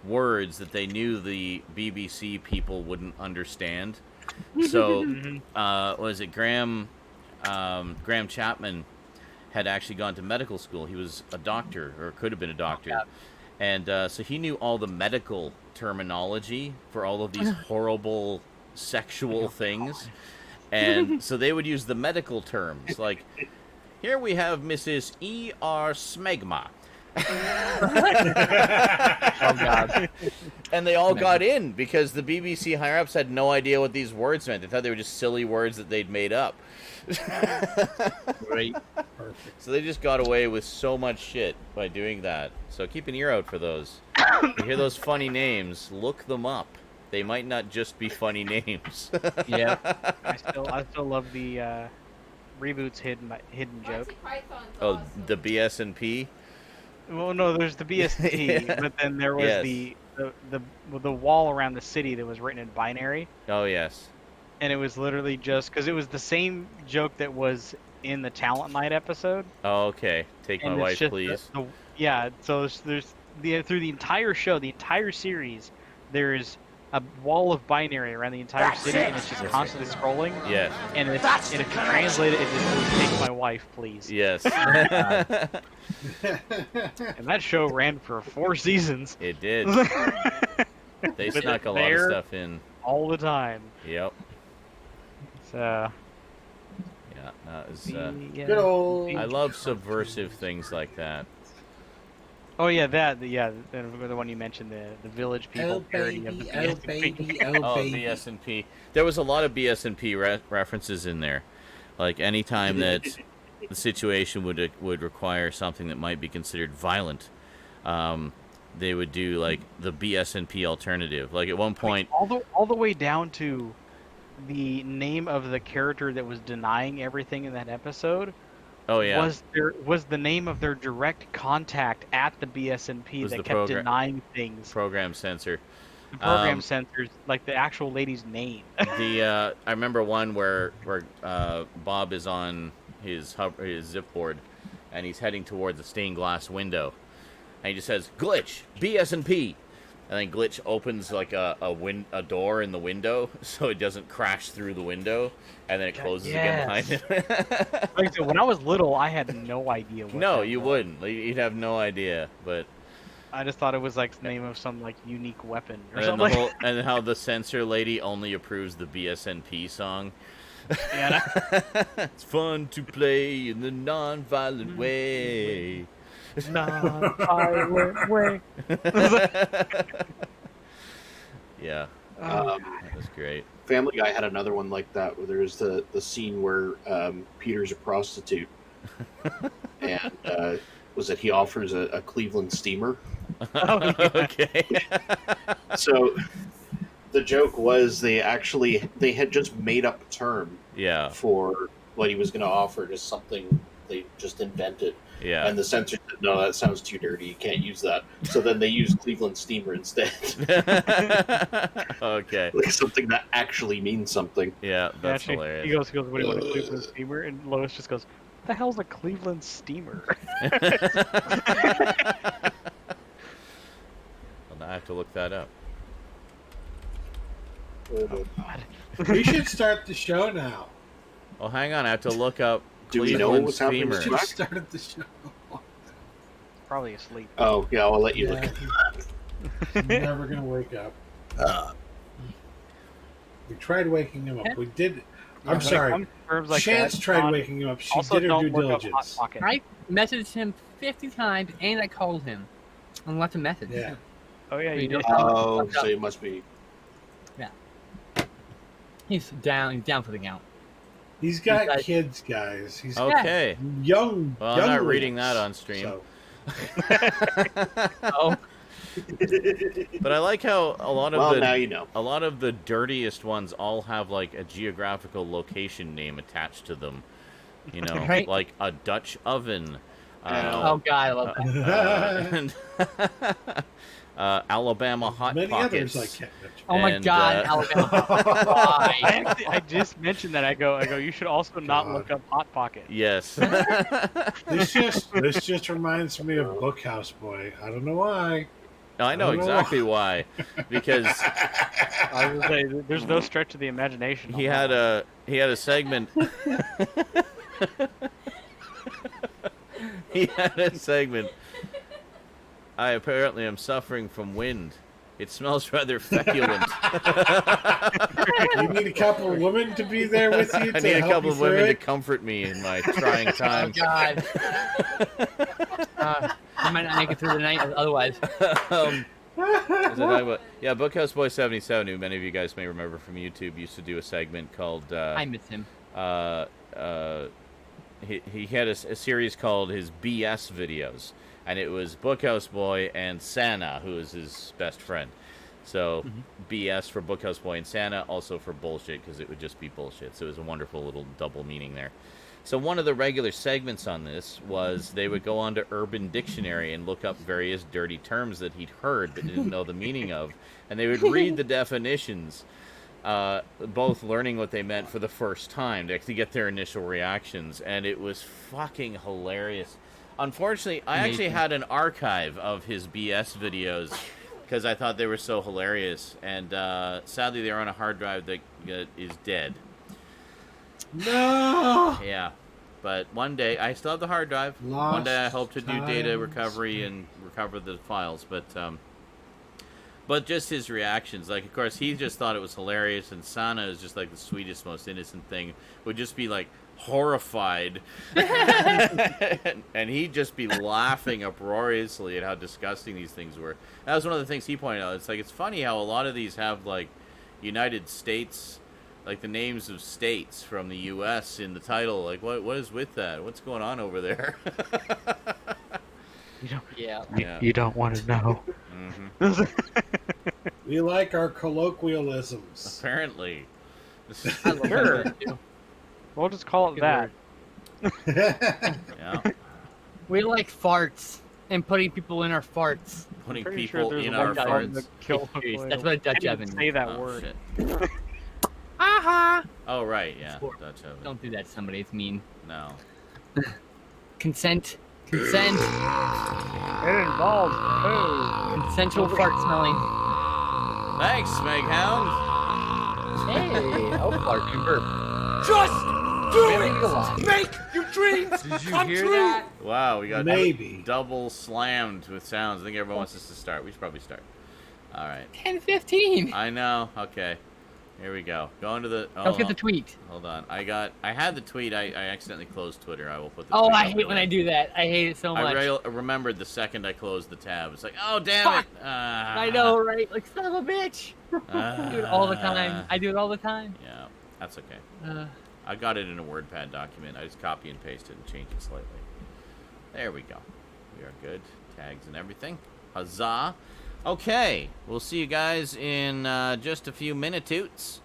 Speaker 1: words that they knew the BBC people wouldn't understand. So, was it Graham Chapman had actually gone to medical school. He was a doctor, or could have been a doctor. Yeah. And so he knew all the medical terminology for all of these horrible sexual things. And so they would use the medical terms. Like, here we have Mrs. E.R. Smegma.
Speaker 5: Oh, God.
Speaker 1: And they all got in because the BBC higher-ups had no idea what these words meant. They thought they were just silly words that they'd made up.
Speaker 5: Great.
Speaker 4: Perfect.
Speaker 1: So they just got away with so much shit by doing that. So keep an ear out for those. You hear those funny names, look them up. They might not just be funny names.
Speaker 5: Yeah.
Speaker 3: I still love the reboot's hidden joke.
Speaker 1: Oh, the BS&P?
Speaker 3: Well, no, there's the BST,
Speaker 1: Yeah.
Speaker 3: but then there was the wall around the city that was written in binary,
Speaker 1: Oh, yes.
Speaker 3: and it was literally just because it was the same joke that was in the Talent Night episode.
Speaker 1: Oh, okay. Take my
Speaker 3: And it's
Speaker 1: wife,
Speaker 3: just
Speaker 1: please.
Speaker 3: Yeah, so there's through the entire show, the entire series, there's a wall of binary around the entire city, and it's just constantly scrolling.
Speaker 1: Yes.
Speaker 3: And if you translate it, it just goes, "Take my wife, please."
Speaker 1: Yes.
Speaker 3: And that show ran for 4 seasons.
Speaker 1: It did. They
Speaker 3: But
Speaker 1: snuck a lot of
Speaker 3: there
Speaker 1: stuff in.
Speaker 3: all the time.
Speaker 1: Yep.
Speaker 3: So.
Speaker 1: Yeah, that was...
Speaker 4: Good old.
Speaker 1: I love subversive things like that.
Speaker 3: Oh yeah, the one you mentioned, the Village People parody of the BSP.
Speaker 1: Oh, BS&P. There was a lot of BS&P references in there. Like, anytime that the situation would require something that might be considered violent, they would do, like, the BS&P alternative. Like, at one point...
Speaker 3: All the way down to the name of the character that was denying everything in that episode.
Speaker 1: Oh, yeah.
Speaker 3: Was the name of their direct contact at the BSNP that kept denying things.
Speaker 1: Program censor.
Speaker 3: The program censors, like the actual lady's name.
Speaker 1: I remember one where Bob is on his zip board, and he's heading towards a stained glass window, and he just says, "Glitch, BS&P," and then Glitch opens like a door in the window so it doesn't crash through the window, and then it closes again behind it.
Speaker 3: Like I said, when I was little, I had no idea.
Speaker 1: No, you wouldn't. You'd have no idea. But
Speaker 3: I just thought it was like the name of some like unique weapon or
Speaker 1: And
Speaker 3: something.
Speaker 1: and how the censor lady only approves the BSNP song.
Speaker 3: Yeah,
Speaker 1: It's fun to play in the non-violent way.
Speaker 3: non-violent way.
Speaker 1: Yeah,
Speaker 3: Oh,
Speaker 1: that was great.
Speaker 7: Family Guy had another one like that, where there's the scene where Peter's a prostitute, and was it he offers a Cleveland steamer?
Speaker 3: oh, yeah.
Speaker 1: Okay.
Speaker 7: So the joke was they had just made up a term
Speaker 1: Yeah,
Speaker 7: for what he was going to offer, just something they just invented.
Speaker 1: yeah.
Speaker 7: And the censor said, no, that sounds too dirty. You can't use that. So then they used Cleveland steamer instead.
Speaker 1: Okay.
Speaker 7: Like something that actually means something.
Speaker 1: Yeah, that's
Speaker 3: Actually,
Speaker 1: hilarious.
Speaker 3: he goes, what do you want, a Cleveland steamer? And Lois just goes, what the hell's a Cleveland steamer?
Speaker 1: Well, now I have to look that up.
Speaker 4: We should start the show now.
Speaker 1: Oh, hang on. I have to look up
Speaker 7: Do we know
Speaker 1: Cleveland
Speaker 7: what's happening
Speaker 1: steamer.
Speaker 7: with
Speaker 4: We
Speaker 7: Back?
Speaker 4: should start the show.
Speaker 3: Probably asleep.
Speaker 7: Oh, yeah, I'll let you
Speaker 4: Yeah,
Speaker 7: look.
Speaker 4: he's never gonna wake up. We tried waking him up. We did. I'm sorry.
Speaker 3: Like
Speaker 4: Chance tried waking him up. She
Speaker 3: also,
Speaker 4: did her
Speaker 3: don't
Speaker 4: due
Speaker 3: look up Hot
Speaker 4: diligence.
Speaker 3: Pocket.
Speaker 5: I messaged him 50 times and I called him. And left a message.
Speaker 4: Yeah.
Speaker 3: Oh yeah,
Speaker 5: You
Speaker 3: you
Speaker 5: don't-
Speaker 3: did.
Speaker 7: Oh, so it must be.
Speaker 5: He's down for the count.
Speaker 4: He's got
Speaker 5: Guys-
Speaker 4: kids, guys. He's
Speaker 1: Okay.
Speaker 4: young.
Speaker 1: Well, I'm not
Speaker 4: younglings,
Speaker 1: reading that on stream.
Speaker 4: so-
Speaker 5: Oh,
Speaker 1: But I like how a lot of
Speaker 7: Well, now you know.
Speaker 1: a lot of the dirtiest ones all have like a geographical location name attached to them. You know,
Speaker 5: Right.
Speaker 1: like a Dutch oven.
Speaker 5: oh God, I love that.
Speaker 1: And Alabama hot
Speaker 4: Many
Speaker 1: pockets.
Speaker 4: others like Cat
Speaker 5: Oh my
Speaker 1: And,
Speaker 5: God, Alabama. Why?
Speaker 3: I just mentioned that. I go. You should also not
Speaker 4: God.
Speaker 3: look up Hot Pocket.
Speaker 1: Yes.
Speaker 4: This just reminds me of Bookhouse Boy. I don't know why.
Speaker 1: I know
Speaker 4: don't know
Speaker 1: exactly why. Because
Speaker 3: I was gonna say, there's no stretch of the imagination.
Speaker 1: he
Speaker 3: on
Speaker 1: had
Speaker 3: that
Speaker 1: a segment. He had a segment. I apparently am suffering from wind. It smells rather feculent.
Speaker 4: You need a couple of women to be there with you to
Speaker 1: I need a
Speaker 4: help
Speaker 1: couple
Speaker 4: you
Speaker 1: of
Speaker 4: through
Speaker 1: women to
Speaker 4: it.
Speaker 1: comfort me in my trying
Speaker 5: Oh
Speaker 1: time.
Speaker 5: God. I might not make it through the night otherwise.
Speaker 1: Yeah, Bookhouse Boy 77, who many of you guys may remember from YouTube, used to do a segment called.
Speaker 5: I miss him.
Speaker 1: He had a series called his BS videos, and it was Bookhouse Boy and Santa, who is his best friend. So BS for Bookhouse Boy and Santa, also for bullshit, because it would just be bullshit. So it was a wonderful little double meaning there. So one of the regular segments on this was they would go onto Urban Dictionary and look up various dirty terms that he'd heard but didn't know the meaning of, and they would read the definitions, both learning what they meant for the first time to get their initial reactions, and it was fucking hilarious. Unfortunately, I actually had an archive of his BS videos because I thought they were so hilarious, and sadly they're on a hard drive that is dead.
Speaker 4: No.
Speaker 1: Yeah, but one day I still have the hard drive. One day I hope to do data
Speaker 4: times.
Speaker 1: recovery and recover the files. But just his reactions, like of course he just thought it was hilarious, and Sana is just like the sweetest, most innocent thing. Would just be like horrified, and he'd just be laughing uproariously at how disgusting these things were. That was one of the things he pointed out. It's like it's funny how a lot of these have like United States. Like the names of states from the U.S. in the title. Like, what is with that? What's going on over there?
Speaker 3: You don't want to know.
Speaker 1: Mm-hmm.
Speaker 4: We like our colloquialisms.
Speaker 1: Apparently.
Speaker 5: I love
Speaker 3: Sure.
Speaker 5: that too.
Speaker 3: We'll just call it that.
Speaker 1: Yeah.
Speaker 5: We like farts and putting people in our farts.
Speaker 1: Putting
Speaker 3: Pretty
Speaker 1: people
Speaker 3: sure there's
Speaker 1: in
Speaker 3: one
Speaker 1: our
Speaker 3: guy on the
Speaker 1: farts.
Speaker 3: kill
Speaker 5: That's what a Dutch
Speaker 3: I
Speaker 5: oven
Speaker 3: didn't
Speaker 5: is.
Speaker 3: say that
Speaker 1: Oh,
Speaker 3: word.
Speaker 1: shit.
Speaker 5: Aha!
Speaker 1: Oh, right, yeah.
Speaker 5: Sport.
Speaker 1: Dutch oven.
Speaker 5: Don't do that to somebody. It's mean.
Speaker 1: No.
Speaker 5: Consent.
Speaker 3: It involves poo.
Speaker 5: Consensual fart smelling.
Speaker 1: Thanks, Meg Hound.
Speaker 5: Hey, oh, fart and burp.
Speaker 1: Just
Speaker 9: Make your dreams
Speaker 10: Did you
Speaker 9: come
Speaker 10: hear
Speaker 9: true.
Speaker 10: that?
Speaker 1: Wow, we got
Speaker 4: Maybe.
Speaker 1: double slammed with sounds. I think everyone wants us to start. We should probably start. All right.
Speaker 5: 10:15.
Speaker 1: I know. Okay. Here we go. Going to the.
Speaker 5: Don't get the tweet.
Speaker 1: Hold on. I had the tweet. I accidentally closed Twitter. I will put the.
Speaker 5: Oh,
Speaker 1: tweet
Speaker 5: I
Speaker 1: up
Speaker 5: hate when
Speaker 1: again.
Speaker 5: I do that. I hate it so much.
Speaker 1: I remembered the second I closed the tab. It's like, oh damn it!
Speaker 5: I know, right? Like son of a bitch. I do it all the time. I do it all the time.
Speaker 1: Yeah, that's okay. I got it in a WordPad document. I just copy and paste it and change it slightly. There we go. We are good. Tags and everything. Huzzah! Okay, we'll see you guys in just a few minutes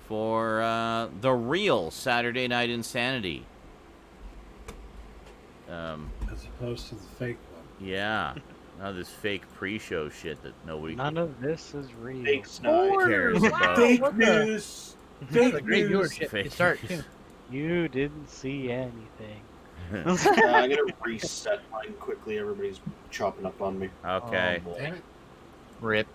Speaker 1: for the real Saturday Night InSaNiTy.
Speaker 4: As opposed to the fake one.
Speaker 1: Yeah. Now this fake pre-show shit that nobody
Speaker 3: None of this is real.
Speaker 7: Fake snow.
Speaker 1: cares about.
Speaker 4: Fake news.
Speaker 5: That's a
Speaker 4: Fake
Speaker 5: great
Speaker 4: news.
Speaker 5: viewership
Speaker 1: Fake
Speaker 5: to start
Speaker 1: news.
Speaker 5: too.
Speaker 3: You didn't see anything.
Speaker 7: I'm gonna reset mine quickly. Everybody's chopping up on me.
Speaker 1: Okay.
Speaker 7: Oh, boy.
Speaker 9: Damn it.
Speaker 5: Rip.